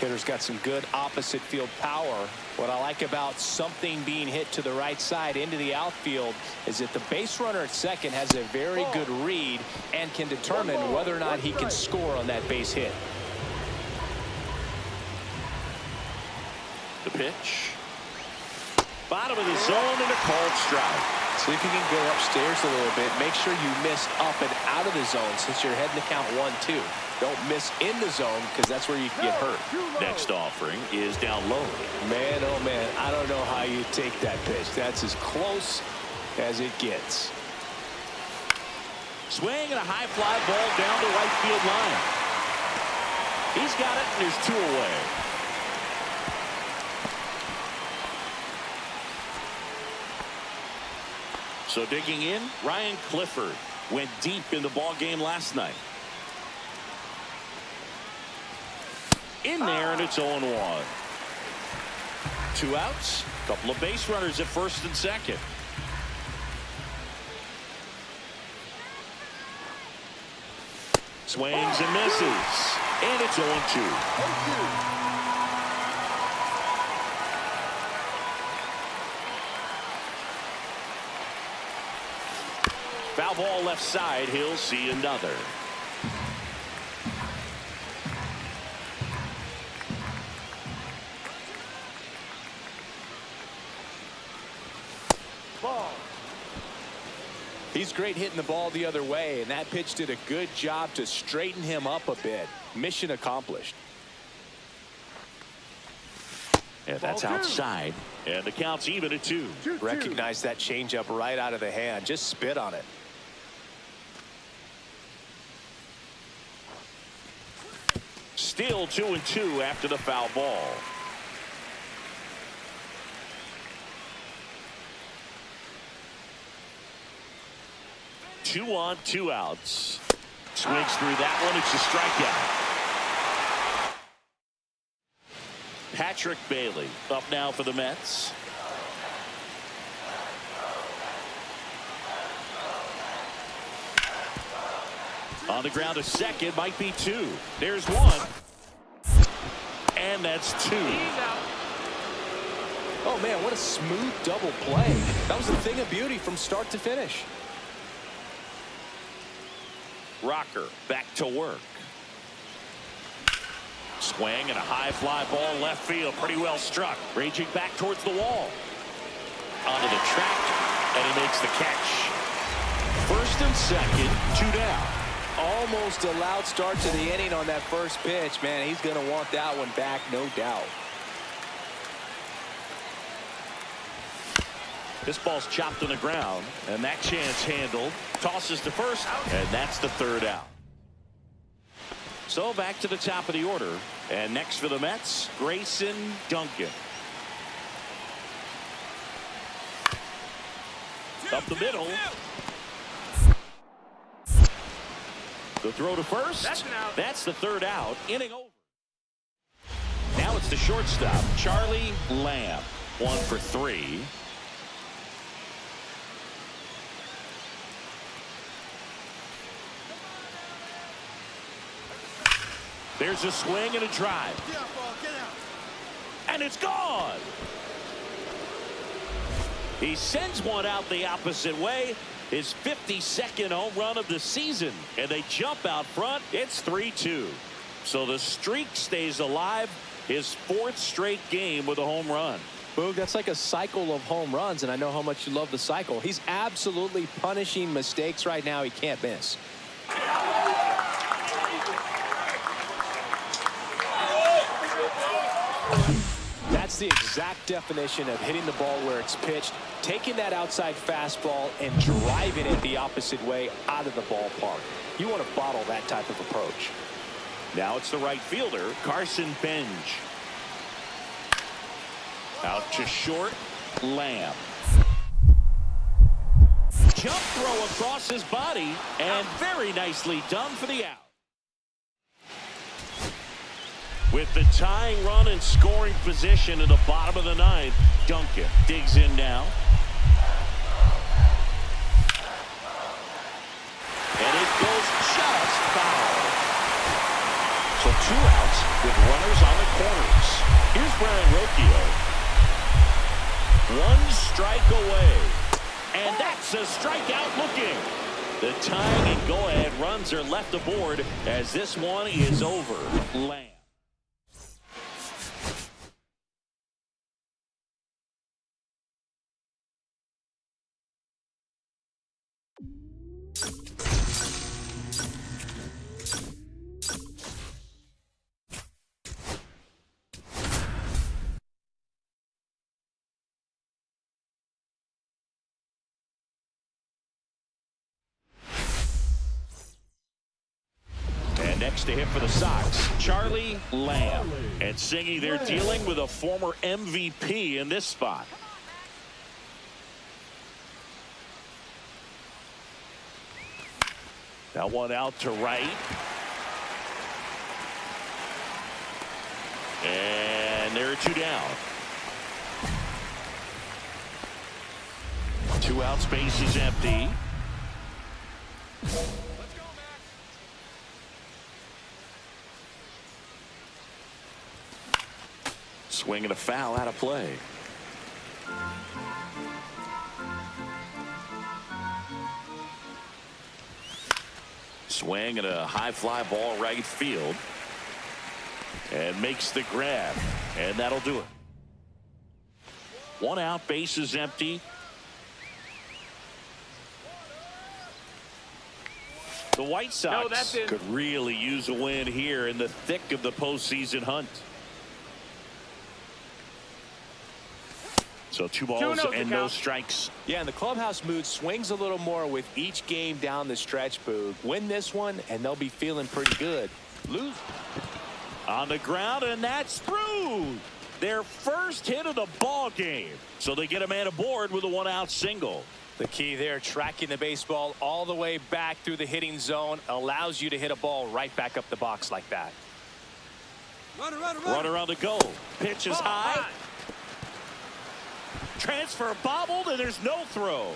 Hitter's got some good opposite field power. What I like about something being hit to the right side into the outfield is that the base runner at second has a very good read and can determine whether or not he can score on that base hit. The pitch. Bottom of the zone and a called strike. See if you can go upstairs a little bit. Make sure you miss up and out of the zone since you're heading to count 1-2. Don't miss in the zone because that's where you can get hurt. Next offering is down low. Man, oh man, I don't know how you take that pitch. That's as close as it gets. Swing and a high fly ball down the right field line. He's got it, and there's 2 away. So digging in, Ryan Clifford went deep in the ball game last night. In there, and it's 0-1. 2 outs, couple of base runners at first and second. Swings and misses, and it's 0-2. Foul ball left side. He'll see another. Ball. He's great hitting the ball the other way, and that pitch did a good job to straighten him up a bit. Mission accomplished. And that's outside. And the count's even at 2. Recognize that changeup right out of the hand. Just spit on it. Still 2-2 after the foul ball. 2 on, 2 outs. Swings through that one. It's a strikeout. Patrick Bailey up now for the Mets. On the ground to second, might be 2. There's 1. And that's 2. Oh, man, what a smooth double play. That was a thing of beauty from start to finish. Rocker back to work. Swing and a high fly ball left field. Pretty well struck. Raging back towards the wall. Onto the track, and he makes the catch. First and second, 2 down. Almost a loud start to the inning on that first pitch. Man, he's going to want that one back, no doubt. This ball's chopped on the ground, and that chance handled. Tosses to first, and that's the 3rd out. So back to the top of the order, and next for the Mets, Grayson Duncan. Up the middle. The throw to first. That's the 3rd out. Inning over. Now it's the shortstop, Charlie Lamb. 1 for 3. There's a swing and a drive. Get out, ball, get out. And it's gone. He sends one out the opposite way. His 52nd home run of the season. And they jump out front. It's 3-2. So the streak stays alive. His 4th straight game with a home run. Boog, that's like a cycle of home runs, and I know how much you love the cycle. He's absolutely punishing mistakes right now he can't miss. That's the exact definition of hitting the ball where it's pitched, taking that outside fastball and driving it the opposite way out of the ballpark. You want to bottle that type of approach. Now it's the right fielder, Carson Benj. Out to short, Lamb. Jump throw across his body, and very nicely done for the out. With the tying run in scoring position in the bottom of the 9th, Duncan digs in now. And it goes just foul. So 2 outs with runners on the corners. Here's Brian Rocchio. 1 strike away. And that's a strikeout looking. The tying and go-ahead runs are left aboard as this one is over. Lamb. Next to hit for the Sox, Charlie Lamb. And Singy, they're dealing with a former MVP in this spot. That one out to right. And there are 2 down. 2 outs, base is empty. Swing and a foul out of play. Swing and a high fly ball right field. And makes the grab. And that'll do it. 1 out, base is empty. The White Sox could really use a win here in the thick of the postseason hunt. So 2 balls and no strikes. Yeah, and the clubhouse mood swings a little more with each game down the stretch, Boog. Win this one, and they'll be feeling pretty good. Lose. On the ground, and that's through. Their first hit of the ball game. So they get a man aboard with a 1-out single. The key there, tracking the baseball all the way back through the hitting zone, allows you to hit a ball right back up the box like that. Runner on the go. Pitch is high. Transfer bobbled, and there's no throw.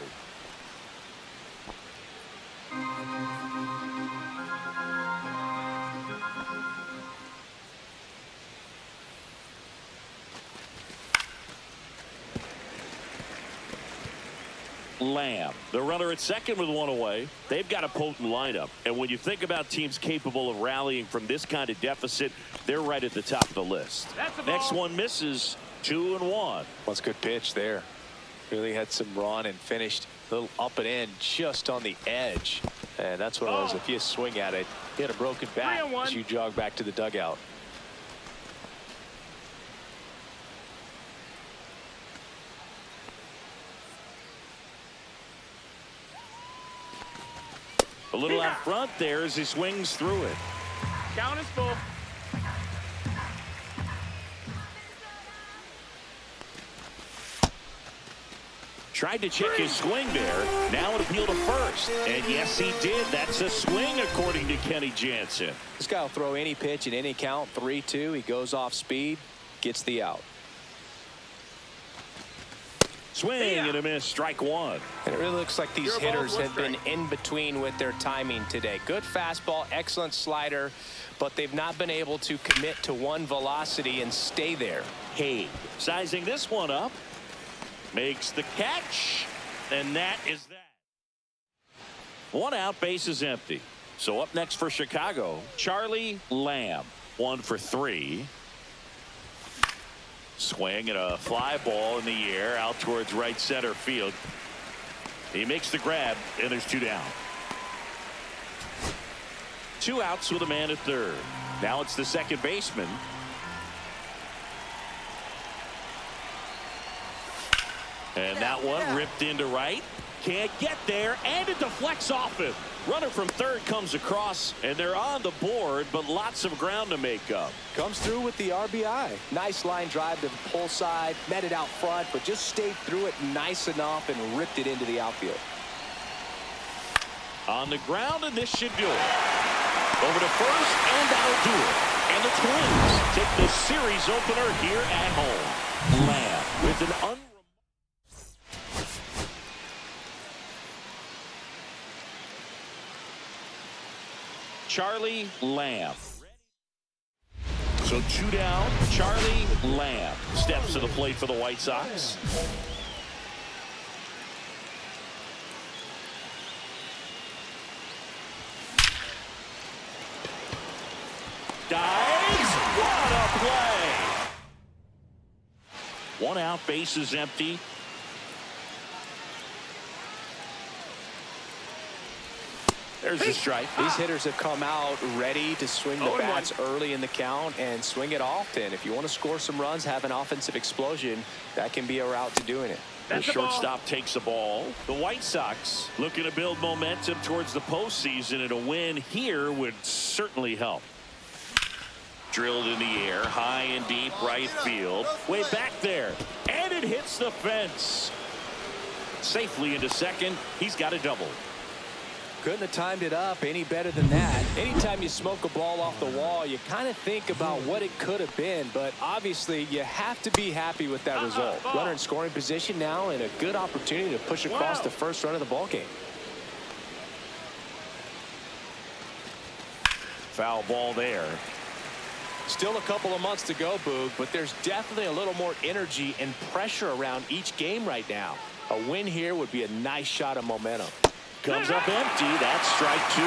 Lamb, the runner at second with one away. They've got a potent lineup, and when you think about teams capable of rallying from this kind of deficit, they're right at the top of the list. Next one misses. 2-1. Well, it's a good pitch there. Really had some run and finished a little up and in just on the edge. And that's what it was. If you swing at it, you had a broken bat as you jog back to the dugout. A little out front there as he swings through it. Count is full. Tried to check his swing there. Now an appeal to first. And yes, he did. That's a swing, according to Kenny Jansen. This guy will throw any pitch in any count. 3-2. He goes off speed, gets the out. Swing and a miss. Strike one. And it really looks like these hitters have been in between with their timing today. Good fastball, excellent slider, but they've not been able to commit to one velocity and stay there. Haig sizing this one up. Makes the catch, and that is that. One out, base is empty. So up next for Chicago, Charlie Lamb. 1 for 3. Swing and a fly ball in the air out towards right center field. He makes the grab, and there's 2 down. 2 outs with a man at third. Now it's the second baseman. And that one ripped into right. Can't get there, and it deflects off him. Runner from third comes across, and they're on the board, but lots of ground to make up. Comes through with the RBI. Nice line drive to the pull side, met it out front, but just stayed through it nice enough and ripped it into the outfield. On the ground, and this should do it. Over to first, and that'll do it. And the Twins take the series opener here at home. Lamb with an Charlie Lamb. So 2 down. Charlie Lamb steps to the plate for the White Sox. Dives. What a play. 1 out, base is empty. There's a strike. These hitters have come out ready to swing the bats early in the count and swing it often. If you want to score some runs, have an offensive explosion, that can be a route to doing it. The shortstop takes the ball. The White Sox looking to build momentum towards the postseason, and a win here would certainly help. Drilled in the air, high and deep right field. Way back there, and it hits the fence. Safely into second. He's got a double. Couldn't have timed it up any better than that. Anytime you smoke a ball off the wall, you kind of think about what it could have been, but obviously you have to be happy with that result. Runner in scoring position now, and a good opportunity to push across the first run of the ball game. Foul ball there. Still a couple of months to go, Boog, but there's definitely a little more energy and pressure around each game right now. A win here would be a nice shot of momentum. Comes up empty. That's strike 2. 1-2.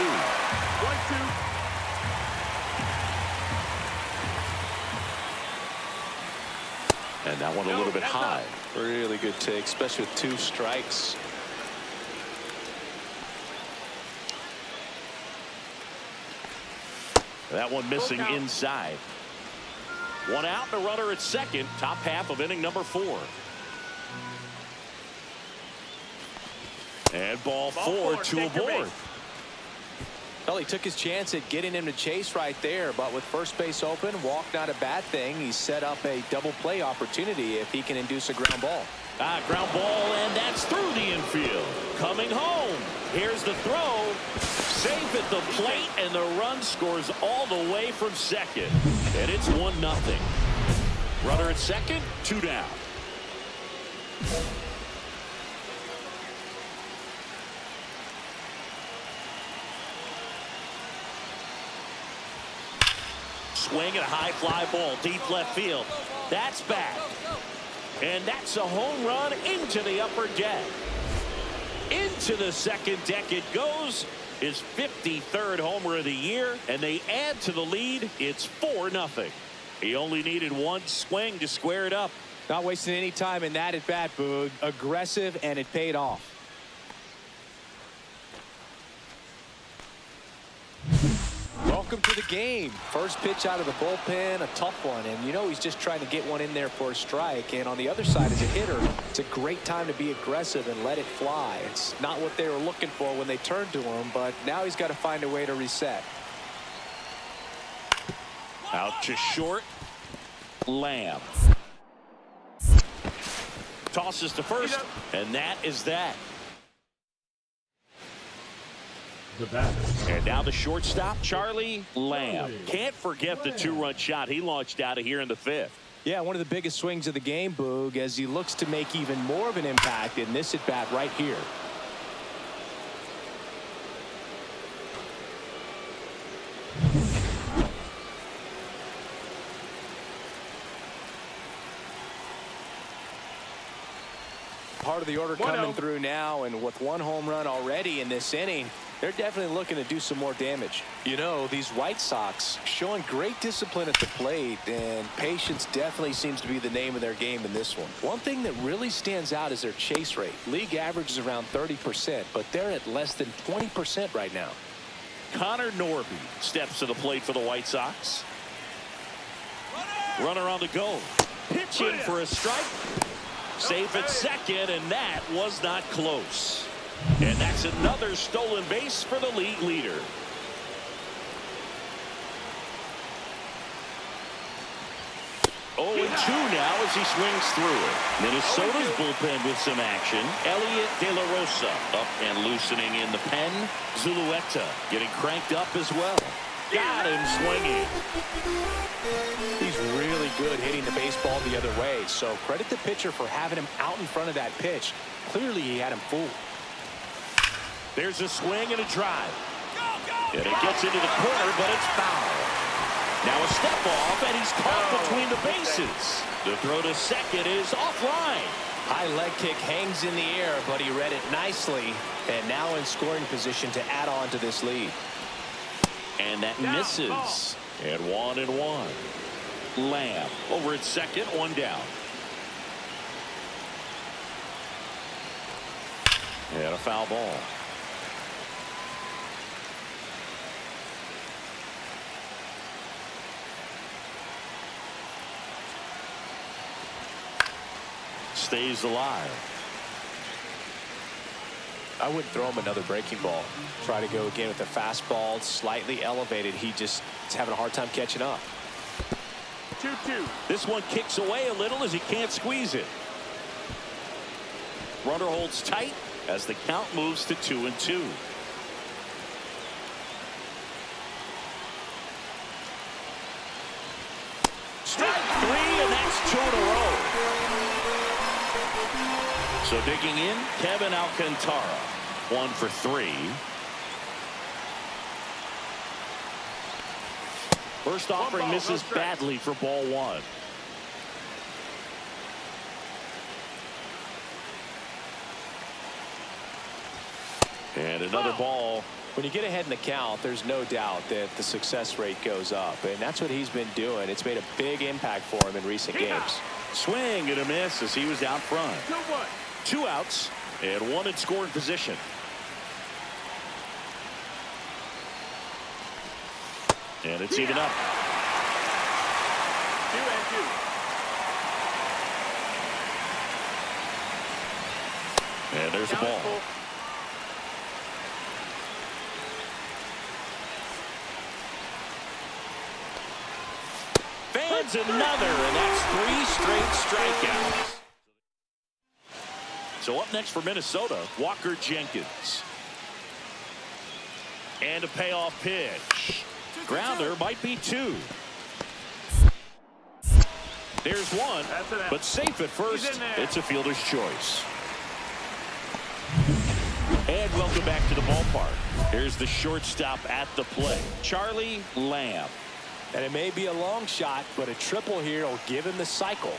And that one a little bit high. Really good take, especially with 2 strikes. That one missing inside. 1 out, and a runner at second. Top half of inning number 4. And ball 4, 2 aboard. Well, he took his chance at getting him to chase right there, but with first base open, walk not a bad thing. He set up a double play opportunity if he can induce a ground ball. Ground ball, and that's through the infield. Coming home. Here's the throw. Safe at the plate, and the run scores all the way from second. And it's 1-0. Runner at second, 2 down. Swing and a high fly ball deep left field. That's back. And that's a home run into the upper deck. Into the second deck it goes. His 53rd homer of the year, and they add to the lead. It's 4-0. He only needed one swing to square it up. Not wasting any time in that at bat, Boog. Aggressive, and it paid off. Welcome to the game. First pitch out of the bullpen, a tough one, and you know he's just trying to get one in there for a strike. And on the other side, as a hitter, it's a great time to be aggressive and let it fly. It's not what they were looking for when they turned to him, but now he's got to find a way to reset. Out to short. Lamb tosses to first, and that is that. The batter. And now the shortstop, Charlie Lamb. Can't forget the 2-run shot he launched out of here in the 5th. Yeah, one of the biggest swings of the game, Boog, as he looks to make even more of an impact in this at-bat right here. Part of the order coming through now, and with one home run already in this inning, they're definitely looking to do some more damage. You know, these White Sox showing great discipline at the plate, and patience definitely seems to be the name of their game in this one. One thing that really stands out is their chase rate. League average is around 30%, but they're at less than 20% right now. Connor Norby steps to the plate for the White Sox. Runner on the go. Pitching for a strike. Safe at second, and that was not close. And that's another stolen base for the league leader. Oh, and 2 now as he swings through it. Minnesota's bullpen with some action. Elliot De La Rosa up and loosening in the pen. Zulueta getting cranked up as well. Got him swinging. He's really good hitting the baseball the other way, so credit the pitcher for having him out in front of that pitch. Clearly he had him fooled. There's a swing and a drive. And it gets into the corner, but it's foul. Now a step off, and he's caught between the bases. The throw to second is offline. High leg kick hangs in the air, but he read it nicely, and now in scoring position to add on to this lead. And that misses. And 1-1. Lamb over at second, 1 down. And a foul ball. Stays alive. I wouldn't throw him another breaking ball. Try to go again with the fastball, slightly elevated. He just is having a hard time catching up. 2-2. This one kicks away a little as he can't squeeze it. Runner holds tight as the count moves to 2-2. Strike 3, and that's 2 in a row. So digging in, Kevin Alcantara, 1 for 3. First offering misses badly for ball 1. And another ball. When you get ahead in the count, there's no doubt that the success rate goes up, and that's what he's been doing. It's made a big impact for him in recent games. Swing and a miss as he was out front. 2-1. 2 outs and 1 in scoring position. And it's even up. 2-2. And there's the ball. Lands another, and that's 3 straight strikeouts. So up next for Minnesota, Walker Jenkins. And a payoff pitch. Grounder might be 2. There's 1, but safe at first. It's a fielder's choice. And welcome back to the ballpark. Here's the shortstop at the plate, Charlie Lamb. And it may be a long shot, but a triple here will give him the cycle.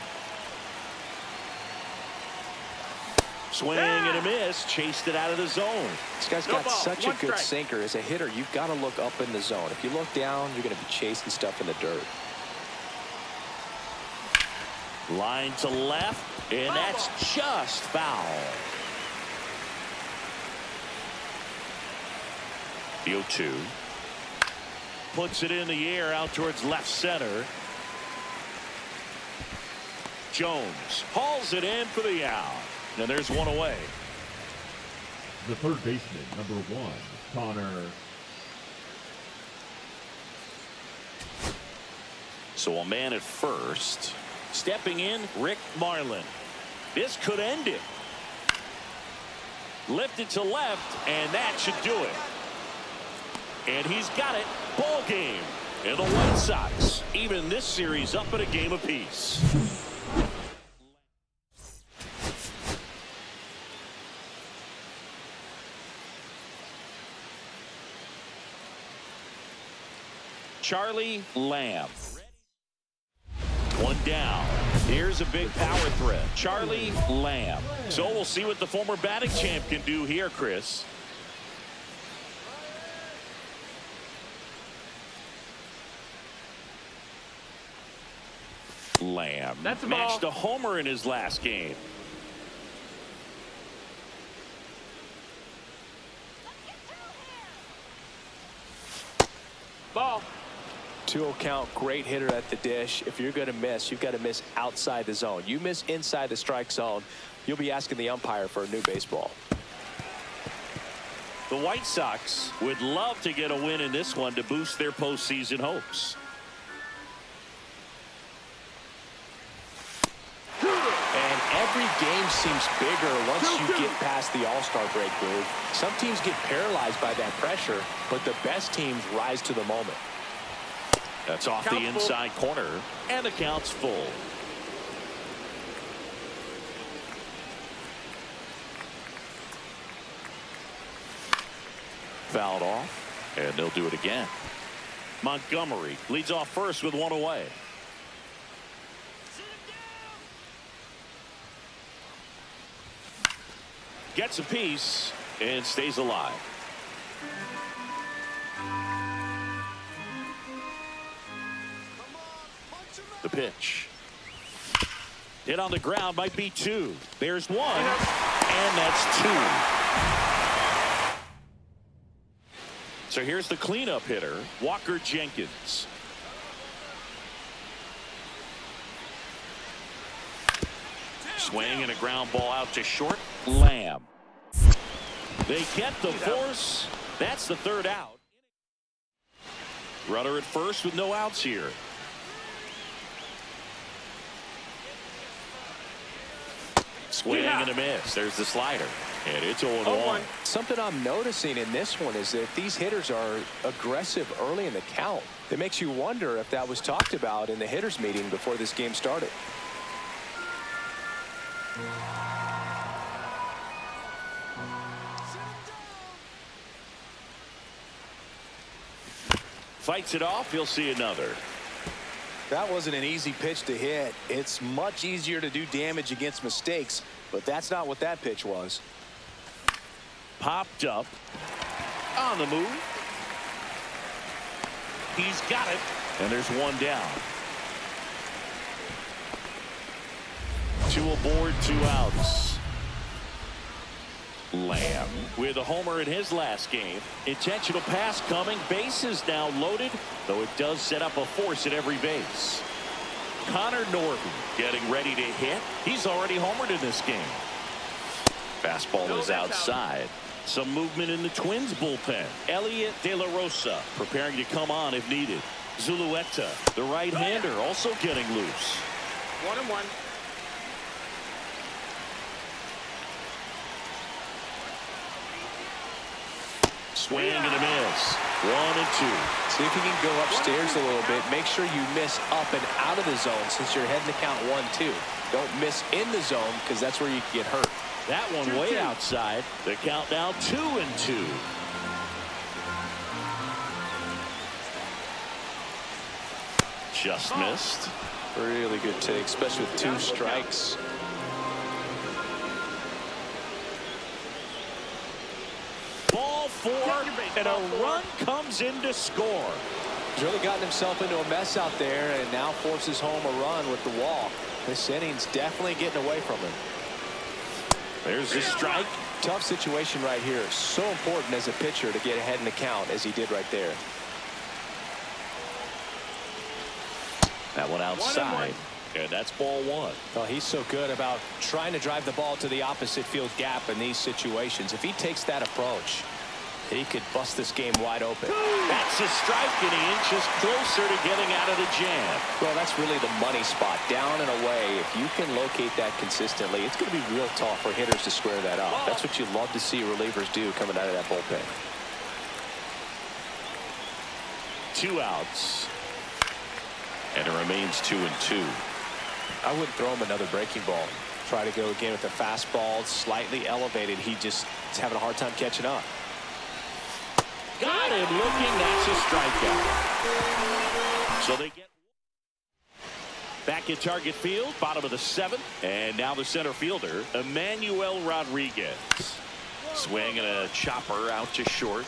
Swing and a miss, chased it out of the zone. This guy's got such a good sinker. As a hitter, you've got to look up in the zone. If you look down, you're going to be chasing stuff in the dirt. Line to left, and that's just foul. The 0-2. Puts it in the air out towards left center. Jones hauls it in for the out. And there's 1 away. The third baseman, number 1, Connor. So a man at first. Stepping in, Rick Marlin. This could end it. Lifted to left, and that should do it. And he's got it. Ball game. And the White Sox even this series up at a game apiece. Charlie Lamb. 1 down. Here's a big power threat. Charlie Lamb. So we'll see what the former batting champ can do here, Chris. Lamb matched a homer in his last game. Ball. 2-0 count, great hitter at the dish. If you're going to miss, you've got to miss outside the zone. You miss inside the strike zone, you'll be asking the umpire for a new baseball. The White Sox would love to get a win in this one to boost their postseason hopes. And every game seems bigger once you get past the All-Star break, Groove. Some teams get paralyzed by that pressure, but the best teams rise to the moment. That's off the inside corner, and the count's full. Fouled off, and they'll do it again. Montgomery leads off first with 1 away. Gets a piece and stays alive. The pitch. Hit on the ground might be 2. There's 1, and that's 2. So here's the cleanup hitter, Walker Jenkins. Swing and a ground ball out to short. Lamb. They get the force. That's the 3rd out. Runner at first with no outs here. Swing and a miss. There's the slider. And it's 0-1. Something I'm noticing in this one is that these hitters are aggressive early in the count. It makes you wonder if that was talked about in the hitters meeting before this game started. Fights it off. He'll see another. That wasn't an easy pitch to hit. It's much easier to do damage against mistakes, but that's not what that pitch was. Popped up. On the move. He's got it. And there's 1 down. 2 aboard, 2 outs. Lamb with a homer in his last game. Intentional pass coming. Bases now loaded, though it does set up a force at every base. Connor Norton getting ready to hit. He's already homered in this game. Fastball is outside. Some movement in the Twins bullpen. Elliot De La Rosa preparing to come on if needed. Zulueta, the right-hander, also getting loose. 1-1. Swing and a miss. 1-2. See if you can go upstairs a little bit. Make sure you miss up and out of the zone since you're heading to count 1-2. Don't miss in the zone because that's where you can get hurt. That one way outside. The count now 2-2. Just missed. Really good take, especially with 2 strikes. Ball 4, and a run comes in to score. He's really gotten himself into a mess out there and now forces home a run with the walk. This inning's definitely getting away from him. There's the strike. Tough situation right here. So important as a pitcher to get ahead in the count as he did right there. That one outside. And that's ball 1. Well, he's so good about trying to drive the ball to the opposite field gap in these situations. If he takes that approach, he could bust this game wide open. That's a strike, and he inches closer to getting out of the jam. Well, that's really the money spot, down and away. If you can locate that consistently, it's going to be real tough for hitters to square that up. That's what you love to see relievers do coming out of that bullpen. 2 outs. And it remains 2-2. I wouldn't throw him another breaking ball. Try to go again with the fastball slightly elevated. He just is having a hard time catching up. Got him looking. That's a strikeout. So they get back in target field, bottom of the 7th. And now the center fielder, Emmanuel Rodriguez. Swing and a chopper out to short.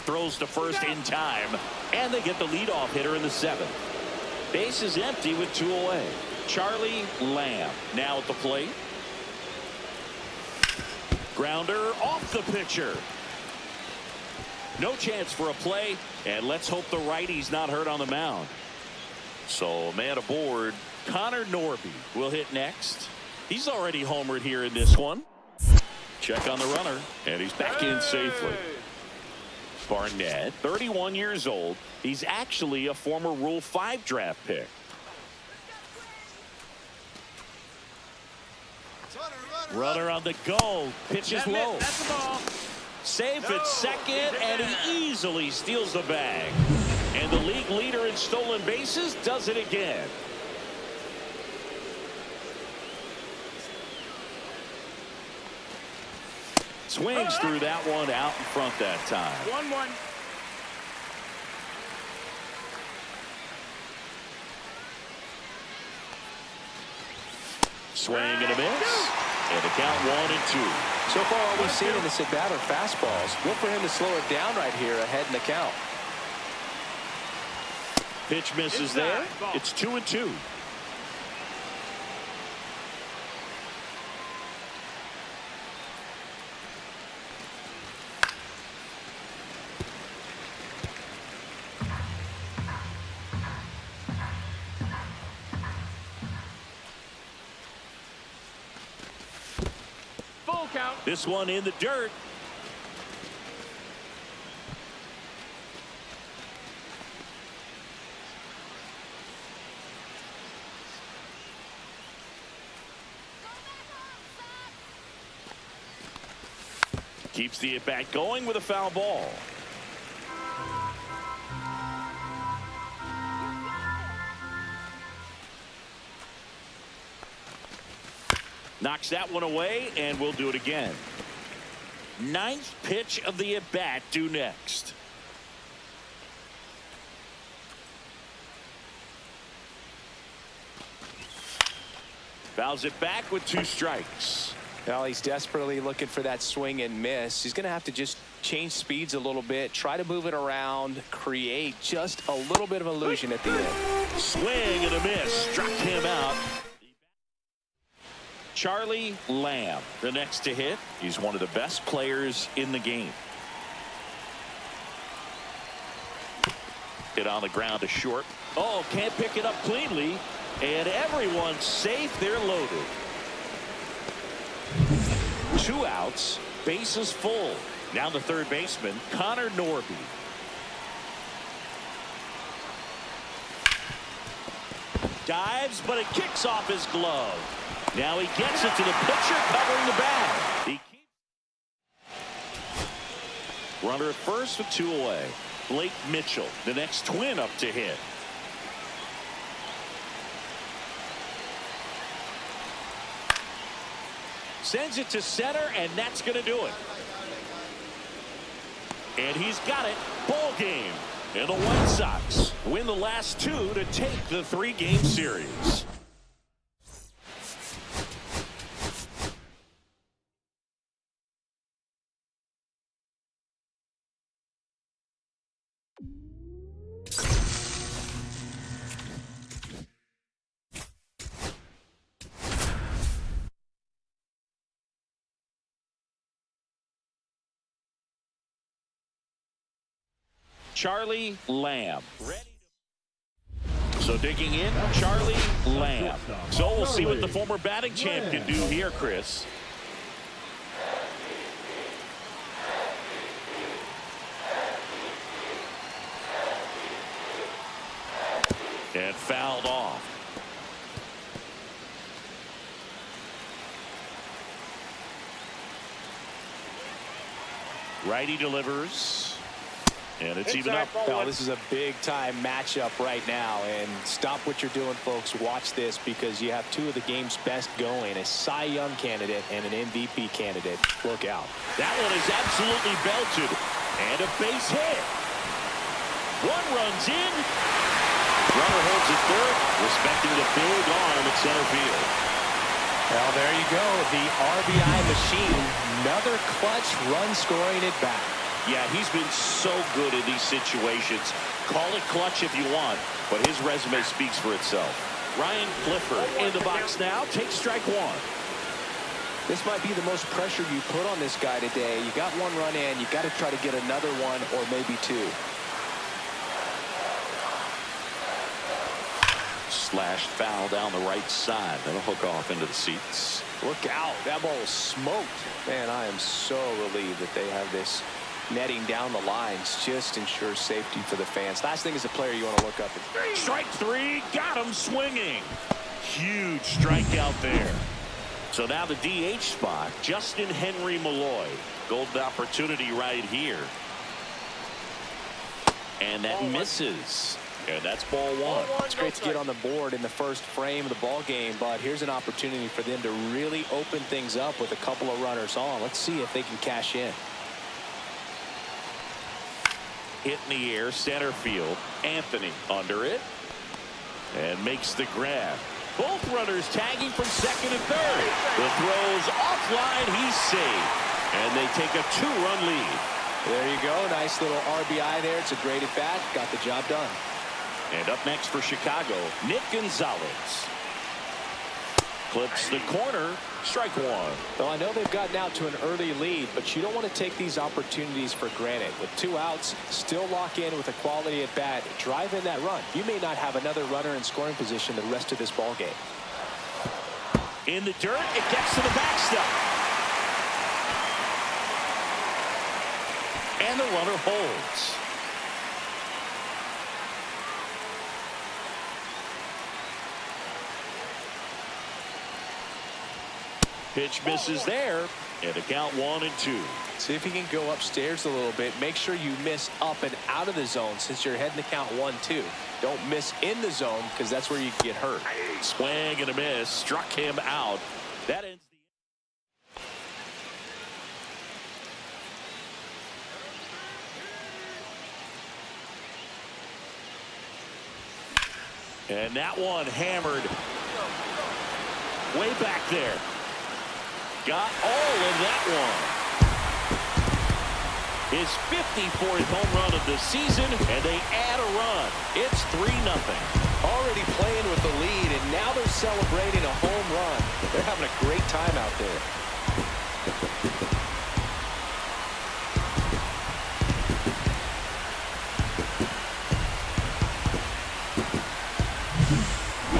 Throws to first in time. And they get the leadoff hitter in the 7th. Base is empty with 2 away. Charlie Lamb now at the plate. Grounder off the pitcher. No chance for a play, and let's hope the righty's not hurt on the mound. So man aboard, Connor Norby will hit next. He's already homered here in this one. Check on the runner, and he's back in safely. Barnett, 31 years old. He's actually a former Rule 5 draft pick. Runner on the go. Pitch is low. That's the ball. Safe at second, and he easily steals the bag. And the league leader in stolen bases does it again. Swings through that one out in front that time. 1-1. Swing and a miss. And the count 1-2. So far, all we've seen in this at-bat are fastballs. Look for him to slow it down right here ahead in the count. Pitch misses there. It's 2-2. Full count. This one in the dirt. Keeps the at-bat going with a foul ball. Knocks that one away, and we'll do it again. 9th pitch of the at-bat due next. Fouls it back with 2 strikes. Well, he's desperately looking for that swing and miss. He's going to have to just change speeds a little bit, try to move it around, create just a little bit of illusion at the end. Swing and a miss. Struck him out. Charlie Lamb, the next to hit. He's one of the best players in the game. Hit on the ground to short. Oh, can't pick it up cleanly. And everyone's safe. They're loaded. 2 outs. Bases full. Now the third baseman, Connor Norby. Dives, but it kicks off his glove. Now he gets it to the pitcher covering the bag. Runner at first with 2 away. Blake Mitchell, the next twin up to hit. Sends it to center, and that's going to do it. And he's got it. Ball game. And the White Sox win the last 2 to take the 3-game series. Charlie Lamb. So digging in, Charlie Lamb. So we'll see what the former batting champ can do here, Chris. And fouled off. Righty delivers. And it's even up. Well, this is a big-time matchup right now. And stop what you're doing, folks. Watch this because you have 2 of the game's best going, a Cy Young candidate and an MVP candidate. Look out. That one is absolutely belted. And a base hit. 1 runs in. Runner holds it third, respecting the big arm at center field. Well, there you go. The RBI machine. Another clutch run scoring at bat. Yeah, he's been so good in these situations. Call it clutch if you want, but his resume speaks for itself. Ryan Clifford in the box now. Takes strike 1. This might be the most pressure you put on this guy today. You got 1 run in. You got to try to get another 1 or maybe 2. Slashed foul down the right side. That'll hook off into the seats. Look out. That ball was smoked. Man, I am so relieved that they have this netting down the lines. Just ensures safety for the fans. Last thing as a player you want to look up. Strike 3. Got him swinging. Huge strikeout there. So now the DH spot. Justin Henry Malloy. Golden opportunity right here. And that misses. And that's ball 1. It's great to get on the board in the first frame of the ball game, but here's an opportunity for them to really open things up with a couple of runners on. Let's see if they can cash in. Hit in the air, center field. Anthony under it. And makes the grab. Both runners tagging from second and third. The throw's offline. He's safe. And they take a 2-run lead. There you go. Nice little RBI there. It's a great at bat. Got the job done. And up next for Chicago, Nick Gonzalez. Clips the corner. Strike 1. Well, I know they've gotten out to an early lead, but you don't want to take these opportunities for granted. With 2 outs, still lock in with a quality at bat. Drive in that run. You may not have another runner in scoring position the rest of this ball game. In the dirt, it gets to the backstop. And the runner holds. Pitch misses there, and a count 1-2. See if you can go upstairs a little bit. Make sure you miss up and out of the zone since you're heading to count 1-2. Don't miss in the zone because that's where you get hurt. Swing and a miss. Struck him out. That ends the And that one hammered way back there. Got all of that one. His 54th home run of the season, and they add a run. It's 3-0. Already playing with the lead, and now they're celebrating a home run. They're having a great time out there.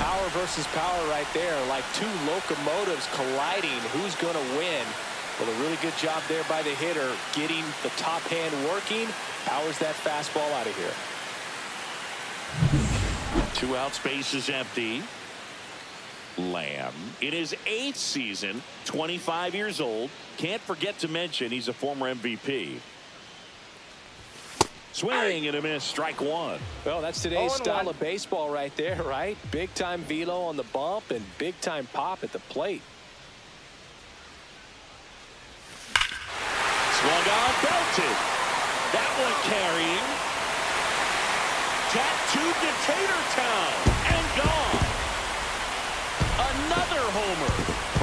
Power versus power right there, like 2 locomotives colliding. Who's going to win? Well, a really good job there by the hitter, getting the top hand working. Powers that fastball out of here. 2 out, space is empty. Lamb in his 8th season, 25 years old. Can't forget to mention he's a former MVP. Swing and a miss, strike one. Well, that's today's style of baseball right there, right? Big time velo on the bump and big time pop at the plate. Swung on, belted. That one carrying. Tattooed to Tater Town and gone. Another homer.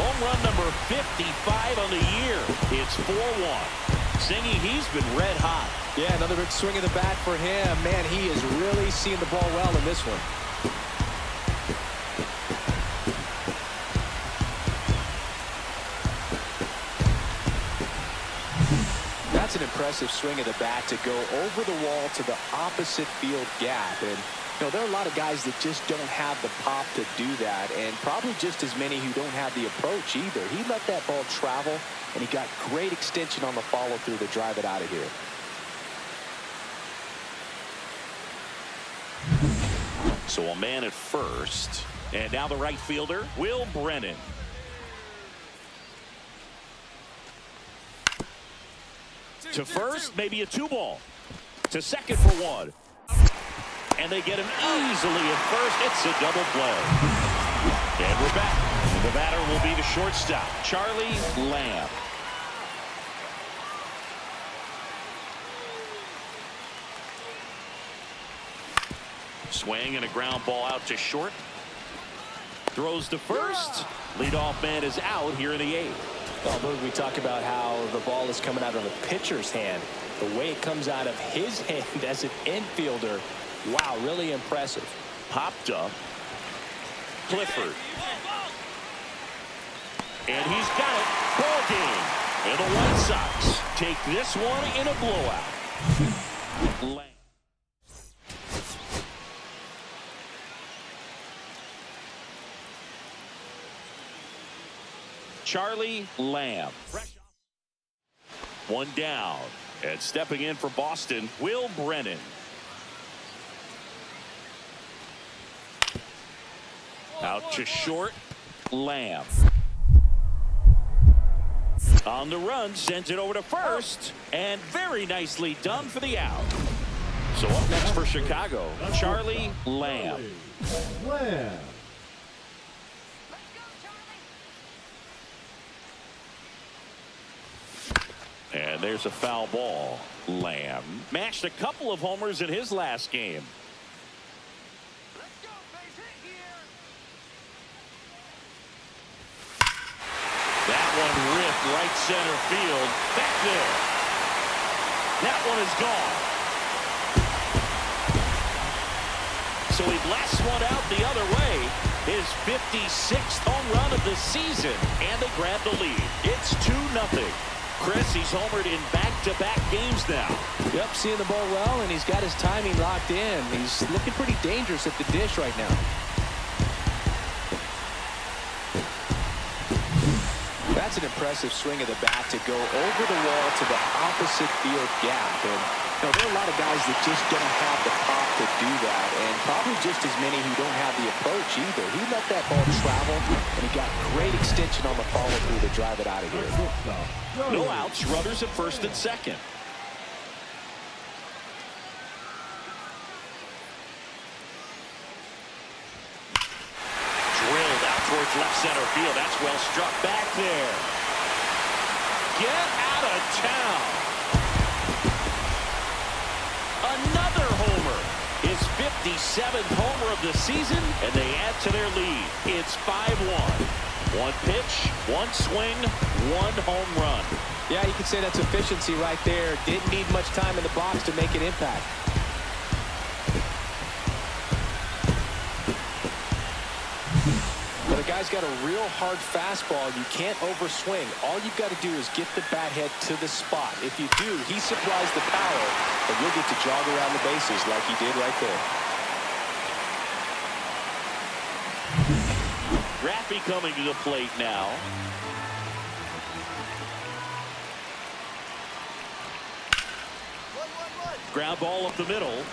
Home run number 55 on the year. It's 4-1. Singy, he's been red hot. Yeah, another big swing of the bat for him. Man, he is really seeing the ball well in this one. That's an impressive swing of the bat to go over the wall to the opposite field gap. And, you know, there are a lot of guys that just don't have the pop to do that, and probably just as many who don't have the approach either. He let that ball travel, and he got great extension on the follow-through to drive it out of here. So a man at first. And now the right fielder, Will Brennan. To first, maybe a 2-ball. To second for 1. And they get him easily at first. It's a double play. And we're back. The batter will be the shortstop, Charlie Lamb. Swing and a ground ball out to short. Throws to first. Leadoff man is out here in the 8th. Although we talk about how the ball is coming out of the pitcher's hand, the way it comes out of his hand as an infielder, wow, really impressive. Popped up. Clifford. And he's got it. Ball game. And the White Sox take this one in a blowout. Charlie Lamb. One down. And stepping in for Boston, Will Brennan. Out to short, Lamb. On the run, sends it over to first, and very nicely done for the out. So up next for Chicago, Charlie Lamb. Lamb. And there's a foul ball. Lamb matched a couple of homers in his last game. That one ripped right center field. Back there. That one is gone. So he blasts one out the other way. His 56th home run of the season. And they grab the lead. It's 2-0. Chris, he's homered in back-to-back games now. Yep, seeing the ball well, and he's got his timing locked in. He's looking pretty dangerous at the dish right now. That's an impressive swing of the bat to go over the wall to the opposite field gap. And you know, there are a lot of guys that just don't have the pop to do that, and probably just as many who don't have the approach either. He let that ball travel, and he got great extension on the follow-through to drive it out of here. No outs, runners at first and second. Drilled out towards left center field. That's well struck back there. Get out of town. Another homer. His 57th homer of the season, and they add to their lead. It's 5-1. One pitch, one swing, one home run. Yeah, you could say that's efficiency right there. Didn't need much time in the box to make an impact. But a guy's got a real hard fastball. You can't overswing. All you've got to do is get the bat head to the spot. If you do, he supplies the power, and you'll get to jog around the bases like he did right there. Raffy coming to the plate now. Ground ball up the middle.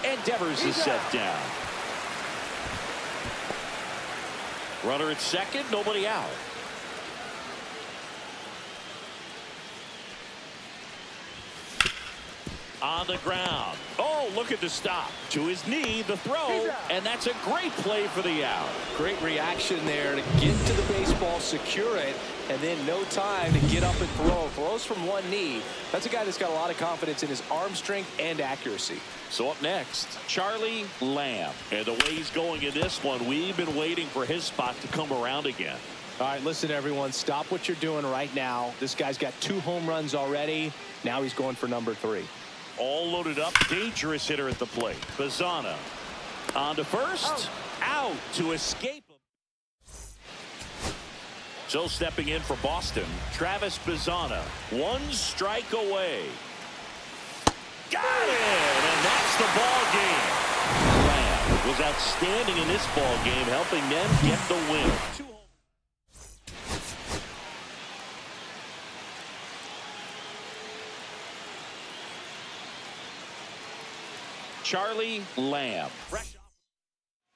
And Devers is set down. Runner at second, nobody out. On the ground. Oh, look at the stop. To his knee, the throw, and that's a great play for the out. Great reaction there to get to the baseball, secure it, and then no time to get up and throw. Throws from one knee. That's a guy that's got a lot of confidence in his arm strength and accuracy. So up next, Charlie Lamb. And the way he's going in this one, we've been waiting for his spot to come around again. All right, listen, everyone. Stop what you're doing right now. This guy's got 2 home runs already. Now he's going for number 3. All loaded up. Dangerous hitter at the plate. Bazzana on to first. Out to escape him. So stepping in for Boston, Travis Bazzana. 1 strike away. Got it! And that's the ball game. Lamb was outstanding in this ball game, helping them get the win. Charlie Lamb.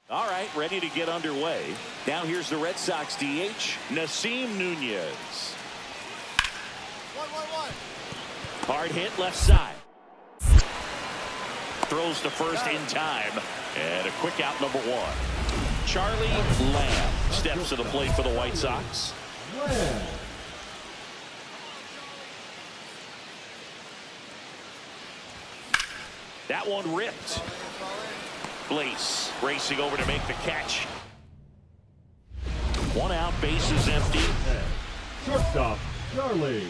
All right, ready to get underway. Now here's the Red Sox DH, Nasim Nunez. 1-1-1. Hard hit left side. Throws to first in time. And a quick out, number 1. Charlie Lamb steps to the plate for the White Sox. Lamb. That one ripped. Blaze racing over to make the catch. 1 out, bases empty. Shortstop, Charlie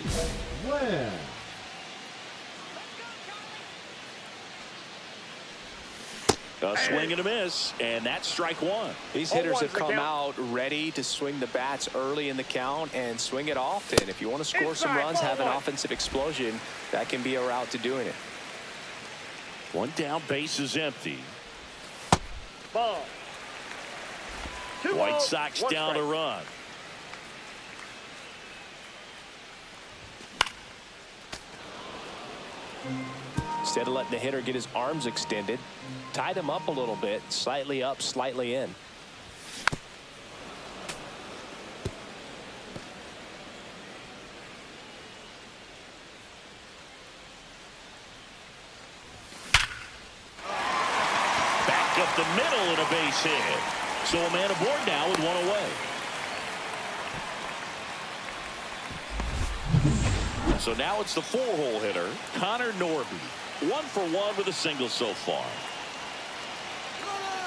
Lamb. A swing and a miss, and that's strike 1. These hitters have come out ready to swing the bats early in the count and swing it often. If you want to score some runs, have an offensive explosion, that can be a route to doing it. 1 down, bases empty. Ball. 2 White balls, Sox 1 down strike. a run. Instead of letting the hitter get his arms extended, tied him up a little bit, slightly up, slightly in. Back up the middle and a base hit. So a man aboard now with 1 away. So now it's the 4-hole hitter, Connor Norby. 1 for 1 with a single so far.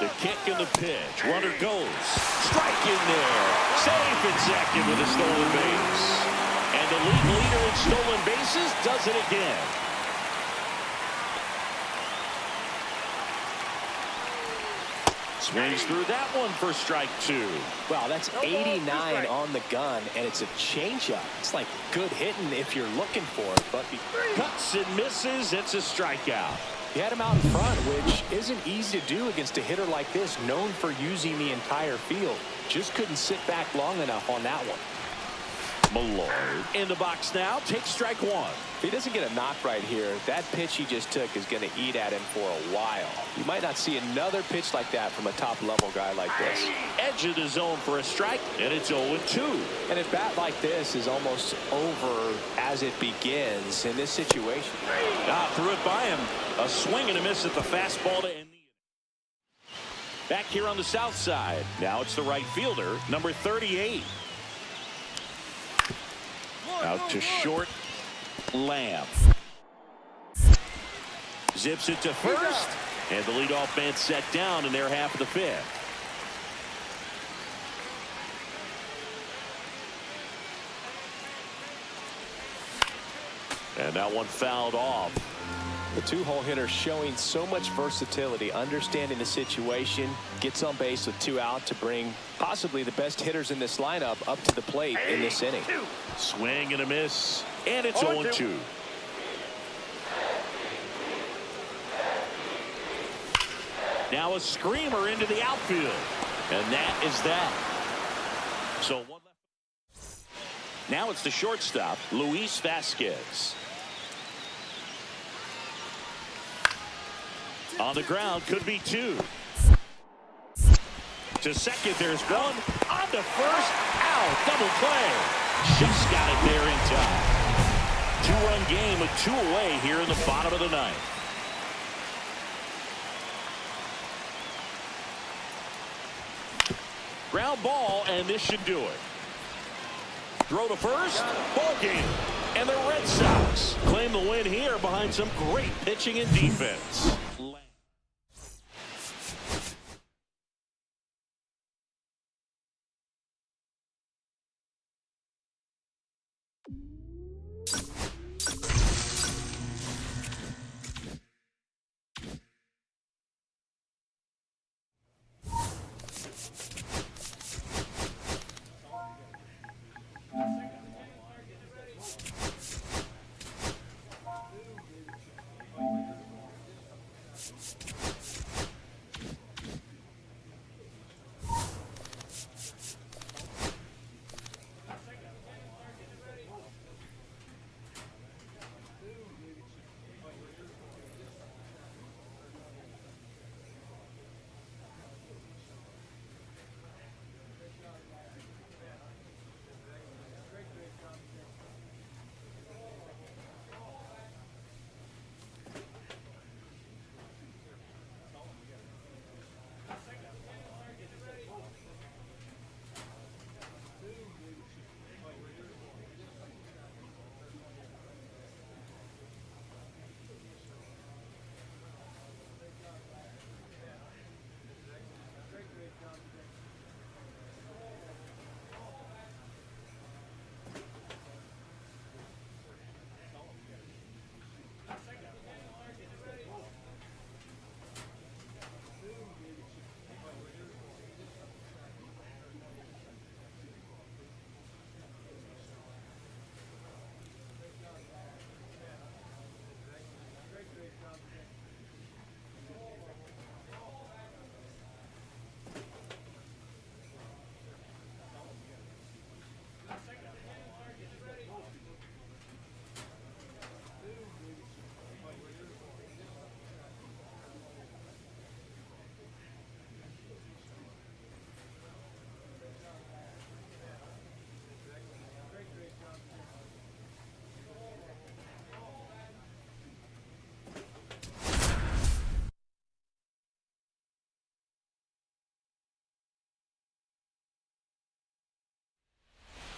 The kick and the pitch. Runner goes. Strike in there. Safe at second with a stolen base. And the league leader in stolen bases does it again. Swings through that one for strike 2. Wow, that's 89 on the gun, and it's a changeup. It's like good hitting if you're looking for it, but Cuts and misses. It's a strikeout. he had him out in front, which isn't easy to do against a hitter like this, known for using the entire field. Just couldn't sit back long enough on that one. Malloy in the box now. Takes strike 1. If he doesn't get a knock right here, that pitch he just took is going to eat at him for a while. You might not see another pitch like that from a top-level guy like this. Edge of the zone for a strike, and it's 0-2. And a bat like this is almost over as it begins in this situation. Threw it by him. A swing and a miss at the fastball to end the inning. Back here on the south side. Now it's the right fielder, number 38. Out to short, Lamb. Zips it to first, and the leadoff man set down in their half of the 5th. And that one fouled off. The 2-hole hitter showing so much versatility, understanding the situation, gets on base with 2 out to bring possibly the best hitters in this lineup up to the plate in this inning. Swing and a miss, and it's 0-2. Now a screamer into the outfield, and that is that. So 1 left. Now it's the shortstop, Luis Vasquez. On the ground, could be 2. To second, there's one. On to first. Out. Double play. Just got it there in time. Two-run game with two away here in the bottom of the ninth. Ground ball, and this should do it. Throw to first. Ball game. And the Red Sox claim the win here behind some great pitching and defense.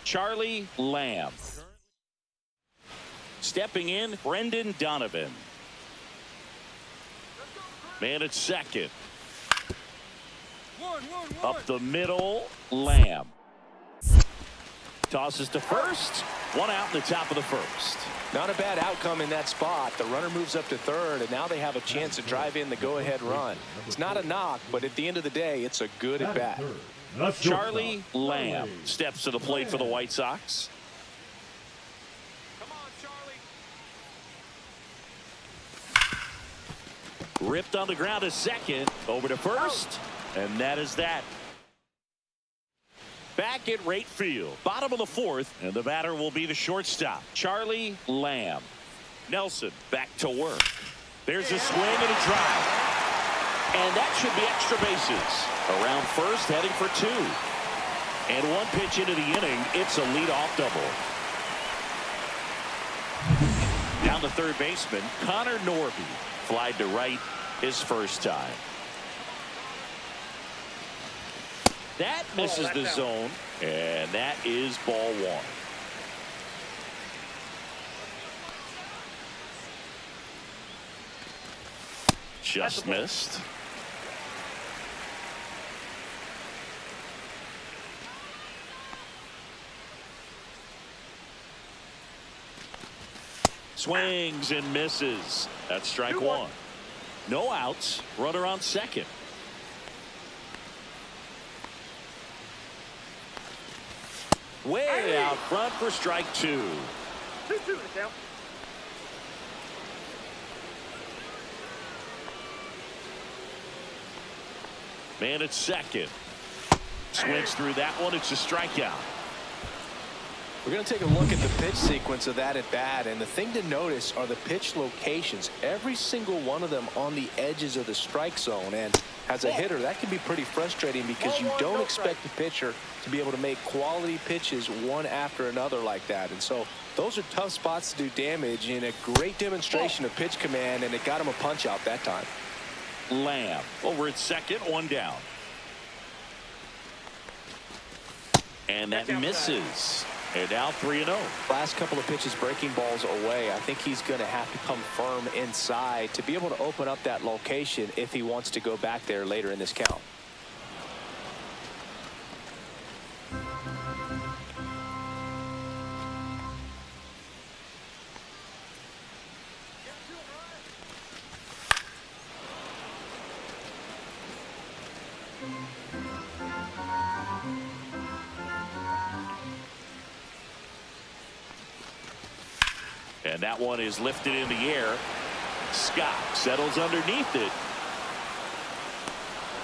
Charlie Lamb. Stepping in, Brendan Donovan. Man at second. Up the middle, Lamb. Tosses to first. One out in the top of the first. Not a bad outcome in that spot. The runner moves up to third, and now they have a chance to drive in the go-ahead run. It's not a knock, but at the end of the day, it's a good at-bat. Charlie Lamb steps to the plate for the White Sox. Come on, Charlie. Ripped on the ground to second. Over to first. And that is that. Back at right field. Bottom of the fourth. And the batter will be the shortstop, Charlie Lamb. Nelson back to work. There's a swing and a drive. And that should be extra bases. Around first, heading for two. And one pitch into the inning, it's a leadoff double. Down the third baseman, Connor Norby. Flied to right his first time. That misses the zone, and that is ball one. Just missed. Swings and misses. That's strike one. No outs. Runner on second. Way out front for strike two. 2-2 the count. Man at second. Swings through that one. It's a strikeout. We're going to take a look at the pitch sequence of that at bat, and the thing to notice are the pitch locations. Every single one of them on the edges of the strike zone, and as a hitter, that can be pretty frustrating because you don't expect the pitcher to be able to make quality pitches one after another like that. And so those are tough spots to do damage, and a great demonstration of pitch command, and it got him a punch out that time. Lamb over at second, one down. And that misses. And now 3-0. Last couple of pitches breaking balls away. I think he's going to have to come firm inside to be able to open up that location if he wants to go back there later in this count. And that one is lifted in the air. Scott settles underneath it.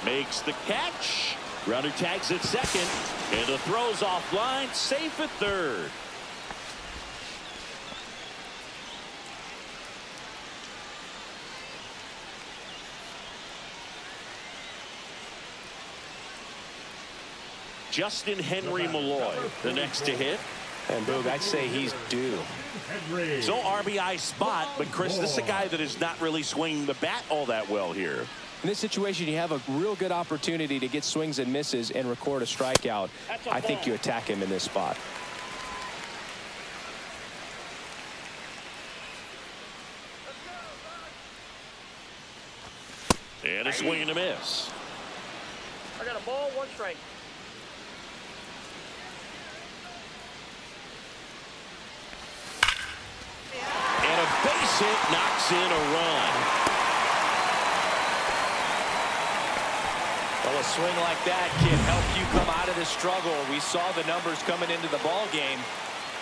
Makes the catch. Runner tags at second. And the throw's offline. Safe at third. Justin Henry Malloy, the next to hit. And Boog, I'd say he's due. So RBI spot, but Chris, this is a guy that is not really swinging the bat all that well here. In this situation, you have a real good opportunity to get swings and misses and record a strikeout. I think you attack him in this spot. And a swing and a miss. I got a ball, one strike. And a base hit knocks in a run. Well, a swing like that can help you come out of the struggle. We saw the numbers coming into the ball game,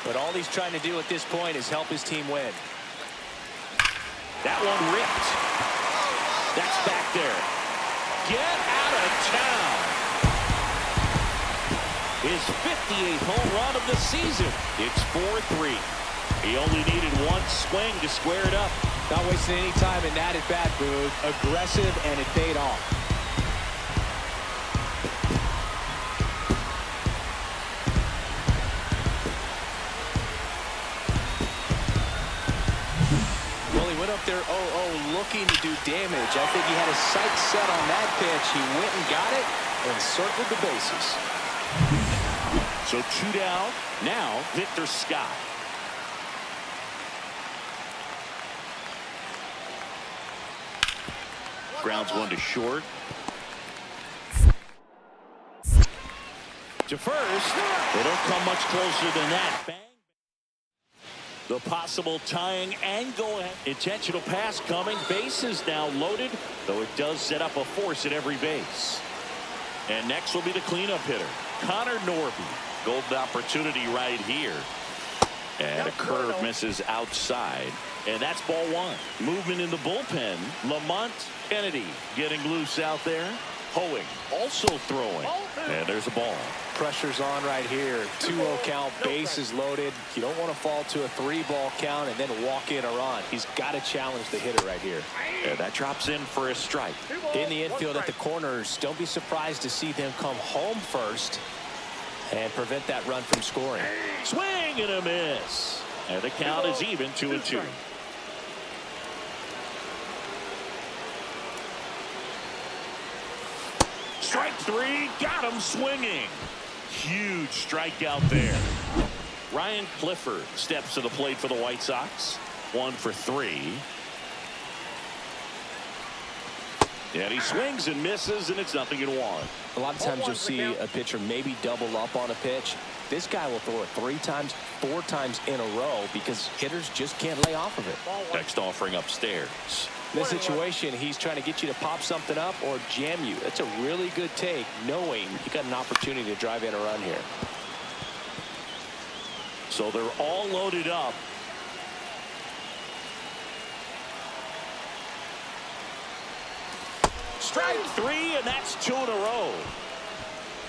but all he's trying to do at this point is help his team win. That one ripped. That's back there. Get out of town. His 58th home run of the season. It's 4-3. He only needed one swing to square it up. Not wasting any time in that at bat, Boog. Aggressive, and it paid off. Well, he went up there 0-0 looking to do damage. I think he had his sights set on that pitch. He went and got it and circled the bases. So 2 down. Now Victor Scott. Grounds one to short. To first. They don't come much closer than that. Bang. The possible tying and go-ahead. Intentional pass coming. Bases now loaded, though it does set up a force at every base. And next will be the cleanup hitter, Connor Norby. Golden opportunity right here. And a curve misses outside. And that's ball one. Movement in the bullpen. Lamont Kennedy getting loose out there. Hoeing also throwing. And there's a ball. Pressure's on right here. 2-0 count, bases loaded. You don't want to fall to a 3-ball count and then walk in a run. He's got to challenge the hitter right here. And that drops in for a strike. In the infield at the corners, don't be surprised to see them come home first and prevent that run from scoring. Swing and a miss. And the count is even 2-2. Strike three, got him swinging. Huge strikeout there. Ryan Clifford steps to the plate for the White Sox. 1 for 3. And he swings and misses, and it's 0-1. A lot of times you'll see a pitcher maybe double up on a pitch. This guy will throw it 3 times, 4 times in a row because hitters just can't lay off of it. Next offering upstairs. In this situation, he's trying to get you to pop something up or jam you. That's a really good take, knowing you got an opportunity to drive in a run here. So they're all loaded up. Strike 3, and that's 2 in a row.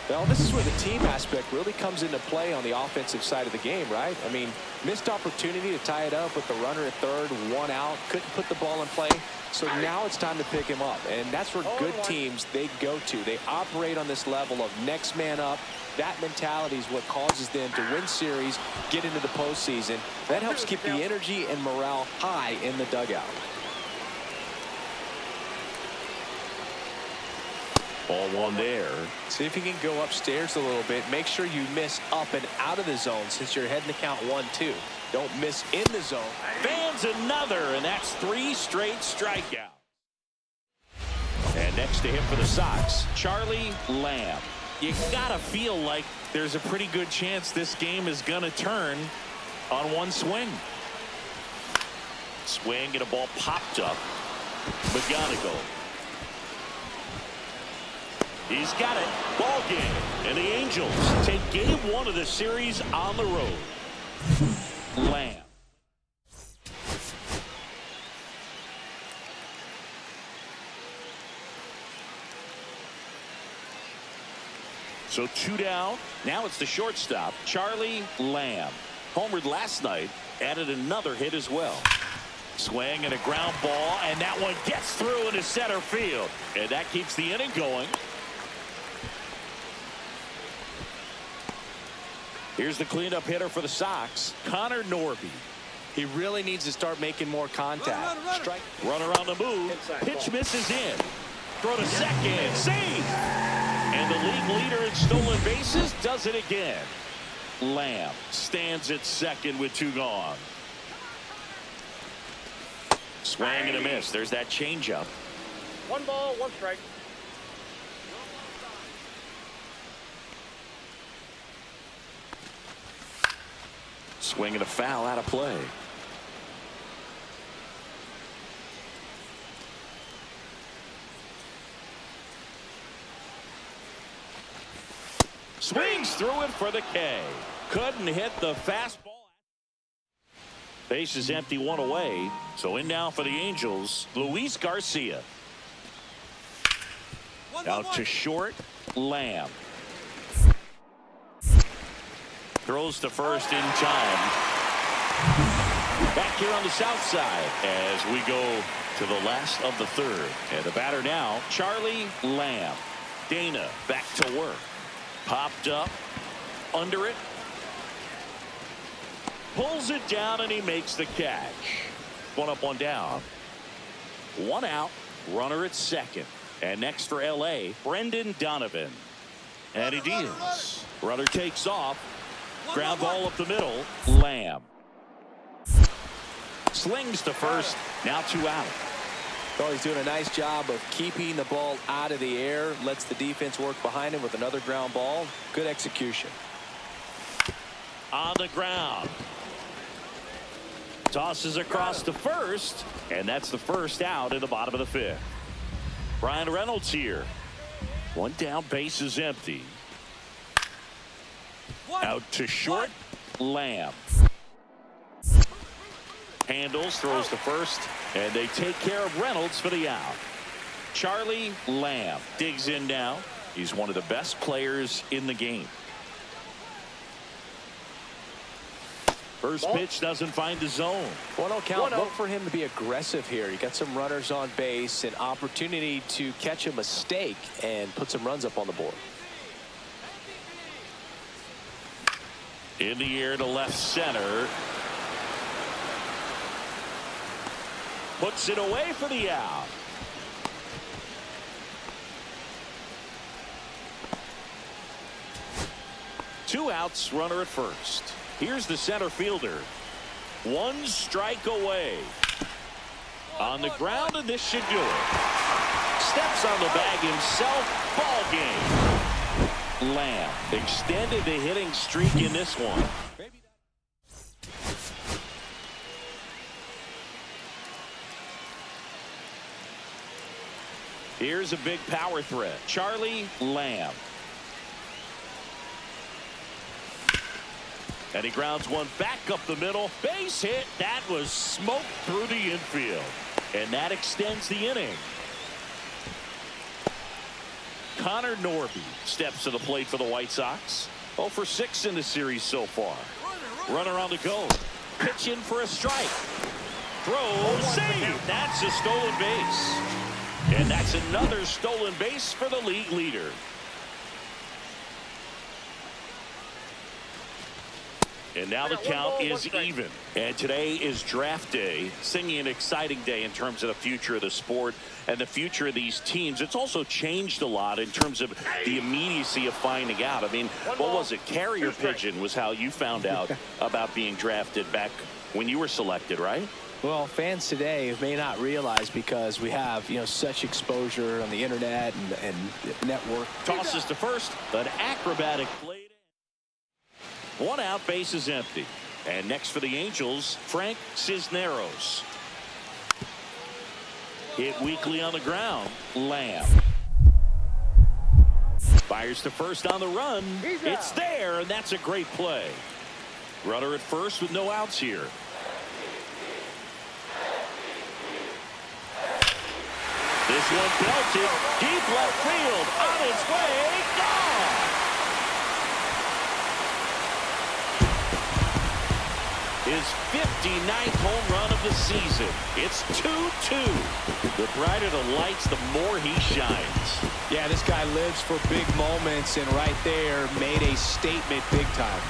Well, this is where the team aspect really comes into play on the offensive side of the game, right? I mean, missed opportunity to tie it up with the runner at third, 1 out, couldn't put the ball in play. So now it's time to pick him up, and that's where good teams, they go to. They operate on this level of next man up. That mentality is what causes them to win series, get into the postseason. That helps keep the energy and morale high in the dugout. Ball 1 there. See if you can go upstairs a little bit. Make sure you miss up and out of the zone since you're heading to count 1-2. Don't miss in the zone. Fans another, and that's 3 straight strikeouts. And next to him for the Sox, Charlie Lamb. You gotta feel like there's a pretty good chance this game is gonna turn on one swing. Swing and a ball popped up. McGonigal. He's got it. Ball game. And the Angels take game 1 of the series on the road. Lamb. So 2 down. Now it's the shortstop, Charlie Lamb. Homered last night, added another hit as well. Swing and a ground ball, and that one gets through into center field. And that keeps the inning going. Here's the cleanup hitter for the Sox, Connor Norby. He really needs to start making more contact. Strike. Runner on the move. Pitch misses in. Throw to second. Save. And the league leader in stolen bases does it again. Lamb stands at second with 2 gone. Swing and a miss. There's that changeup. 1 ball, 1 strike. Swing and a foul out of play. Swings through it for the K. Couldn't hit the fastball. Base is empty, 1 away. So in now for the Angels, Luis Garcia. Out to short, Lamb. Throws to first in time. Back here on the south side as we go to the last of the 3rd. And the batter now, Charlie Lamb. Dana back to work. Popped up. Under it. Pulls it down and he makes the catch. 1 up, 1 down. 1 out. Runner at second. And next for LA, Brendan Donovan. And he deals. Runner takes off. Ground ball up the middle. Lamb. Slings to first. Now 2 out. Oh, he's doing a nice job of keeping the ball out of the air. Lets the defense work behind him with another ground ball. Good execution. On the ground. Tosses across to first. And that's the first out in the bottom of the 5th. Brian Reynolds here. 1 down, base is empty. Out to short, Lamb. Handles, throws to first, and they take care of Reynolds for the out. Charlie Lamb digs in now. He's one of the best players in the game. First pitch doesn't find the zone. 1-0 count. Look for him to be aggressive here. You got some runners on base, an opportunity to catch a mistake and put some runs up on the board. In the air to left center. Puts it away for the out. Two outs, runner at first. Here's the center fielder. 1 strike away. On the ground, and this should do it. Steps on the bag himself. Ball game. Lamb extended the hitting streak in this one. Here's a big power threat. Charlie Lamb. And he grounds one back up the middle. Base hit. That was smoked through the infield. And that extends the inning. Connor Norby steps to the plate for the White Sox. 0 for 6 in the series so far. Runner on the go. Pitch in for a strike. Throw, save. That's a stolen base. And that's another stolen base for the league leader. And now the count is even. And today is draft day, singing an exciting day in terms of the future of the sport and the future of these teams. It's also changed a lot in terms of the immediacy of finding out. I mean, what was it? Carrier pigeon was how you found out about being drafted back when you were selected, right? Well, fans today may not realize because we have, such exposure on the internet and network. Tosses to first, an acrobatic play. 1 out, base is empty. And next for the Angels, Frank Cisneros. Hit weakly on the ground. Lamb. Fires to first on the run. It's there, and that's a great play. Runner at first with no outs here. This one belted. Deep left field. On its way. Gone. His 59th home run of the season. It's 2-2. The brighter the lights, the more he shines. Yeah, this guy lives for big moments, and right there made a statement big time.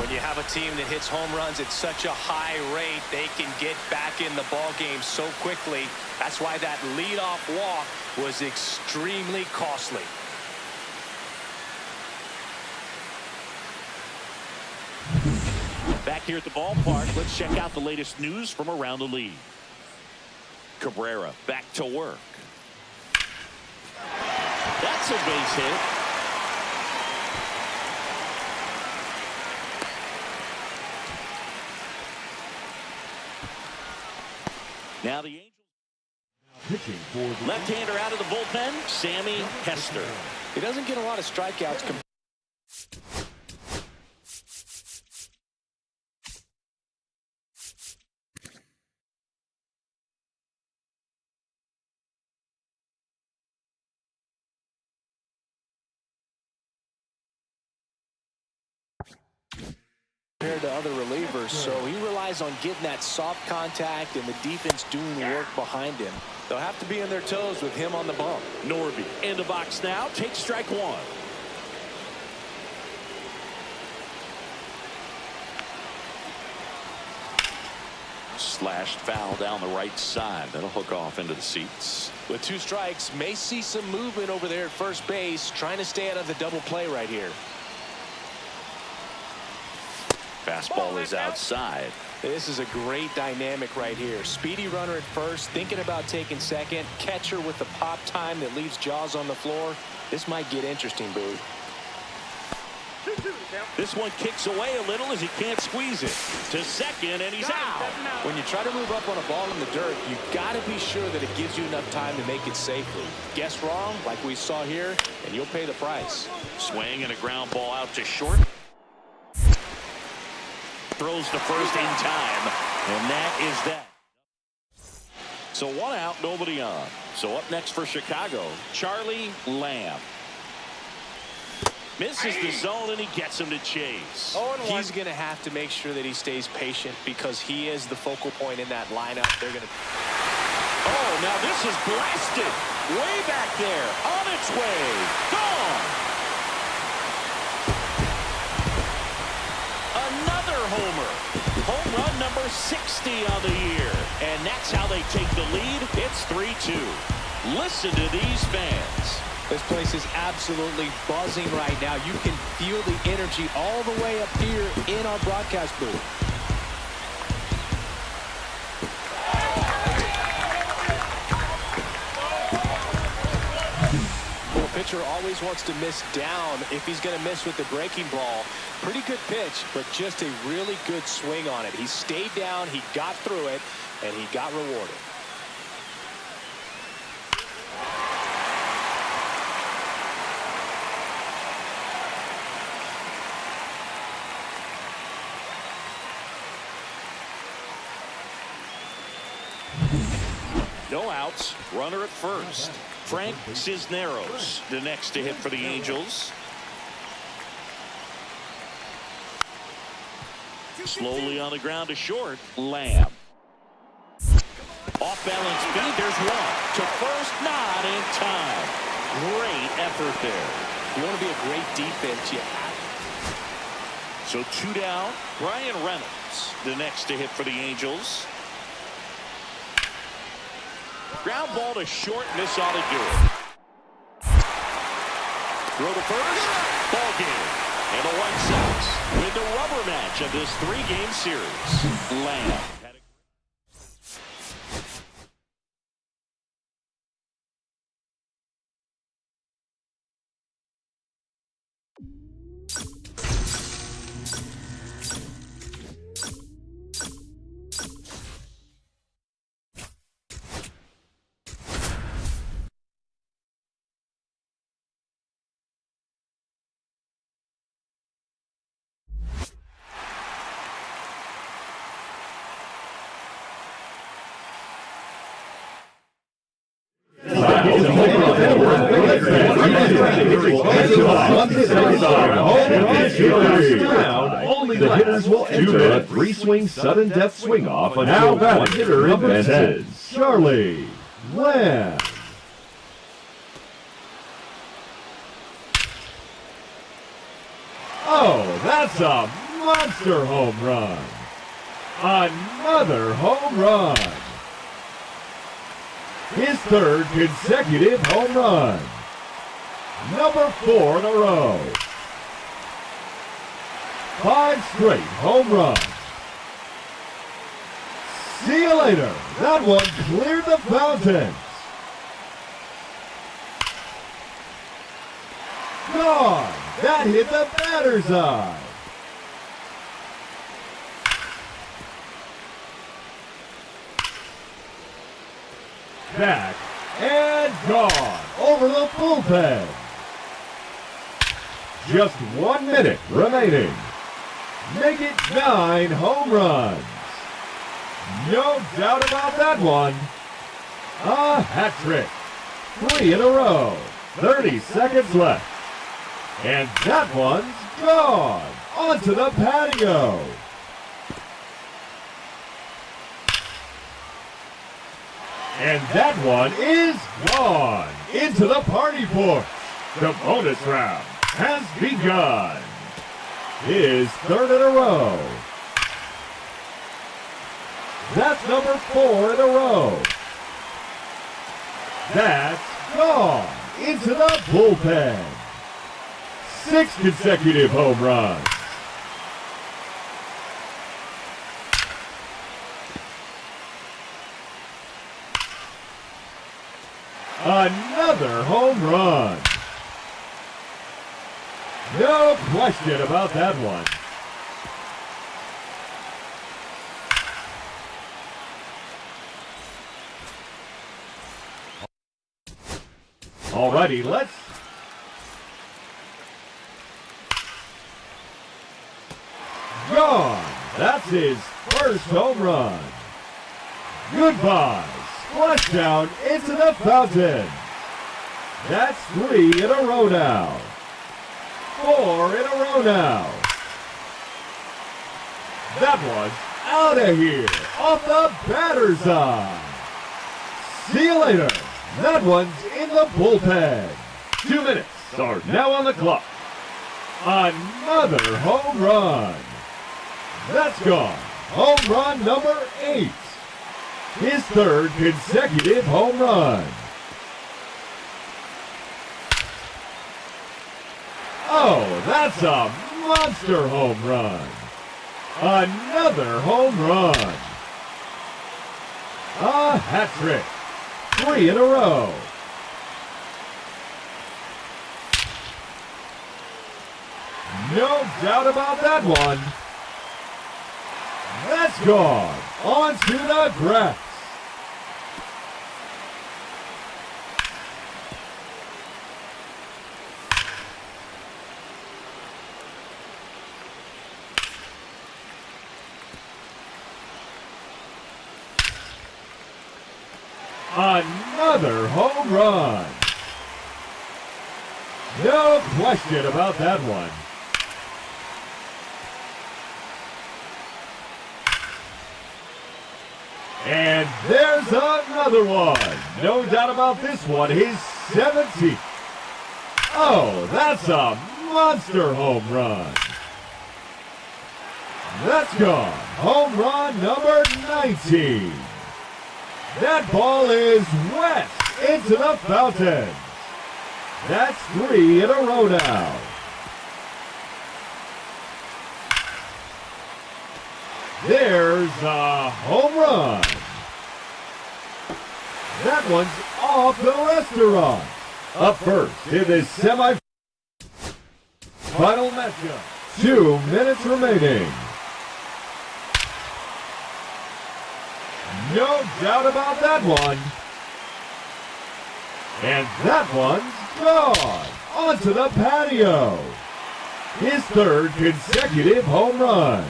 When you have a team that hits home runs at such a high rate, they can get back in the ball game so quickly. That's why that leadoff walk was extremely costly. Back here at the ballpark, let's check out the latest news from around the league. Cabrera back to work. That's a base hit. Now the Angels. Pitching for the Left-hander out of the bullpen, Sammy Hester. He doesn't get a lot of strikeouts. Compared to other relievers, so he relies on getting that soft contact and the defense doing work behind him. They'll have to be on their toes with him on the bump. Norby in the box now, takes strike 1. Slashed foul down the right side. That'll hook off into the seats. With 2 strikes, may see some movement over there at first base, trying to stay out of the double play right here. Fastball is outside. This is a great dynamic right here. Speedy runner at first, thinking about taking second. Catcher with the pop time that leaves Jaws on the floor. This might get interesting, Boo. This one kicks away a little as he can't squeeze it. To second, and he's out. When you try to move up on a ball in the dirt, you've got to be sure that it gives you enough time to make it safely. Guess wrong, like we saw here, and you'll pay the price. Swing and a ground ball out to short. Throws to first in time, and that is that. So 1 out, nobody on. So up next for Chicago, Charlie Lamb. Misses the zone, and he gets him to chase. He's going to have to make sure that he stays patient because he is the focal point in that lineup. They're going to. Oh, now this is blasted. Way back there. On its way. Gone. Another homer. Home run number 60 on the year. And that's how they take the lead. It's 3-2. Listen to these fans. This place is absolutely buzzing right now. You can feel the energy all the way up here in our broadcast booth. Well, a pitcher always wants to miss down if he's going to miss with the breaking ball. Pretty good pitch, but just a really good swing on it. He stayed down, he got through it, and he got rewarded. No outs. Runner at first. Frank Cisneros, the next to hit for the Angels. Slowly on the ground to short. Lamb. Off balance speed. There's one. To first, not in time. Great effort there. You want to be a great defense, you have. So 2 down. Brian Reynolds, the next to hit for the Angels. Ground ball to short, and this ought to do it. Throw to first. Ball game. And the White Sox win the rubber match of this 3-game series. Lamb. Only the hitters will enter a 3-swing sudden death swing off until one hitter advances. Charlie Lamb. Oh, that's a monster home run. Another home run. His 3rd consecutive home run. Number 4 in a row. 5 straight home runs. See you later. That one cleared the fountains. Gone. That hit the batter's eye. Back and gone over the bullpen. Just 1 minute remaining. Make it 9 home runs. No doubt about that one. A hat trick. 3 in a row. 30 seconds left. And that one's gone. Onto the patio. And that one is gone into the party porch. The bonus round has begun. His 3rd in a row. That's number 4 in a row. That's gone into the bullpen. 6 consecutive home runs. Another home run. No question about that one. Alrighty, let's gone. That's his 1st home run. Goodbye. Splashdown into the fountain. That's 3 in a row now. 4 in a row now. That one's out of here. Off the batter's eye. See you later. That one's in the bullpen. 2 minutes are now on the clock. Another home run. That's gone. Home run number 8. His 3rd consecutive home run. Oh, that's a monster home run. Another home run. A hat trick. 3 in a row. No doubt about that one. That's gone. Onto the grass. Another home run. No question about that one. And there's another one. No doubt about this one. His 17th. Oh, that's a monster home run. That's gone. Home run number 19. That ball is west into the fountain. That's 3 in a row now. There's a home run. That one's off the restaurant. Up first in this semi-final matchup. 2 minutes remaining. No doubt about that one. And that one's gone onto the patio. His 3rd consecutive home run.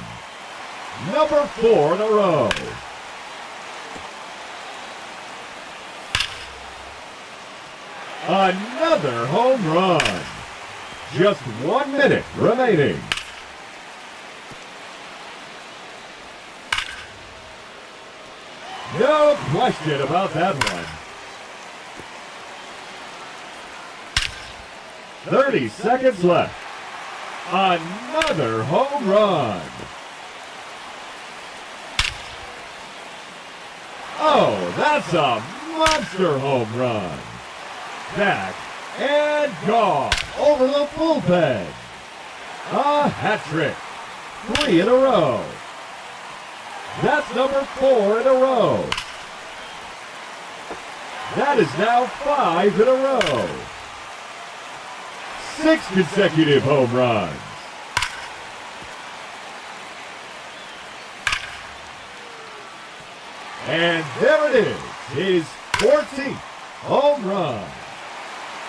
Number 4 in a row. Another home run. Just 1 minute remaining. No question about that one. 30 seconds left. Another home run. Oh, that's a monster home run. Back and gone over the bullpen. A hat trick. 3 in a row. That's number 4 in a row. That is now 5 in a row. 6 consecutive home runs. And there it is, his 14th home run.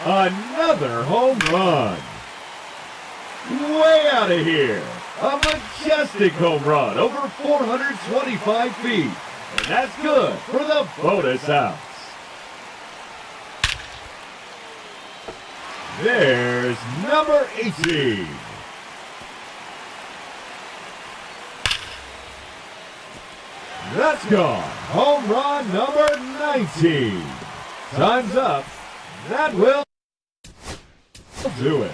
Another home run. Way out of here. A majestic home run over 425 feet. And that's good for the bonus outs. There's number 18. That's gone. Home run number 19. Time's up. That will do it.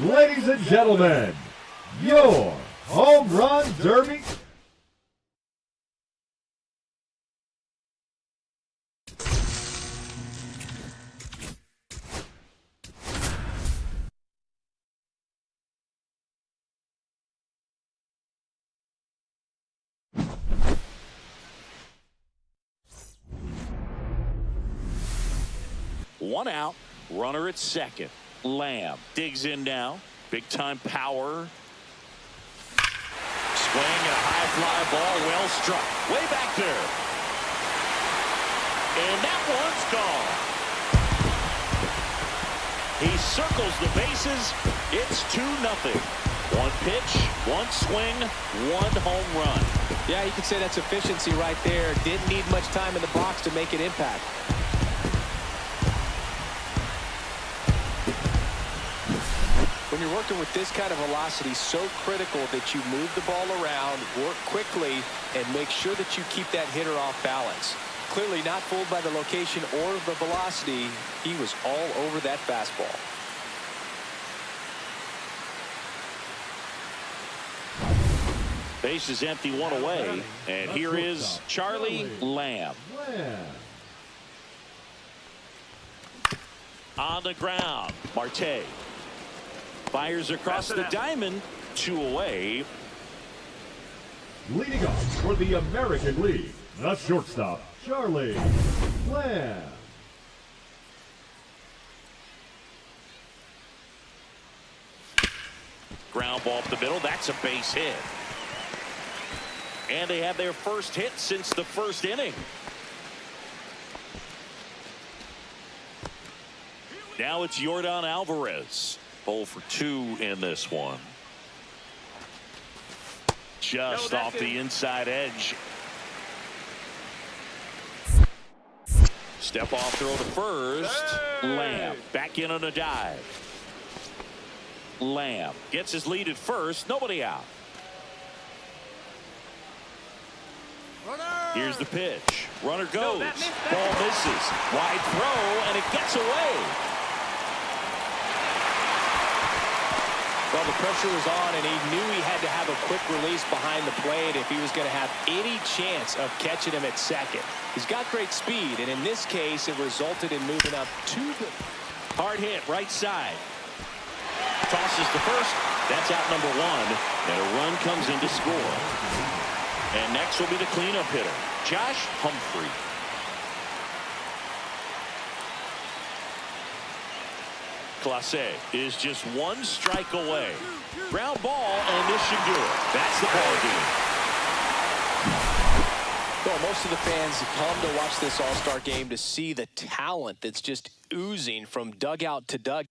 Ladies and gentlemen, your home run derby. One out, runner at second. Lamb digs in now. Big time power. Swing and a high fly ball, well struck. Way back there. And that one's gone. He circles the bases. It's 2-0. One pitch, one swing, one home run. Yeah, you could say that's efficiency right there. Didn't need much time in the box to make an impact. When you're working with this kind of velocity, so critical that you move the ball around, work quickly, and make sure that you keep that hitter off balance. Clearly not fooled by the location or the velocity. He was all over that fastball. Base is empty, one away. And here is Charlie Lamb. On the ground, Marte fires across the diamond, 2 away. Leading off for the American League, the shortstop, Charlie Lamb. Ground ball up the middle, that's a base hit. And they have their first hit since the first inning. Now it's Yordan Alvarez. 0 for 2 in this one. Just off the inside edge. Step off throw to first. Lamb back in on a dive. Lamb gets his lead at first. Nobody out. Here's the pitch. Runner goes. Ball misses. Wide throw, and it gets away. Well, the pressure was on, and he knew he had to have a quick release behind the plate if he was going to have any chance of catching him at second. He's got great speed, and in this case, it resulted in moving up to the... Hard hit, right side. Tosses to first. That's out number one, and a run comes in to score. And next will be the cleanup hitter, Josh Humphrey. Clase is just one strike away. Ground ball, and this should do it. That's the ball game. Well, most of the fans come to watch this All-Star game to see the talent that's just oozing from dugout to dugout.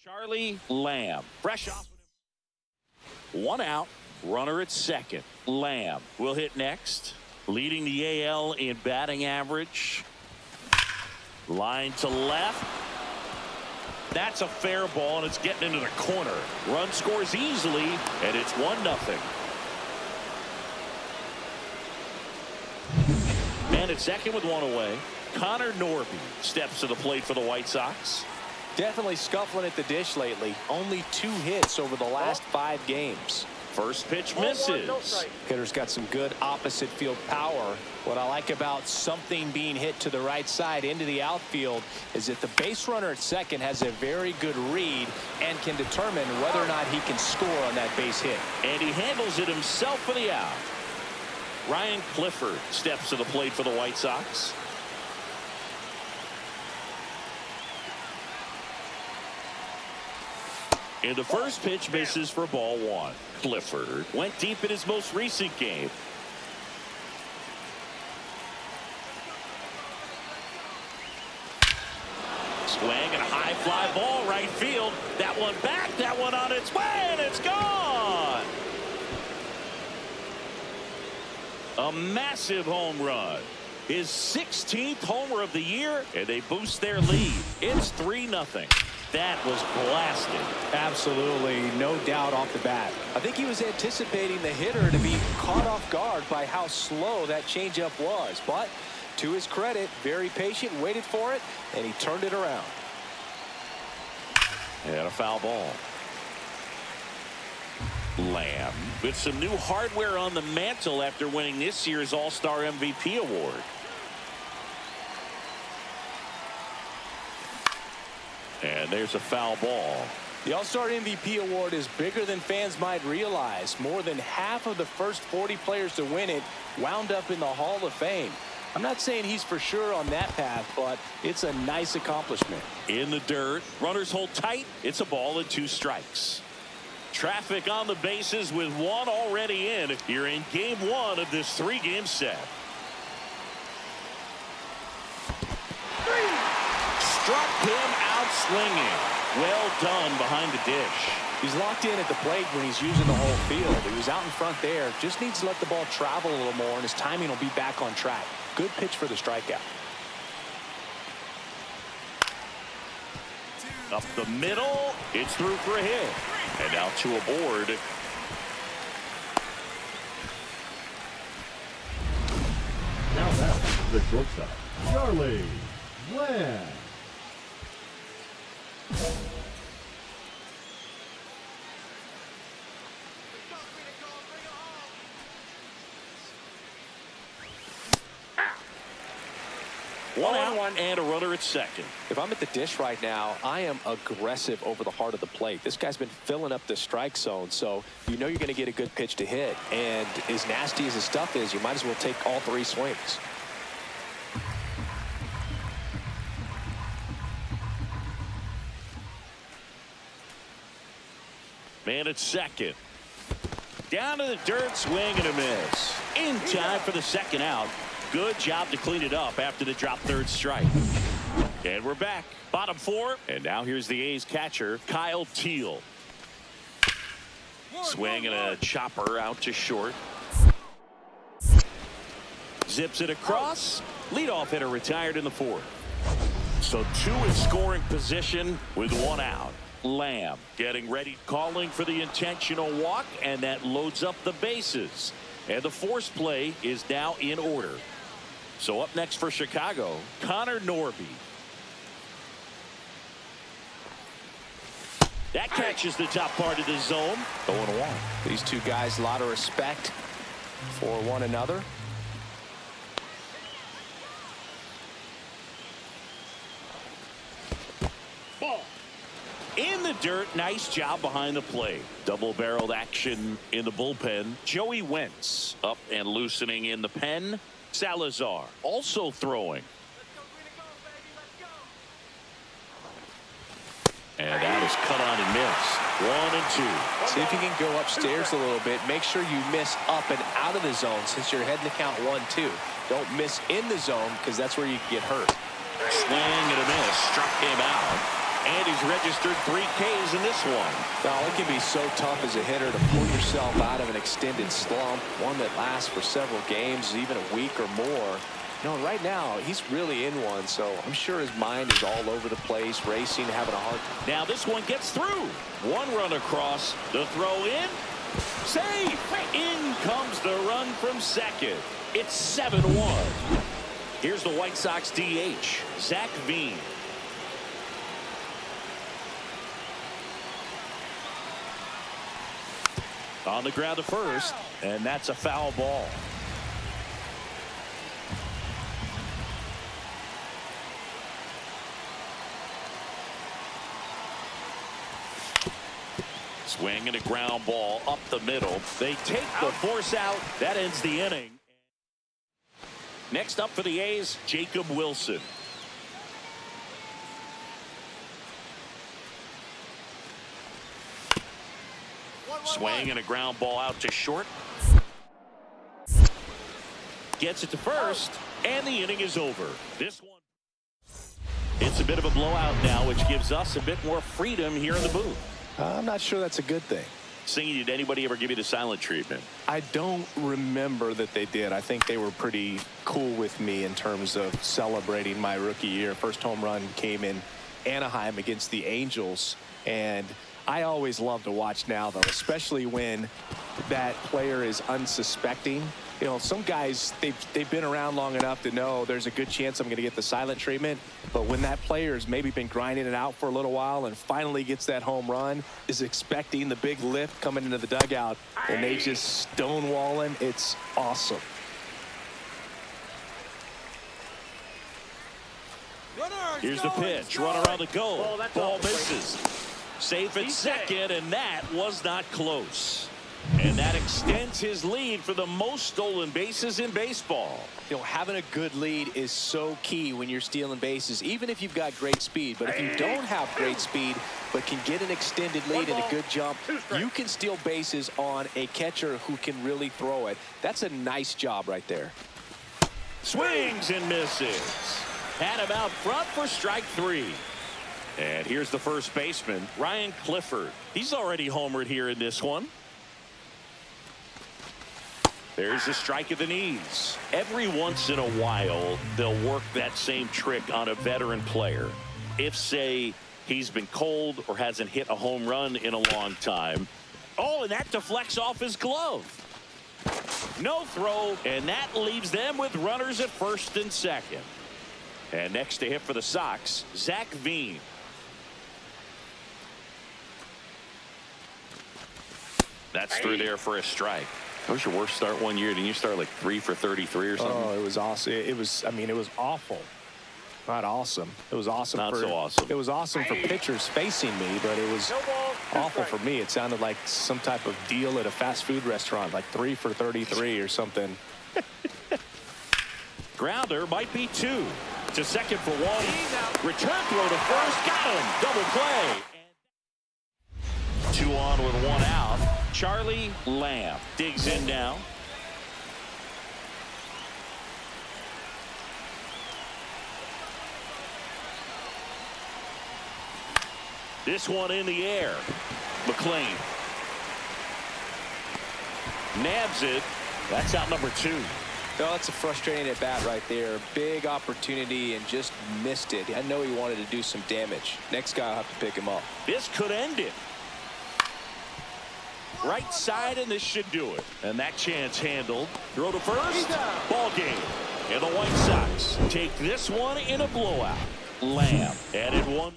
Charlie Lamb, fresh off. One out, runner at second. Lamb will hit next, leading the AL in batting average. Line to left. That's a fair ball, and it's getting into the corner. Run scores easily, and it's 1-0. Man at second with one away. Connor Norby steps to the plate for the White Sox. Definitely scuffling at the dish lately. Only 2 hits over the last 5 games. First pitch misses. Hitter's got some good opposite field power. What I like about something being hit to the right side into the outfield is that the base runner at second has a very good read and can determine whether or not he can score on that base hit. And he handles it himself for the out. Ryan Clifford steps to the plate for the White Sox. And the first pitch misses for ball 1. Clifford went deep in his most recent game. Swing and a high fly ball right field. That one back, that one on its way, and it's gone. A massive home run. His 16th homer of the year, and they boost their lead. It's 3-0. That was blasted. Absolutely, no doubt off the bat. I think he was anticipating the hitter to be caught off guard by how slow that changeup was. But to his credit, very patient, waited for it, and he turned it around. And a foul ball. Lamb with some new hardware on the mantle after winning this year's All-Star MVP award. And there's a foul ball. The All-Star MVP award is bigger than fans might realize. More than half of the first 40 players to win it wound up in the Hall of Fame. I'm not saying he's for sure on that path, but it's a nice accomplishment. In the dirt, runners hold tight. It's a ball and 2 strikes. Traffic on the bases with 1 already in here in game 1 of this 3-game set. Struck him out swinging. Well done behind the dish. He's locked in at the plate when he's using the whole field. He was out in front there. Just needs to let the ball travel a little more, and his timing will be back on track. Good pitch for the strikeout. Up the middle. It's through for a hit. And now 2 aboard. Now that's the shortstop, Charlie Lamb. One out and a runner at second. If I'm at the dish right now, I am aggressive over the heart of the plate. This guy's been filling up the strike zone, so you know you're going to get a good pitch to hit. And as nasty as his stuff is, you might as well take all 3 swings. Man at second. Down to the dirt, swing and a miss. In time for the second out. Good job to clean it up after the drop 3rd strike. And we're back. Bottom 4. And now here's the A's catcher, Kyle Teal. Swing and a chopper out to short. Zips it across. Leadoff hitter retired in the 4th. So 2 in scoring position with 1 out. Lamb getting ready, calling for the intentional walk, and that loads up the bases. And the force play is now in order. So up next for Chicago, Connor Norby. That catches the top part of the zone. 0-1. These 2 guys, a lot of respect for one another. Ball. In the dirt, nice job behind the plate. Double-barreled action in the bullpen. Joey Wentz up and loosening in the pen. Salazar also throwing. And that is cut on and missed. 1 and 2. See if you can go upstairs a little bit. Make sure you miss up and out of the zone since you're heading to count 1-2. Don't miss in the zone because that's where you get hurt. Swing and a miss. Struck him out. And he's registered 3 Ks in this one. Now, it can be so tough as a hitter to pull yourself out of an extended slump, one that lasts for several games, even a week or more. You know, right now, he's really in one, so I'm sure his mind is all over the place, racing, having a hard time. Now this one gets through. 1 run across. The throw in. Safe. In comes the run from second. It's 7-1. Here's the White Sox DH, Zach Veen. On the ground to first, and that's a foul ball. Swing and a ground ball up the middle. They take the force out. That ends the inning. Next up for the A's, Jacob Wilson. Swing and a ground ball out to short. Gets it to first, and the inning is over. This one, it's a bit of a blowout now, which gives us a bit more freedom here in the booth. I'm not sure that's a good thing. Singing, did anybody ever give you the silent treatment? I don't remember that they did. I think they were pretty cool with me in terms of celebrating my rookie year. First home run came in Anaheim against the Angels, and I always love to watch now, though, especially when that player is unsuspecting. You know, some guys, they've been around long enough to know there's a good chance I'm going to get the silent treatment. But when that player's maybe been grinding it out for a little while and finally gets that home run, is expecting the big lift coming into the dugout, and they just stonewall him, it's awesome. Here's the pitch. Runner on the go. Ball misses. Safe at second, and that was not close. And that extends his lead for the most stolen bases in baseball. You know, having a good lead is so key when you're stealing bases, even if you've got great speed. But if you don't have great speed but can get an extended lead and a good jump, you can steal bases on a catcher who can really throw it. That's a nice job right there. Swings and misses. Had him out front for strike 3. And here's the first baseman, Ryan Clifford. He's already homered here in this one. There's a strike at the knees. Every once in a while, they'll work that same trick on a veteran player. If, say, he's been cold or hasn't hit a home run in a long time. Oh, and that deflects off his glove. No throw, and that leaves them with runners at first and second. And next to hit for the Sox, Zach Veen. That's through there for a strike. That was your worst start one year. Didn't you start like 3 for 33 or something? Oh, it was awesome. It was awful. Not awesome. It was awesome. Not so awesome. It was awesome for pitchers facing me, but it was awful for me. It sounded like some type of deal at a fast food restaurant, like 3 for 33 or something. Grounder might be 2. To second for 1. Return throw to first. Got him. Double play. 2 on with 1 out. Charlie Lamb digs in now. This one in the air. McLean nabs it. That's out number 2. No, it's a frustrating at bat right there. Big opportunity and just missed it. I know he wanted to do some damage. Next guy will have to pick him up. This could end it. Right side, and this should do it. And that chance handled. Throw to first. Ball game. And the White Sox take this one in a blowout. Lamb added 1 more.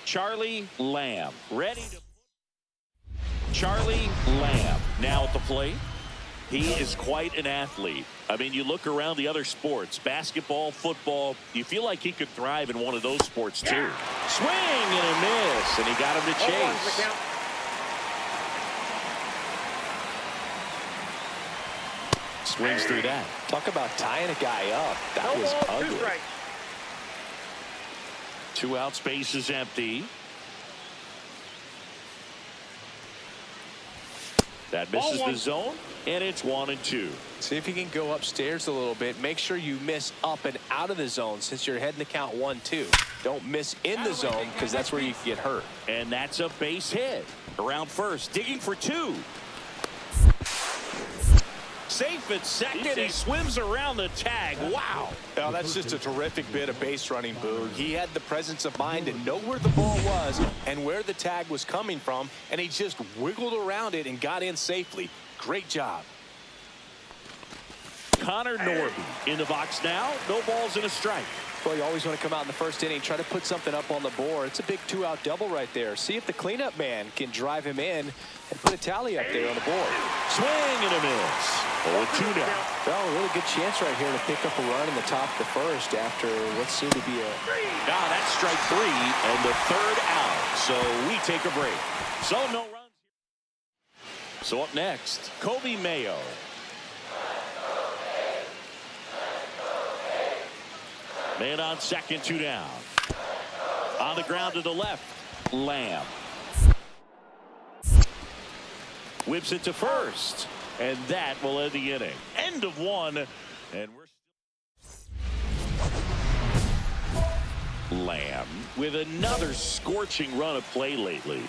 Charlie Lamb ready to. Charlie Lamb now at the plate. He is quite an athlete. I mean, you look around the other sports, basketball, football, you feel like he could thrive in one of those sports too. Swing and a miss, and he got him to chase. Swings through that. Talk about tying a guy up. That was ugly. 2 out, space is empty. That misses the zone, and it's 1-2. See if you can go upstairs a little bit. Make sure you miss up and out of the zone since you're heading to count 1-2. Don't miss in the zone because that's where you can get hurt. And that's a base hit. Around first, digging for 2. Safe at second. He swims around the tag. Wow. Now, that's just a terrific bit of base running, Boog. He had the presence of mind to know where the ball was and where the tag was coming from, and he just wiggled around it and got in safely. Great job. Connor Norby in the box now. No balls and a strike. Well, you always want to come out in the first inning, try to put something up on the board. It's a big 2-out double right there. See if the cleanup man can drive him in and put a tally up there on the board. Swing and a miss. 0-2 now. Well, a really good chance right here to pick up a run in the top of the first after what seemed to be a... Now that's strike 3 and the 3rd out. So we take a break. So no runs. So up next, Kobe Mayo. Man on second, 2 down. On the ground to the left, Lamb. Whips it to first. And that will end the inning. End of 1. And we're Lamb with another scorching run of play lately.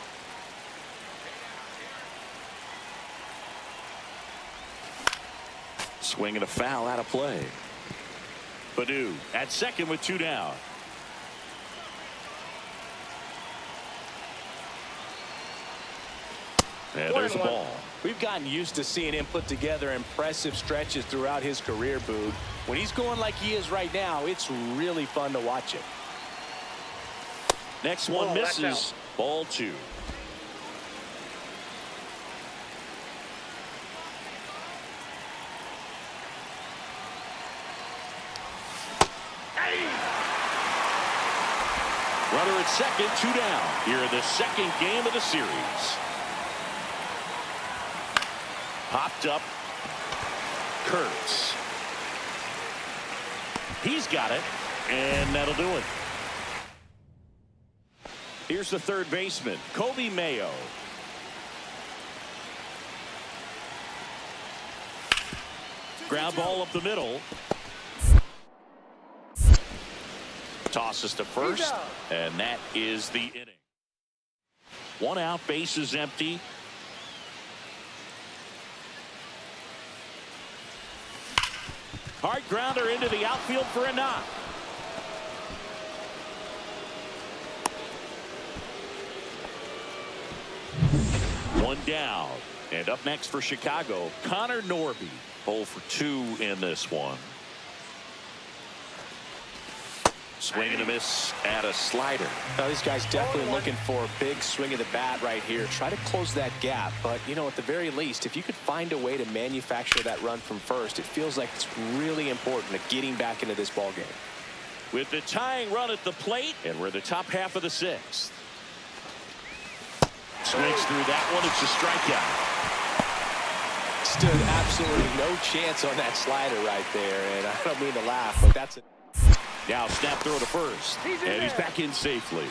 Swing and a foul out of play. Badu at second with 2 down. And there's the ball. We've gotten used to seeing him put together impressive stretches throughout his career, Boog. When he's going like he is right now, it's really fun to watch it. Next one misses. Ball 2. Runner at second, 2 down. Here in the second game of the series. Popped up. Kurtz. He's got it, and that'll do it. Here's the third baseman, Kobe Mayo. Ground ball up the middle. Tosses to first, and that is the inning. 1 out, bases empty. Hard grounder into the outfield for a knock. One down. And up next for Chicago, Connor Norby. 0 for 2 in this one. Swing and a miss at a slider. Now, these guys definitely looking for a big swing of the bat right here. Try to close that gap. But, you know, at the very least, if you could find a way to manufacture that run from first, it feels like it's really important to getting back into this ball game. With the tying run at the plate, and we're in the top half of the 6th. Swings through that one. It's a strikeout. Stood absolutely no chance on that slider right there. And I don't mean to laugh, but that's it. Now snap throw to first, and he's back in safely.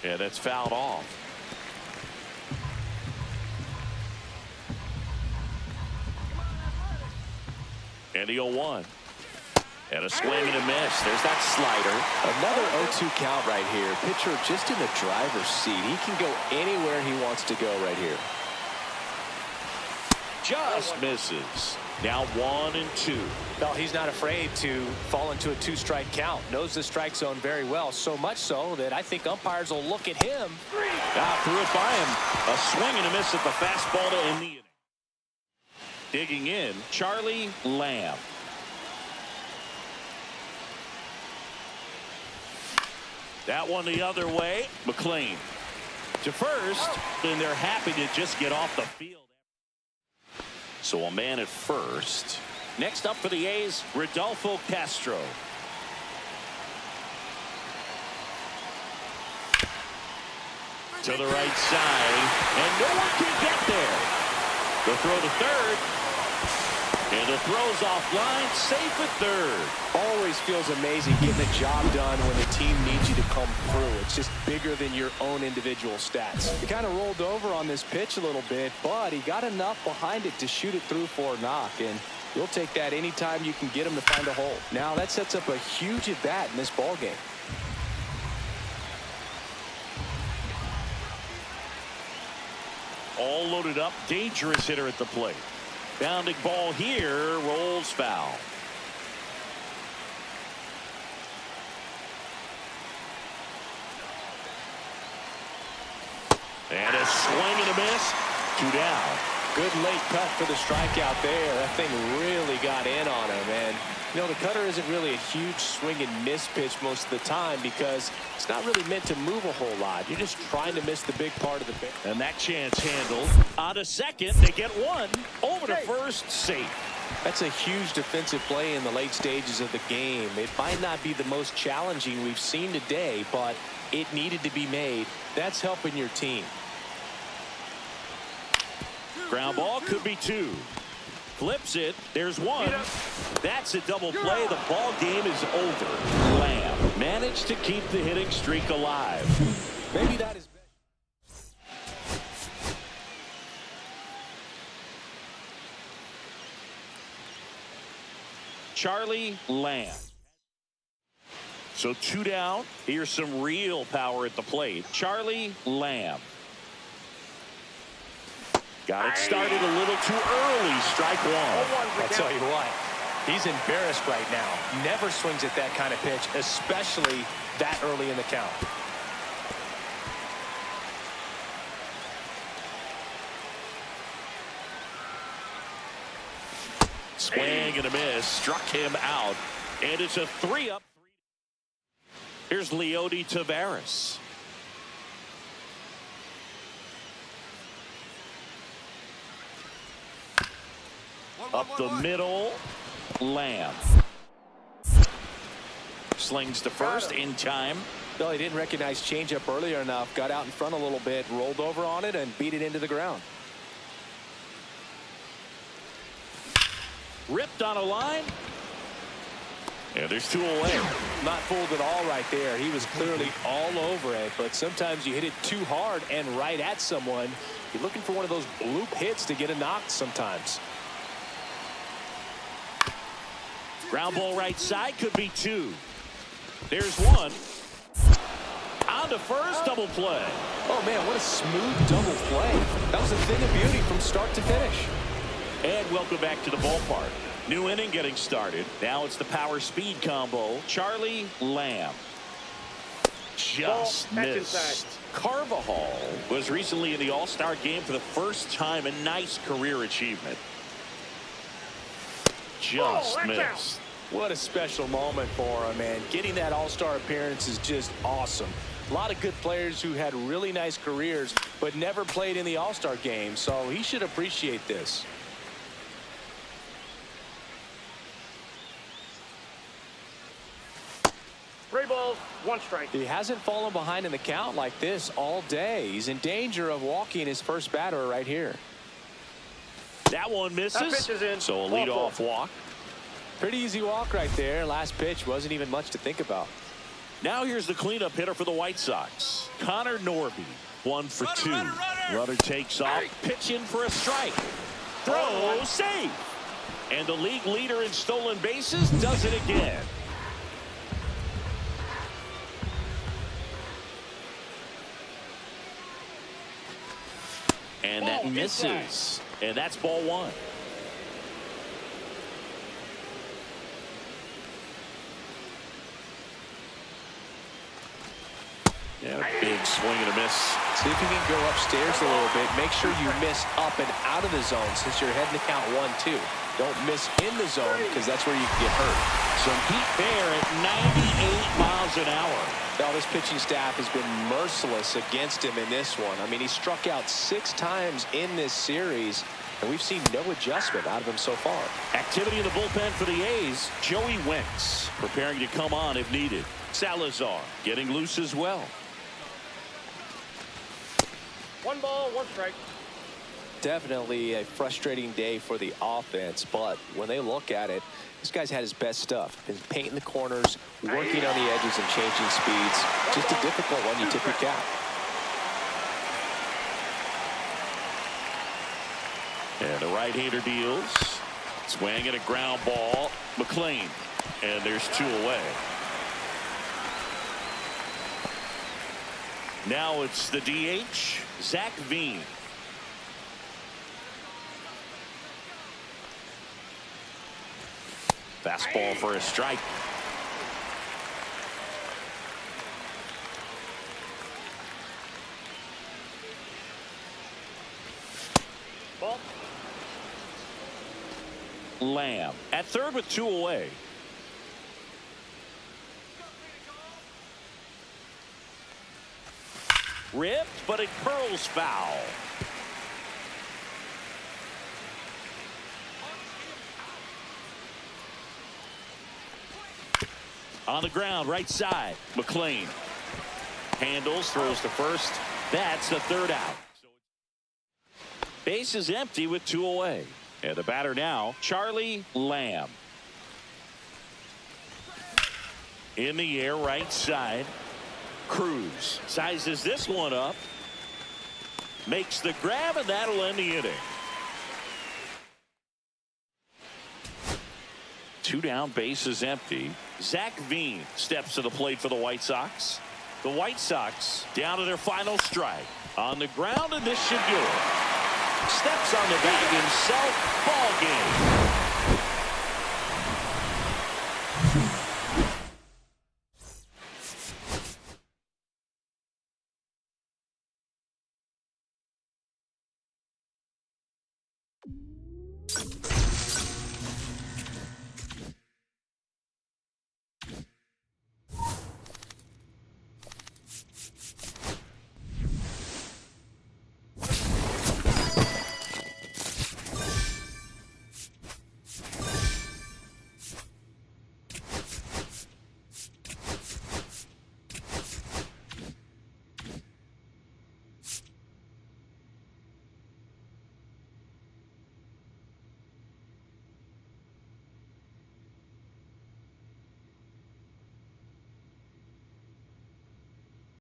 And that's fouled off. And the 0-1. And a swing and a miss. There's that slider. Another 0-2 count right here. Pitcher just in the driver's seat. He can go anywhere he wants to go right here. Just misses. Now 1 and 2. No, he's not afraid to fall into a 2-strike count. Knows the strike zone very well. So much so that I think umpires will look at him. Threw it by him. A swing and a miss at the fastball to end the inning. Digging in, Charlie Lamb. That one the other way. McLean to first, and they're happy to just get off the field. So a man at first. Next up for the A's, Rodolfo Castro. To the right side, and no one can get there. The throw to third. And the throw's offline, safe at third. Always feels amazing getting the job done when the team needs you to come through. It's just bigger than your own individual stats. He kind of rolled over on this pitch a little bit, but he got enough behind it to shoot it through for a knock. And you'll take that anytime you can get him to find a hole. Now that sets up a huge at-bat in this ball game. All loaded up, dangerous hitter at the plate. Bounding ball here, rolls foul. And a swing and a miss. 2 down. Good late cut for the strikeout there. That thing really got in on him. And, you know, the cutter isn't really a huge swing and miss pitch most of the time because it's not really meant to move a whole lot. You're just trying to miss the big part of the pitch. And that chance handled. On to second, they get one. Over to first, safe. That's a huge defensive play in the late stages of the game. It might not be the most challenging we've seen today, but it needed to be made. That's helping your team. Ground ball could be 2. Flips it. There's 1. That's a double play. The ball game is over. Lamb managed to keep the hitting streak alive. Maybe that is. Charlie Lamb. So 2 down. Here's some real power at the plate. Charlie Lamb. Got it started a little too early. Strike one. I'll tell you what, he's embarrassed right now. Never swings at that kind of pitch, especially that early in the count. Swing and a miss. Struck him out. And it's a 3-up. Here's Leody Taveras. Up the middle. Lamb. Slings to first in time. No, he didn't recognize changeup earlier enough. Got out in front a little bit, rolled over on it, and beat it into the ground. Ripped on a line. And there's 2 away. Not fooled at all right there. He was clearly all over it, but sometimes you hit it too hard and right at someone. You're looking for one of those bloop hits to get a knock sometimes. Ground ball right side, could be 2. There's 1. On to first, double play. Oh man, what a smooth double play. That was a thing of beauty from start to finish. And welcome back to the ballpark. New inning getting started. Now it's the power speed combo. Charlie Lamb. Just missed. Carvajal was recently in the All-Star game for the first time. A nice career achievement. Just missed. What a special moment for him, man. Getting that All-Star appearance is just awesome. A lot of good players who had really nice careers but never played in the All-Star game, so he should appreciate this. 3 balls, 1 strike. He hasn't fallen behind in the count like this all day. He's in danger of walking his first batter right here. That one misses. That pitch is in. So a leadoff walk. Pretty easy walk right there. Last pitch wasn't even much to think about. Now here's the cleanup hitter for the White Sox. Connor Norby. 1 for 2. Runner takes off. Pitch in for a strike. Throw safe. And the league leader in stolen bases does it again. And that misses. And that's ball 1. Yeah, big swing and a miss. See if you can go upstairs a little bit. Make sure you miss up and out of the zone since you're heading to count 1-2. Don't miss in the zone because that's where you can get hurt. Some heat there at 98 miles an hour. Now this pitching staff has been merciless against him in this one. I mean, he struck out 6 times in this series, and we've seen no adjustment out of him so far. Activity in the bullpen for the A's. Joey Wentz preparing to come on if needed. Salazar getting loose as well. 1 ball, 1 strike. Definitely a frustrating day for the offense, but when they look at it, this guy's had his best stuff. Been painting the corners, working on the edges and changing speeds. Just a difficult one. You tip your cap. And the right-hander deals. Swing and a ground ball. McLean. And there's 2 away. Now it's the DH, Zach Veen. Fastball for a strike. Ball. Lamb at third with 2 away. Ripped, but it curls foul. On the ground, right side. McLean handles, throws to first. That's the 3rd out. Base is empty with 2 away. And the batter now, Charlie Lamb. In the air, right side. Cruz sizes this one up. Makes the grab, and that'll end the inning. 2 down, bases empty. Zach Veen steps to the plate for the White Sox. The White Sox down to their final strike. On the ground, and this should do it. Steps on the bag himself. Ball game.